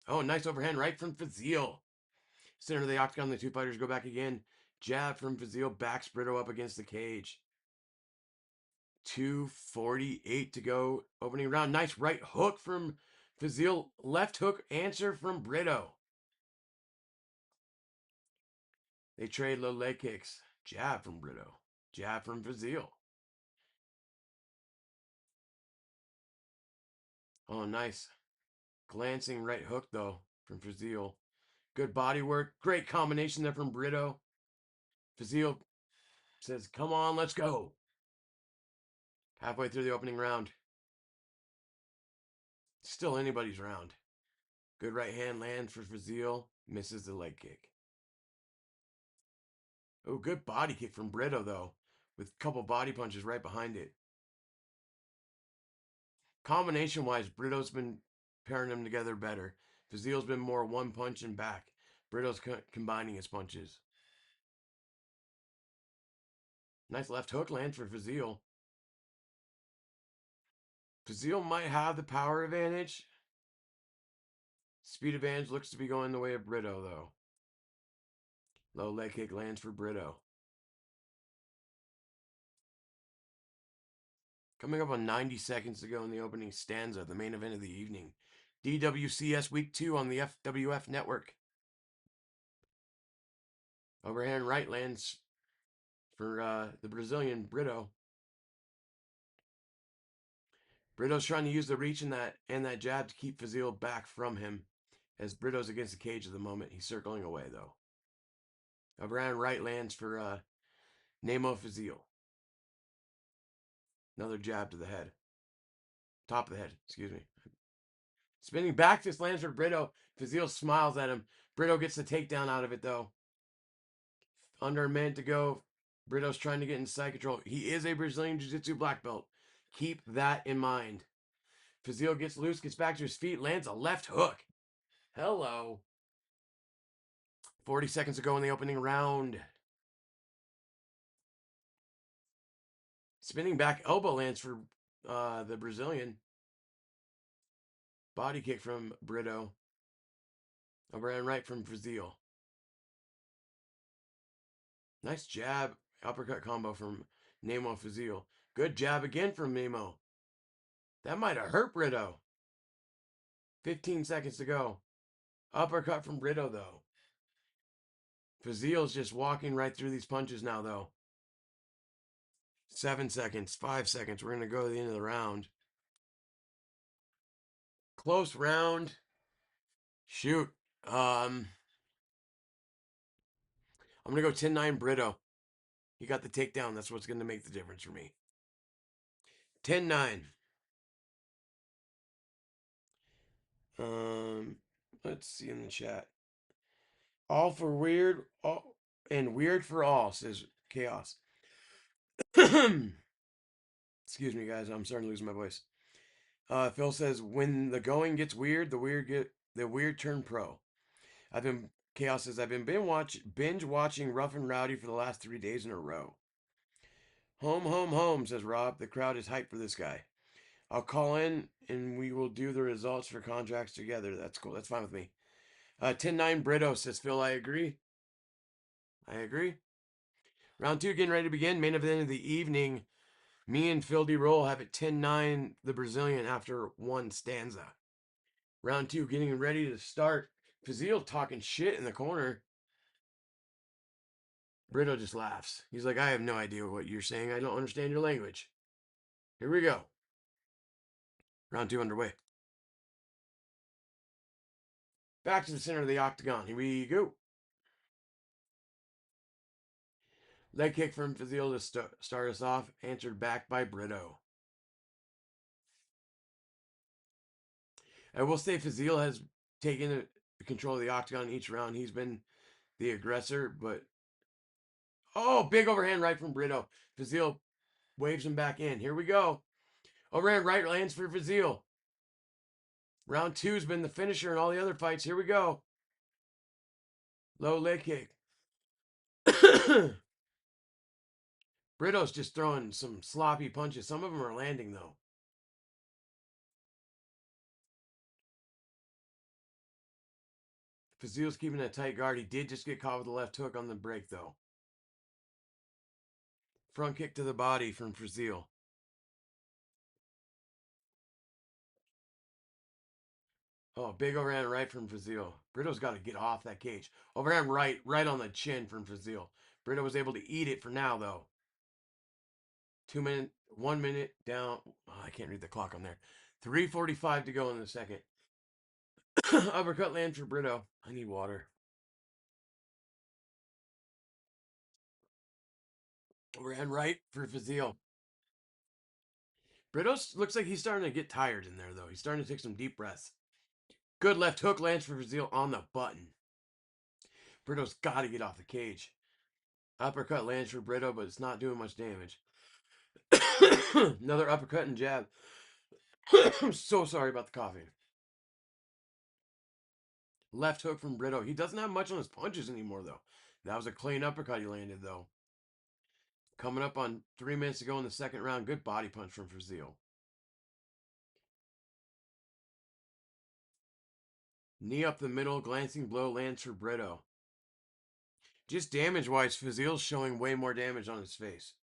Oh, nice overhand right from Fazil. Center of the octagon, the two fighters go back again. Jab from Fazil backs Brito up against the cage. 2:48 to go. Opening round. Nice right hook from Fazil. Left hook answer from Brito. They trade low leg kicks. Jab from Brito. Jab from Fazil. Oh, nice. Glancing right hook, though, from Fazil. Good body work. Great combination there from Brito. Fazil says, come on, let's go. Halfway through the opening round. Still anybody's round. Good right hand lands for Fazil. Misses the leg kick. Oh, good body kick from Brito, though, with a couple body punches right behind it. Combination-wise, Brito's been pairing them together better. Fazil's been more one punch and back. Brito's combining his punches. Nice left hook lands for Fazil. Fazil might have the power advantage. Speed advantage looks to be going the way of Brito, though. Low leg kick lands for Brito. Coming up on 90 seconds to go in the opening stanza, the main event of the evening. DWCS Week 2 on the FWF Network. Overhand right lands for the Brazilian, Brito. Brito's trying to use the reach and that jab to keep Fazil back from him. As Brito's against the cage at the moment. He's circling away, though. Overhand right lands for Namo Fazil. Another jab to the head. Top of the head, excuse me. Spinning back fist lands for Brito. Fazil smiles at him. Brito gets the takedown out of it, though. Under a minute to go. Brito's trying to get in side control. He is a Brazilian Jiu-Jitsu black belt. Keep that in mind. Fazil gets loose, gets back to his feet, lands a left hook. Hello. 40 seconds to go in the opening round. Spinning back elbow lands for the Brazilian. Body kick from Brito. Overhand right from Fazil. Nice jab, uppercut combo from Namo Fazil. Good jab again from Namo. That might have hurt Brito. 15 seconds to go. Uppercut from Brito, though. Fazil's just walking right through these punches now, though. 7 seconds, 5 seconds. We're going to go to the end of the round. Close round. Shoot. I'm going to go 10-9 Brito. He got the takedown. That's what's going to make the difference for me. 10-9. Let's see in the chat. All for weird, all, and weird for all, says Chaos. Excuse me, guys. I'm starting to lose my voice. Phil says, when the going gets weird, the weird turn pro. Chaos says, I've been binge watching Rough and Rowdy for the last 3 days in a row. Home, says Rob. The crowd is hyped for this guy. I'll call in and we will do the results for contracts together. That's cool. That's fine with me. 10-9 Brito says, Phil, I agree. Round 2 getting ready to begin. Main event of the evening. Me and Phil D. Roll have it 10-9 the Brazilian after one stanza. Round 2 getting ready to start. Fazil talking shit in the corner. Brito just laughs. He's like, I have no idea what you're saying. I don't understand your language. Here we go. Round 2 underway. Back to the center of the octagon. Here we go. Leg kick from Fazil to start us off. Answered back by Brito. I will say Fazil has taken control of the octagon each round. He's been the aggressor, but... Oh, big overhand right from Brito. Fazil waves him back in. Here we go. Overhand right lands for Fazil. Round 2's been the finisher in all the other fights. Here we go. Low leg kick. Brito's just throwing some sloppy punches. Some of them are landing, though. Fazil's keeping a tight guard. He did just get caught with the left hook on the break, though. Front kick to the body from Fazil. Oh, big overhand right from Fazil. Brito's got to get off that cage. Overhand right on the chin from Fazil. Brito was able to eat it for now, though. 1 minute down. Oh, I can't read the clock on there. 3:45 to go in the second. Uppercut land for Brito. I need water. Overhand right for Fazil. Brito looks like he's starting to get tired in there, though. He's starting to take some deep breaths. Good left hook lands for Fazil on the button. Brito's got to get off the cage. Uppercut lands for Brito, but it's not doing much damage. Another uppercut and jab. I'm so sorry about the coughing. Left hook from Brito. He doesn't have much on his punches anymore, though. That was a clean uppercut he landed, though. Coming up on 3 minutes to go in the second round. Good body punch from Fazil. Knee up the middle. Glancing blow lands for Brito. Just damage-wise, Fazil's showing way more damage on his face.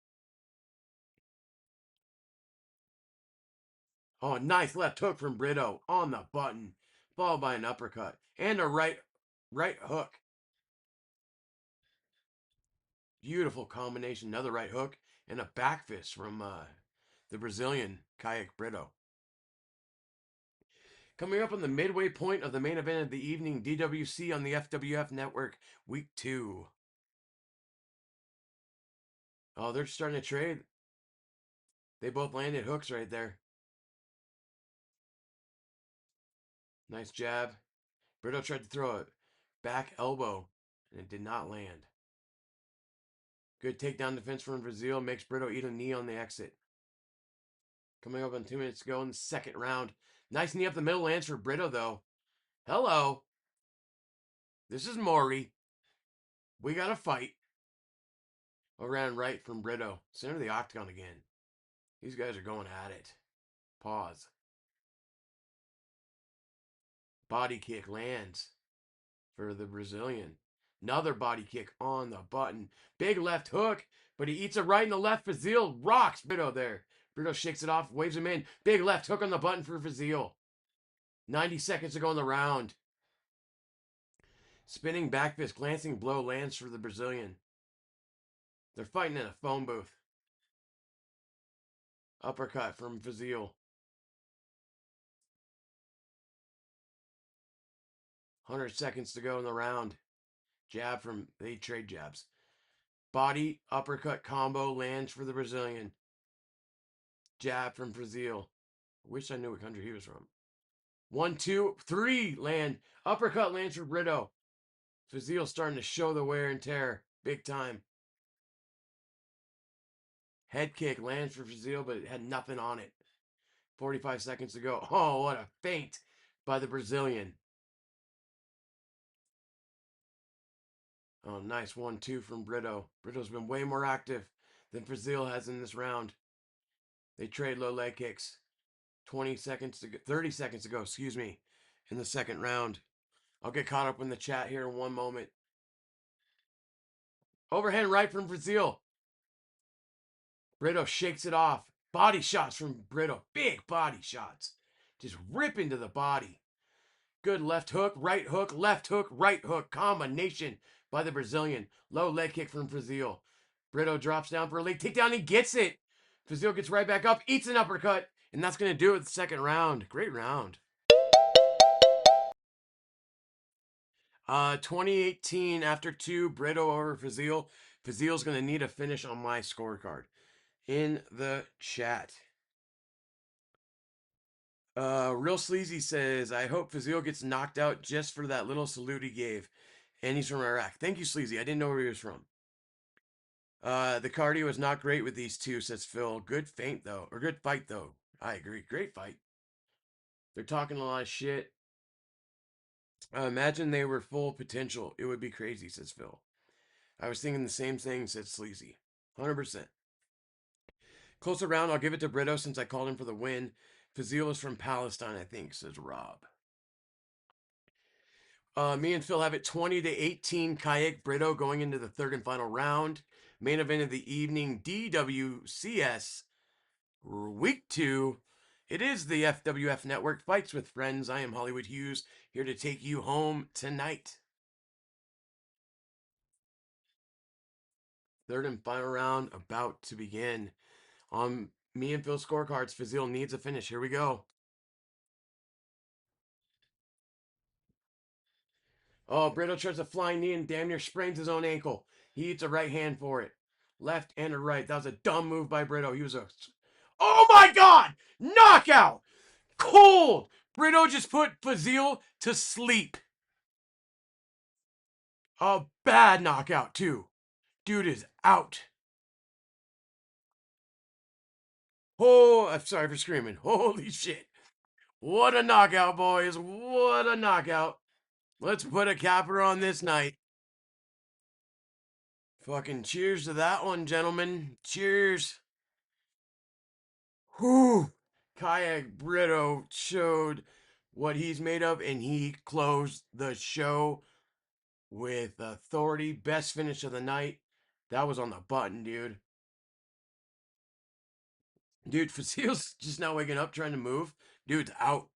Oh, nice left hook from Brito on the button, followed by an uppercut and a right hook. Beautiful combination. Another right hook and a back fist from the Brazilian Kaik Brito. Coming up on the midway point of the main event of the evening, DWC on the FWF Network, Week 2. Oh, they're starting to trade. They both landed hooks right there. Nice jab. Brito tried to throw a back elbow, and it did not land. Good takedown defense from Fazil makes Brito eat a knee on the exit. Coming up on 2 minutes to go in the second round. Nice knee up the middle lands for Brito, though. Hello. This is Maury. We got to fight. Around right from Brito. Center of the octagon again. These guys are going at it. Pause. Body kick lands for the Brazilian. Another body kick on the button. Big left hook, but he eats a right and the left. Fazil rocks Brito there. Brito shakes it off, waves him in. Big left hook on the button for Fazil. 90 seconds to go in the round. Spinning back fist, glancing blow lands for the Brazilian. They're fighting in a phone booth. Uppercut from Fazil. 100 seconds to go in the round. Jab from, they trade jabs. Body uppercut combo lands for the Brazilian. Jab from Fazil. Wish I knew what country he was from. 1, 2, 3 land. Uppercut lands for Brito. Fazil starting to show the wear and tear. Big time. Head kick lands for Fazil, but it had nothing on it. 45 seconds to go. Oh, what a feint by the Brazilian. Oh, nice 1-2 from Brito. Brito's been way more active than Fazil has in this round. They trade low leg kicks. 20 seconds to go, 30 seconds to go, excuse me, in the second round. I'll get caught up in the chat here in one moment. Overhand right from Fazil. Brito shakes it off. Body shots from Brito. Big body shots. Just rip into the body. Good left hook, right hook combination by the Brazilian. Low leg kick from Fazil. Brito drops down for a leg takedown. He gets it. Fazil gets right back up, eats an uppercut, and that's going to do it with the second round. Great round. 2018 after 2, Brito over Fazil. Fazil's going to need a finish on my scorecard. In the chat. Real Sleazy says, I hope Fazil gets knocked out just for that little salute he gave. And he's from Iraq. Thank you, Sleazy. I didn't know where he was from. The cardio is not great with these two, says Phil. Good feint, though. Or good fight, though. I agree. Great fight. They're talking a lot of shit. Imagine they were full potential. It would be crazy, says Phil. I was thinking the same thing, said Sleazy. 100%. Closer round, I'll give it to Brito since I called him for the win. Fazil is from Palestine, I think, says Rob. Me and Phil have it 20-18 Kaik Brito going into the third and final round. Main event of the evening, DWCS Week 2. It is the FWF Network Fights with Friends. I am Hollywood Hughes, here to take you home tonight. Third and final round about to begin. On me and Phil's scorecards, Fazil needs a finish. Here we go. Oh, Brito tries a flying knee and damn near sprains his own ankle. He eats a right hand for it. Left and a right. That was a dumb move by Brito. He was a... Oh my God! Knockout! Cold! Brito just put Fazil to sleep. A bad knockout, too. Dude is out. Oh, I'm sorry for screaming. Holy shit. What a knockout, boys. What a knockout. Let's put a capper on this night. Fucking cheers to that one, gentlemen. Cheers. Whew. Kaik Brito showed what he's made of, and he closed the show with authority. Best finish of the night. That was on the button, dude. Dude, Fazil's just now waking up trying to move. Dude's out.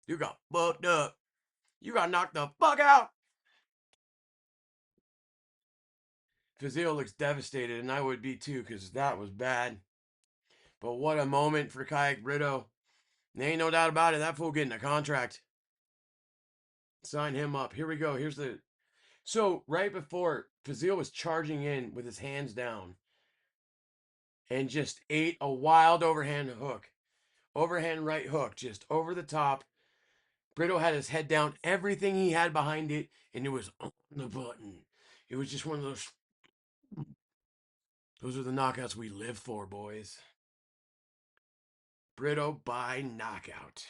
You got fucked up. You got knocked the fuck out. Fazil looks devastated, and I would be too, because that was bad. But what a moment for Kaik Brito. There ain't no doubt about it. That fool getting a contract. Sign him up. Here we go. Here's the... So, right before, Fazil was charging in with his hands down and just ate a wild overhand hook. Overhand right hook, just over the top. Brito had his head down, everything he had behind it, and it was on the button. It was just one of those... Those are the knockouts we live for, boys. Brito by knockout.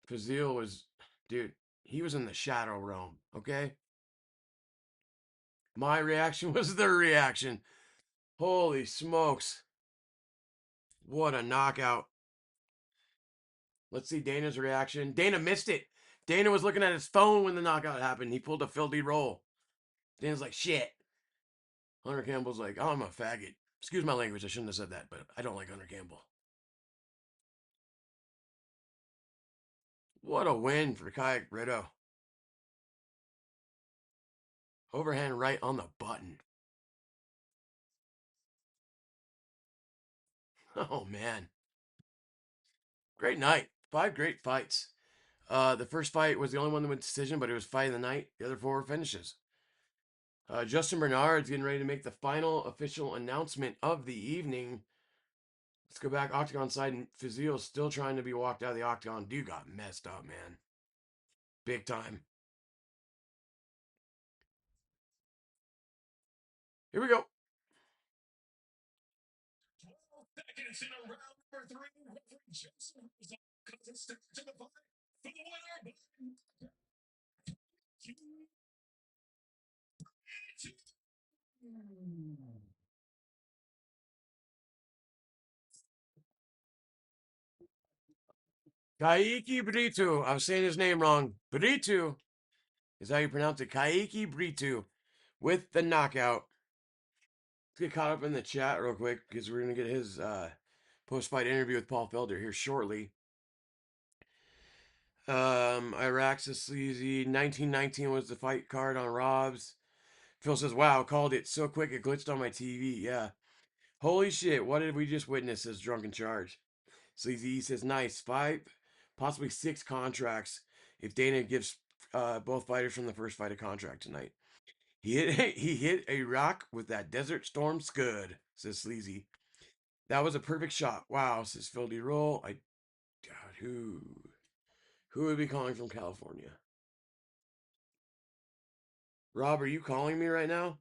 Fazil was... Dude, he was in the shadow realm, okay? My reaction was their reaction. Holy smokes. What a knockout. Let's see Dana's reaction. Dana missed it. Dana was looking at his phone when the knockout happened. He pulled a filthy roll. Dana's like, shit. Hunter Campbell's like, oh, I'm a faggot. Excuse my language. I shouldn't have said that, but I don't like Hunter Campbell. What a win for Kaik Brito. Overhand right on the button. Oh, man. Great night. 5 great fights. The first fight was the only one that went decision, but it was fight of the night. The other 4 were finishes. Justin Bernard's getting ready to make the final official announcement of the evening. Let's go back octagon side, and Fazil's still trying to be walked out of the octagon. Dude got messed up, man. Big time. Here we go. Seconds in a round number 3. Referee Jason comes and steps to the fight for the winner. Kaik Brito. I was saying his name wrong. Brito is how you pronounce it. Kaik Brito with the knockout. Let's get caught up in the chat real quick because we're going to get his post-fight interview with Paul Felder here shortly. Iraq's a sleazy. 1919 was the fight card on Rob's. Phil says, wow, called it so quick it glitched on my TV. Yeah. Holy shit, what did we just witness? Says Drunken Charge. Sleazy says, nice. 5, possibly 6 contracts if Dana gives both fighters from the first fight a contract tonight. He hit a rock with that Desert Storm scud, says Sleazy. That was a perfect shot. Wow, says Phil D. Roll. God, who would be calling from California? Rob, are you calling me right now?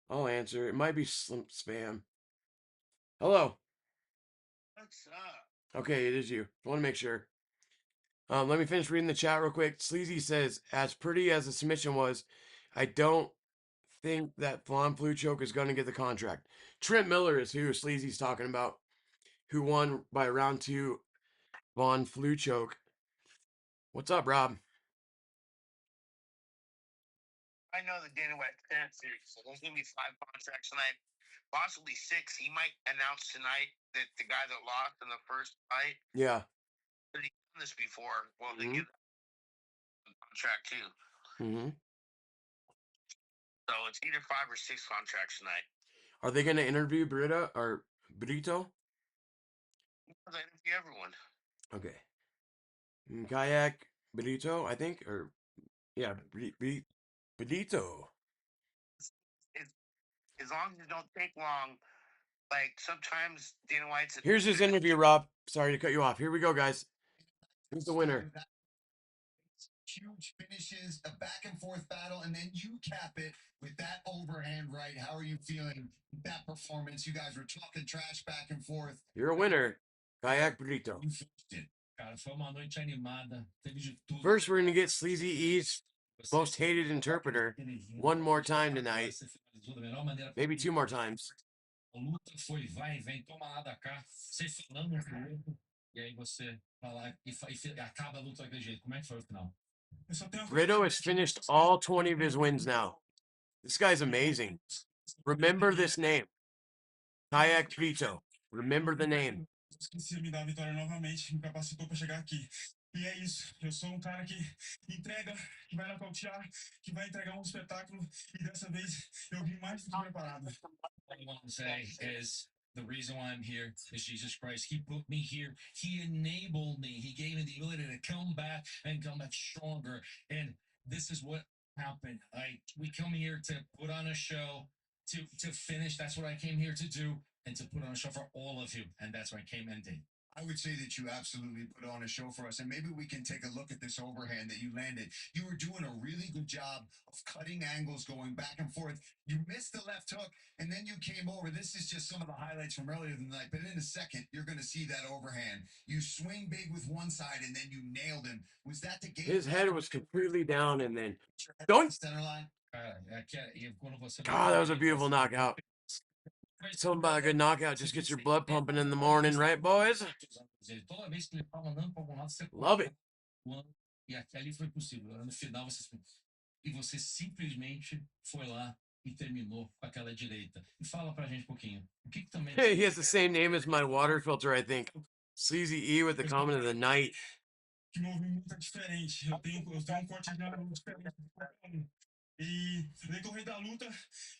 I'll answer. It might be spam. Hello. What's up? Okay, it is you. I want to make sure. Let me finish reading the chat real quick. Sleazy says, as pretty as the submission was, I don't think that Von Fluchoke is going to get the contract. Trent Miller is who Sleazy's talking about, who won by round 2 Von Fluchoke. What's up, Rob? I know the Dana White Contender Series, so there's going to be 5 contracts tonight, possibly 6. He might announce tonight that the guy that lost in the first fight, Yeah. but he's done this before. Well, they Mhm. give a contract too. Mm-hmm. So it's either 5 or 6 contracts tonight. Are they going to interview Brito? They interview everyone. Okay. Kayak Brito, I think, or yeah, Brito. As long as it don't take long. Like sometimes Dana White's. Here's his interview, Rob. Sorry to cut you off. Here we go, guys. Who's the winner? Huge finishes, a back and forth battle, and then you cap it with that overhand right. How are you feeling with that performance? You guys were talking trash back and forth. You're a winner, Kayak Brito. You finished it. Cara, foi uma noite animada. Teve de tudo. First, we're going to get Sleazy E's most hated interpreter one more time tonight. Maybe 2 more times. A luta foi vai e vem, toma lá da cá, você falando um pro outro, e aí você vai lá e acaba a luta daquele jeito. Como é que foi o final? Brito has finished all 20 of his wins now. This guy's amazing. Remember this name. Kayak Brito. Remember the name. Esqueci me dar a vitória novamente, me capacitou para chegar aqui. E é isso, eu sou um cara que entrega, que vai nocautear, que vai entregar um espetáculo, e dessa vez eu vim mais do que preparado. All I want to say is the reason why I'm here is Jesus Christ. He put me here. He enabled me. He gave me the ability to come back and come back stronger. And this is what happened. We come here to put on a show, to finish. That's what I came here to do, and to put on a show for all of you. And that's what I came and did. I would say that you absolutely put on a show for us, and maybe we can take a look at this overhand that you landed. You were doing a really good job of cutting angles, going back and forth. You missed the left hook, and then you came over. This is just some of the highlights from earlier in the night, but in a second, you're going to see that overhand. You swing big with one side, and then you nailed him. Was that the game? His head was completely down, and then don't. Center line. God, that was a beautiful knockout. Something about a good knockout just gets your blood pumping in the morning, right, boys? Love it. E ali foi possível. No final, você simplesmente foi lá e terminou com aquela direita. E fala pra gente um pouquinho. O que também. Hey, he has the same name as my water filter, I think. Sleazy E with the comment of the night. Que movimento é diferente. Eu tenho um corte de ângulo diferente. E no decorrer da luta,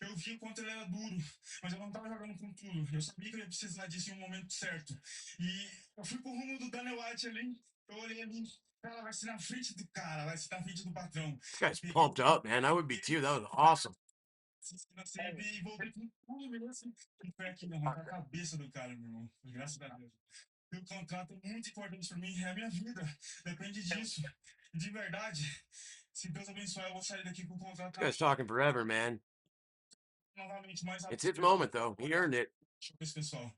eu vi o quanto ele era duro, mas eu não estava jogando com tudo. Eu sabia que eu ia precisar disso em um momento certo. E eu fui pro rumo do Dana White ali, eu olhei ali, cara, vai ser na frente do cara, vai ser na frente do patrão. This guy's pumped up, man. I would be too. That was awesome. E voltei com tudo mesmo. E foi aqui, meu irmão, a cabeça do cara, meu irmão. Graças a Deus. E o contrato é muito importante para mim, é a minha vida. Depende disso. De verdade. Se Deus abençoar, eu vou sair daqui com o contrato. This guy's talking forever, man. novamente mais It's his moment, though. He earned it. esse pessoal.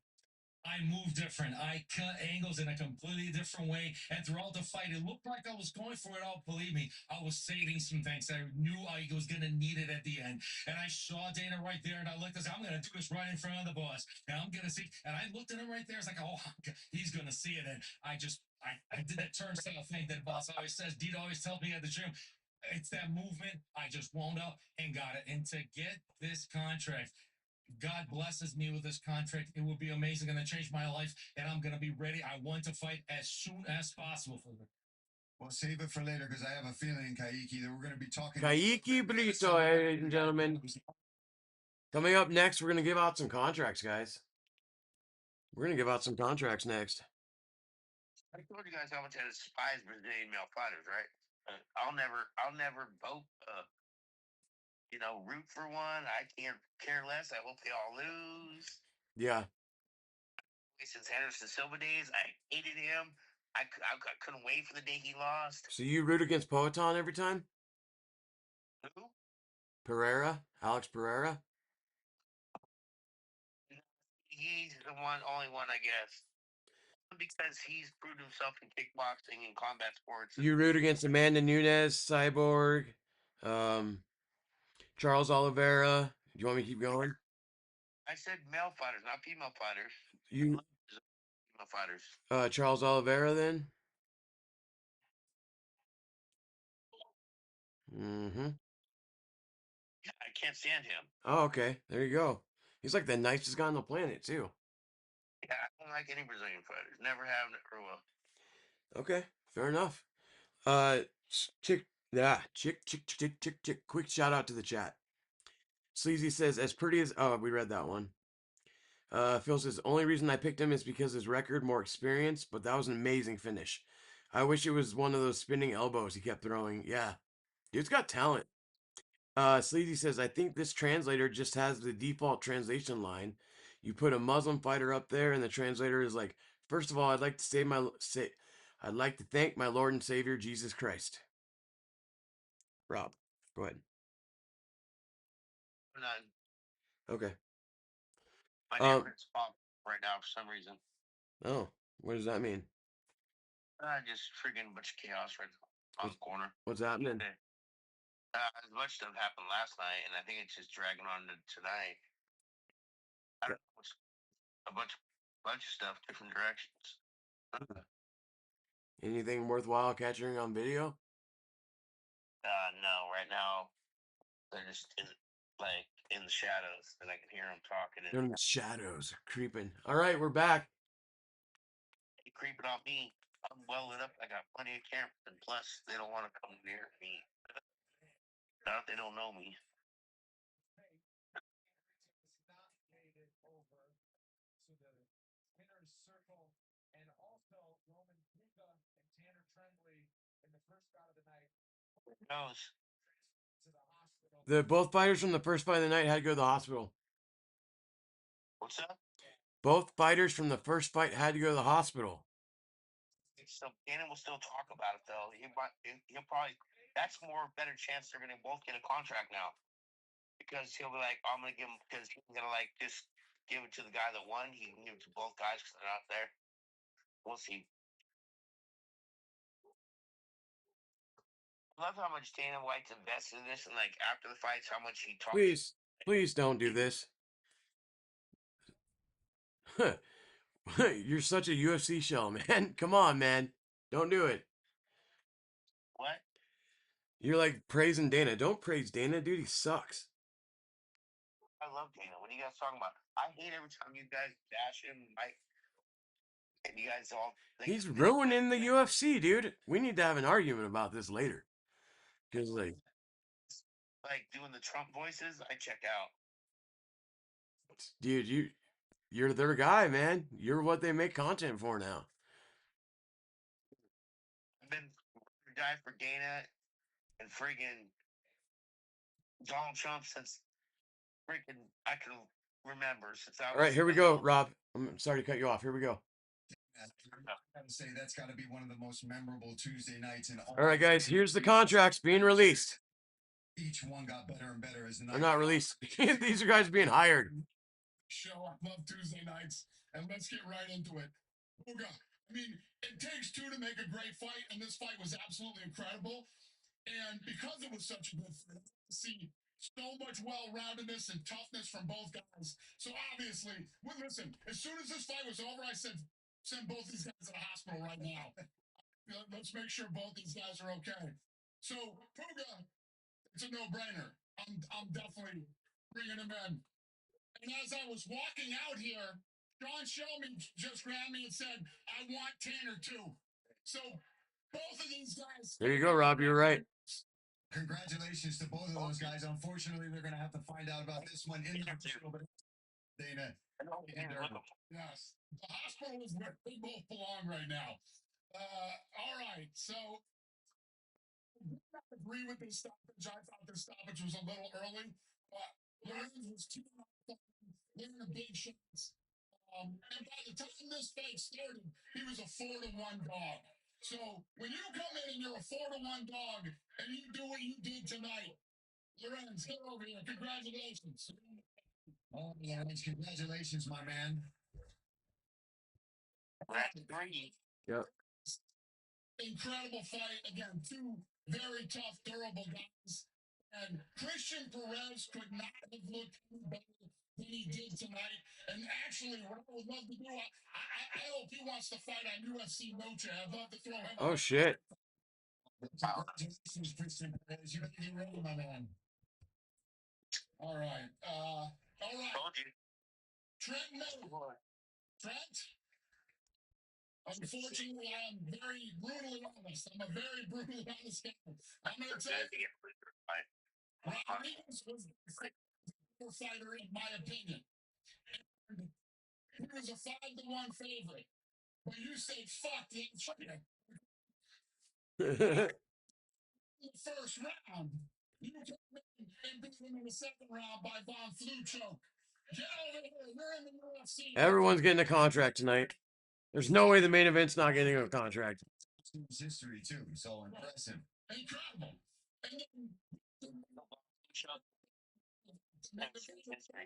I move different. I cut angles in a completely different way. And throughout the fight, it looked like I was going for it all. Believe me, I was saving some things. I knew I was going to need it at the end. And I saw Dana right there, and I looked and said, I'm going to do this right in front of the boss. And I'm going to see. And I looked at him right there. It's like, oh, he's going to see it. And I did that turnstile thing that boss always says. Dito always tells me at the gym. It's that movement. I just wound up and got it. And to get this contract, God blesses me with this contract. It will be amazing. Going to change my life, and I'm going to be ready. I want to fight as soon as possible. Well, save it for later because I have a feeling, Kaiki, that we're going to be talking. Kaik Brito, ladies and gentlemen. Coming up next, we're going to give out some contracts, guys. We're going to give out some contracts next. I told you guys how much I despise Brazilian male fighters, right? I'll never vote. Root for one. I can't care less. I hope they all lose. Yeah. Since Anderson Silva days, I hated him. I couldn't wait for the day he lost. So you root against Poetan every time? Who? Pereira? Alex Pereira? He's the only one, I guess. Because he's proved himself in kickboxing and combat sports. You root against Amanda Nunes, Cyborg, Charles Oliveira. Do you want me to keep going? I said male fighters, not female fighters. You Female fighters. Charles Oliveira then? Mm-hmm. I can't stand him. Oh, okay. There you go. He's like the nicest guy on the planet, too. Yeah, I don't like any Brazilian fighters. Never have, never will. Okay, fair enough. Chick. Quick shout out to the chat. Sleazy says, as pretty as, oh, we read that one. Phil says, only reason I picked him is because his record, more experience, but that was an amazing finish. I wish it was one of those spinning elbows he kept throwing. Yeah, dude's got talent. Sleazy says, I think this translator just has the default translation line. You put a Muslim fighter up there, and the translator is like, first of all, I'd like to thank my Lord and Savior Jesus Christ. Rob, go ahead. None. Okay. My neighborhood's pop right now for some reason. Oh, what does that mean? Just freaking bunch of chaos right on the corner. What's happening? A bunch of stuff happened last night, and I think it's just dragging on to tonight. I don't know. A bunch of stuff, different directions. Anything worthwhile catching on video? No. Right now, they're just in the shadows, and I can hear them talking. They're in the shadows, creeping. All right, we're back. They creeping on me. I'm well lit up. I got plenty of cameras, and plus, they don't want to come near me. Not if they don't know me. Who knows? Both fighters from the first fight of the night had to go to the hospital. What's up? Both fighters from the first fight had to go to the hospital. So Dana will still talk about it though. He'll probably. That's better chance they're gonna both get a contract now, because he'll be like, I'm gonna give him, because he's gonna just give it to the guy that won. He can give it to both guys because they're not there. We'll see. I love how much Dana White's invested in this, and after the fights, how much he talks. Please don't do this. You're such a UFC shell, man. Come on, man. Don't do it. What? You're like praising Dana. Don't praise Dana, dude. He sucks. I love Dana. What are you guys talking about? I hate every time you guys bash him, and you guys all think he's ruining the UFC, dude. We need to have an argument about this later. Because doing the Trump voices, I check out. Dude, you're their guy, man. You're what they make content for now. I've been a guy for Dana and friggin' Donald Trump since freaking I can remember since I was. All right, here we go, Rob. I'm sorry to cut you off. Here we go. I would say that's got to be one of the most memorable Tuesday nights in all. All right, guys, here's the contracts being released. Each one got better and better as the Or night. not released. These are guys being hired. Show. I love Tuesday nights, and let's get right into it. Ooga. I mean, it takes two to make a great fight, and this fight was absolutely incredible. And because it was such a good fight, see so much well-roundedness and toughness from both guys. So obviously, well, listen, as soon as this fight was over, I said, send both these guys to the hospital right now. Let's make sure both these guys are okay. So, Puga, it's a no-brainer. I'm definitely bringing him in. And as I was walking out here, Sean Shelby just grabbed me and said, I want Tanner too. So both of these guys. There you go, Rob. You're right. Congratulations to both of those guys. Unfortunately, they're going to have to find out about this one in the hospital. But Dana, yes, the hospital is where they both belong right now. All right, so I agree with this stoppage. I thought this stoppage was a little early, but Lorenz was too in the big shots. And by the time this fight started, he was a 4-1 dog. So when you come in and you're a 4-1 dog and you do what you did tonight, Lorenz, get over here. Congratulations. Oh, Lorenz, congratulations, my man. Yep. Incredible fight. Again, two very tough, durable guys. And Christian Perez could not have looked better than he did tonight. And actually, what I would love to do, I hope he wants to fight on UFC Noche. I'd love to throw him. Oh, shit. Congratulations, Christian Perez. You better get ready, my man. All right. All right. Trent Miller. Trent? Unfortunately, I'm very brutally honest. I'm a very brutally honest guy. I'm going to tell you. Rodrigues was the fighter, in my opinion. He was a 5-1 favorite. But you say, fuck the fighter. In the first round, you came in and beat him in the second round by Von Flu choke. Get over here. You're in the UFC. Everyone's getting a contract tonight. There's no way the main event's not getting a contract. It's history, too. So impressive. Incredible. And then,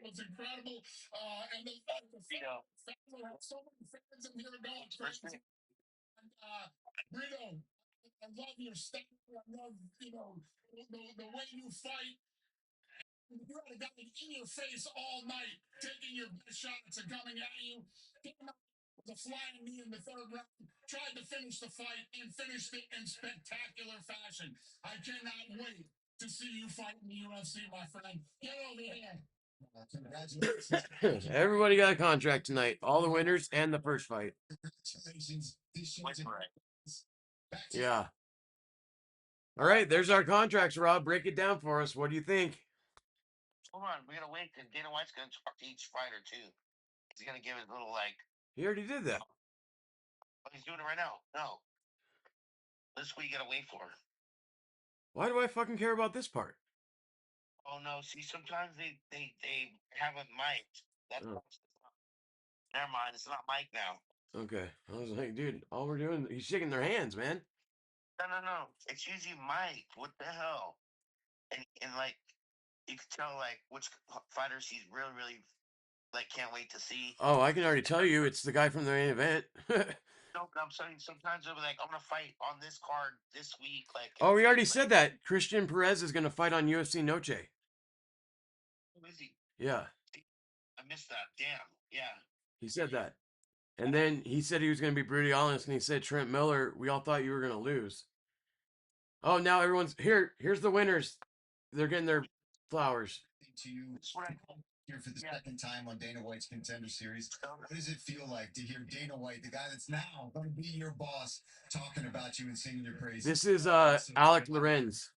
it's incredible. And then the have so many fans in here going crazy. And Brito, I love your style. I love, the way you fight. You had a guy in your face all night, taking your best shots and coming at you. The flying knee in the third round, tried to finish the fight and finished it in spectacular fashion. I cannot wait to see you fight in the UFC, my friend. Get over here. Congratulations. Everybody got a contract tonight. All the winners and the first fight. Yeah. All right, there's our contracts, Rob. Break it down for us. What do you think? Hold on, we gotta wait because Dana White's gonna talk to each fighter too. He's gonna give his little He already did that. Oh, he's doing it right now. No. This is what you gotta wait for. Why do I fucking care about this part? Oh no, see, sometimes they have it mic'd. That's never mind, it's not mic now. Okay. I was like, dude, all we're doing, he's shaking their hands, man. No. It's usually mic'd. What the hell? And like, you can tell like which fighters he's really, really like can't wait to see. Oh, I can already tell you it's the guy from the main event. No, I'm saying sometimes they'll be like, I'm gonna fight on this card this week. Like, oh, we already said that. Christian Perez is gonna fight on UFC Noche. Who is he? Yeah. I missed that. Damn. Yeah. He said that. And then he said he was going to be brutally honest, and he said, Trent Miller, we all thought you were going to lose. Oh, now everyone's here. Here's the winners. They're getting their flowers. To you here for the second time on Dana White's Contender Series. What does it feel like to hear Dana White, the guy that's now going to be your boss, talking about you and singing your praises? This is Alec Lorenz.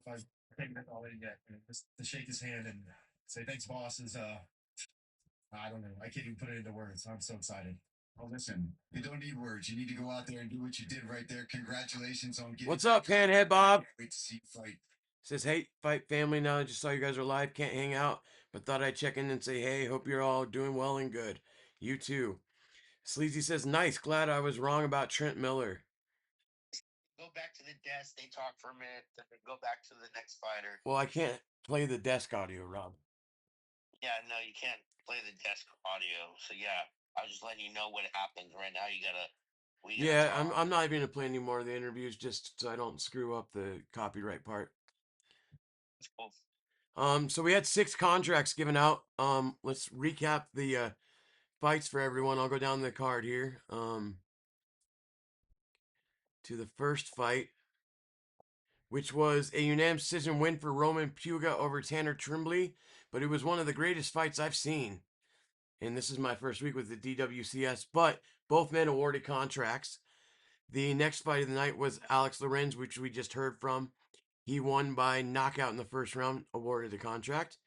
If I've taken it all in yet, just to shake his hand and say thanks, boss, is I don't know. I can't even put it into words. I'm so excited. Oh, listen, you don't need words. You need to go out there and do what you did right there. Congratulations on getting. What's up, Panhead Bob? Wait to see you fight. Says, hey, fight family now. I just saw you guys are live. Can't hang out, but thought I'd check in and say, hey, hope you're all doing well and good. You too. Sleazy says, nice. Glad I was wrong about Trent Miller. go back to the desk. They talk for a minute. Then they go back to the next fighter. Well, I can't play the desk audio, Rob. Yeah, no, you can't play the desk audio. So yeah, I was just letting you know what happens right now. We gotta Yeah, talk. I'm not even gonna play any more of the interviews just so I don't screw up the copyright part. So we had 6 contracts given out. Let's recap the fights for everyone. I'll go down the card here. To the first fight, which was a unanimous decision win for Roman Puga over Tanner Trimbley, but it was one of the greatest fights I've seen. And this is my first week with the DWCS, but both men awarded contracts. The next fight of the night was Alex Lorenz, which we just heard from. He won by knockout in the first round, awarded the contract.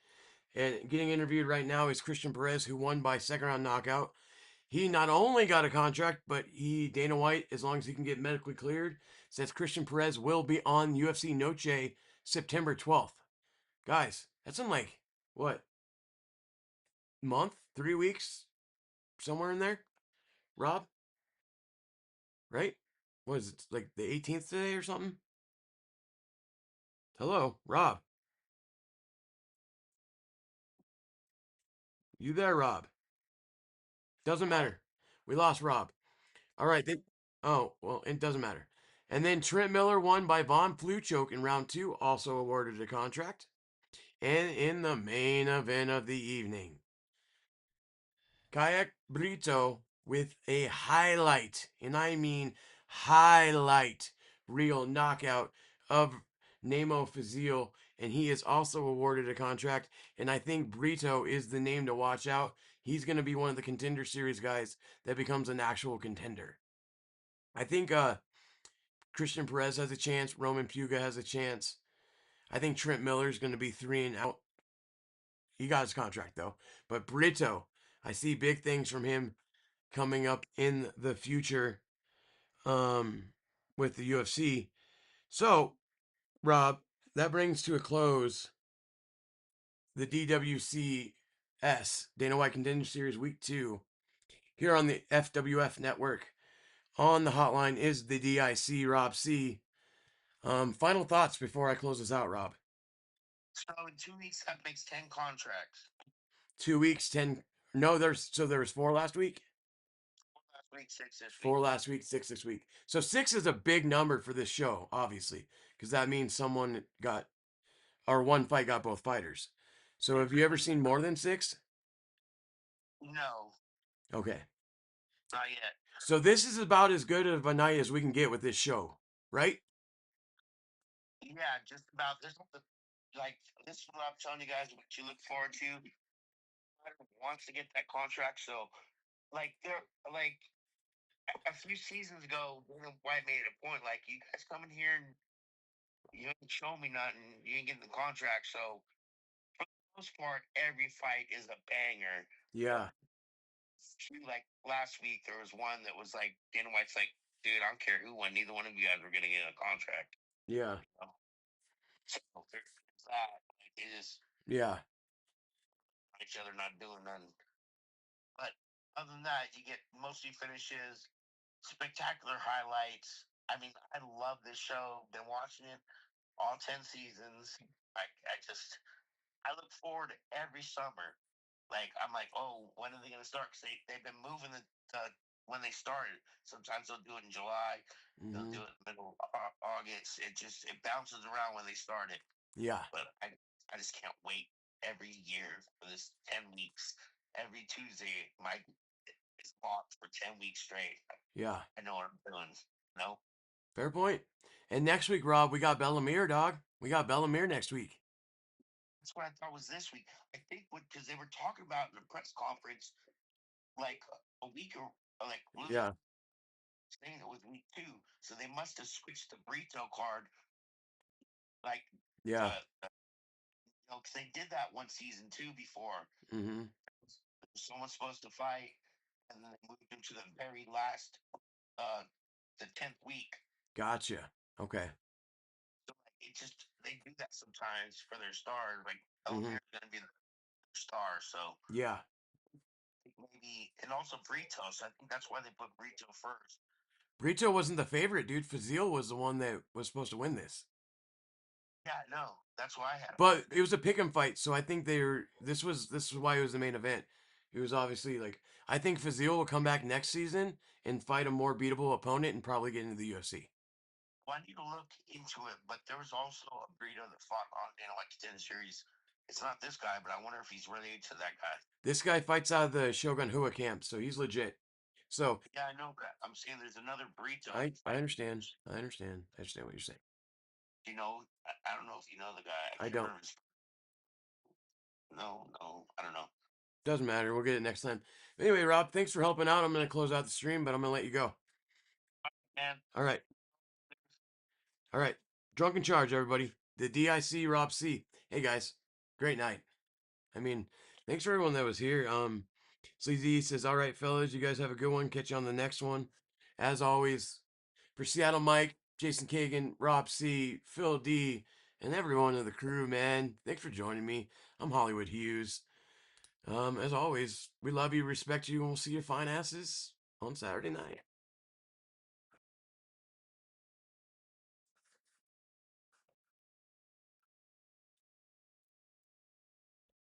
And getting interviewed right now is Christian Perez, who won by second round knockout. He not only got a contract, but Dana White, as long as he can get medically cleared, says Christian Perez will be on UFC Noche September 12th. Guys, that's in like, what, month? 3 weeks? Somewhere in there? Rob? Right? What is it, like the 18th today or something? Hello, Rob. You there, Rob? Doesn't matter. We lost Rob. All right. Oh, well, it doesn't matter. And then Trent Miller won by Von Fluchoke in round 2, also awarded a contract. And in the main event of the evening, Kaik Brito with a highlight, and I mean highlight, real knockout of Namo Fazil, and he is also awarded a contract. And I think Brito is the name to watch out. He's going to be one of the Contender Series guys that becomes an actual contender. I think Christian Perez has a chance. Roman Puga has a chance. I think Trent Miller is going to be 3 and out. He got his contract though. But Brito, I see big things from him coming up in the future with the UFC. So, Rob, that brings to a close the DWCS, Dana White Contender Series Week 2, here on the FWF Network. On the hotline is the DIC, Rob C. Final thoughts before I close this out, Rob. So in 2 weeks, that makes 10 contracts. 2 weeks, 10. No, there was 4 last week. 4 last week, 6 this week. 4 last week, 6 this week. So 6 is a big number for this show, obviously, because that means someone got, or one fight got both fighters. So have you ever seen more than 6? No, Okay. not yet. So this is about as good of a night as we can get with this show, right? Yeah, just about. There's like this is what I'm telling you guys. What you look forward to. Wants to get that contract, so like a few seasons ago, Dana White made it a point like you guys come in here and you ain't show me nothing. You ain't getting the contract, so for the most part, every fight is a banger. Yeah. Like last week, there was one that was like Dana White's like, dude, I don't care who won. Neither one of you guys are gonna get a contract. Yeah. You know? So there's that. Like, they just Yeah. each other not doing nothing. But other than that, you get mostly finishes, spectacular highlights. I mean, I love this show. Been watching it all 10 seasons. I look forward to every summer. Like I'm like, oh, when are they gonna start? Because they've been moving when they started. Sometimes they'll do it in July. They'll do it in the middle of August. It bounces around when they start it. Yeah. But I just can't wait every year for this 10 weeks. Every Tuesday, my is locked for 10 weeks straight. Yeah. I know what I'm doing. No. Fair point. And next week, Rob, we got Bellamere, dog. We got Bellamere next week. That's what I thought was this week. I think because they were talking about in a press conference like a week or like Yeah. saying it was week 2, so they must have switched the Brito card. Like, Yeah. because they did that one season 2 before. Mm-hmm. Someone's supposed to fight, and then they moved him to the very last, the 10th week. Gotcha. Okay. So like, it just they do that sometimes for their stars. Like, Bellamere is going to be the star, so Yeah. maybe, and also Brito. So I think that's why they put Brito first. Brito wasn't the favorite, dude. Fazil was the one that was supposed to win this. Yeah, I know. That's why I had. But it was a pick 'em fight, so I think they were. This was why it was the main event. It was obviously like I think Fazil will come back next season and fight a more beatable opponent and probably get into the UFC. Well, I need to look into it, but there was also a Brito that fought on Dana White Contender Series. It's not this guy, but I wonder if he's related to that guy. This guy fights out of the Shogun Hua camp, so he's legit. So yeah, I know that. I'm saying there's another Brito. I understand. I understand. I understand what you're saying. You know, I don't know if you know the guy. I don't. No, I don't know. Doesn't matter. We'll get it next time. Anyway, Rob, thanks for helping out. I'm going to close out the stream, but I'm going to let you go. Man. All right. All right. Drunken Charge, everybody. The D.I.C. Rob C. Hey, guys. Great night. I mean, thanks for everyone that was here. Sleazy says, all right, fellas, you guys have a good one. Catch you on the next one. As always, for Seattle Mike, Jason Kagan, Rob C., Phil D., and everyone of the crew, man, thanks for joining me. I'm Hollywood Hughes. As always, we love you, respect you, and we'll see your fine asses on Saturday night.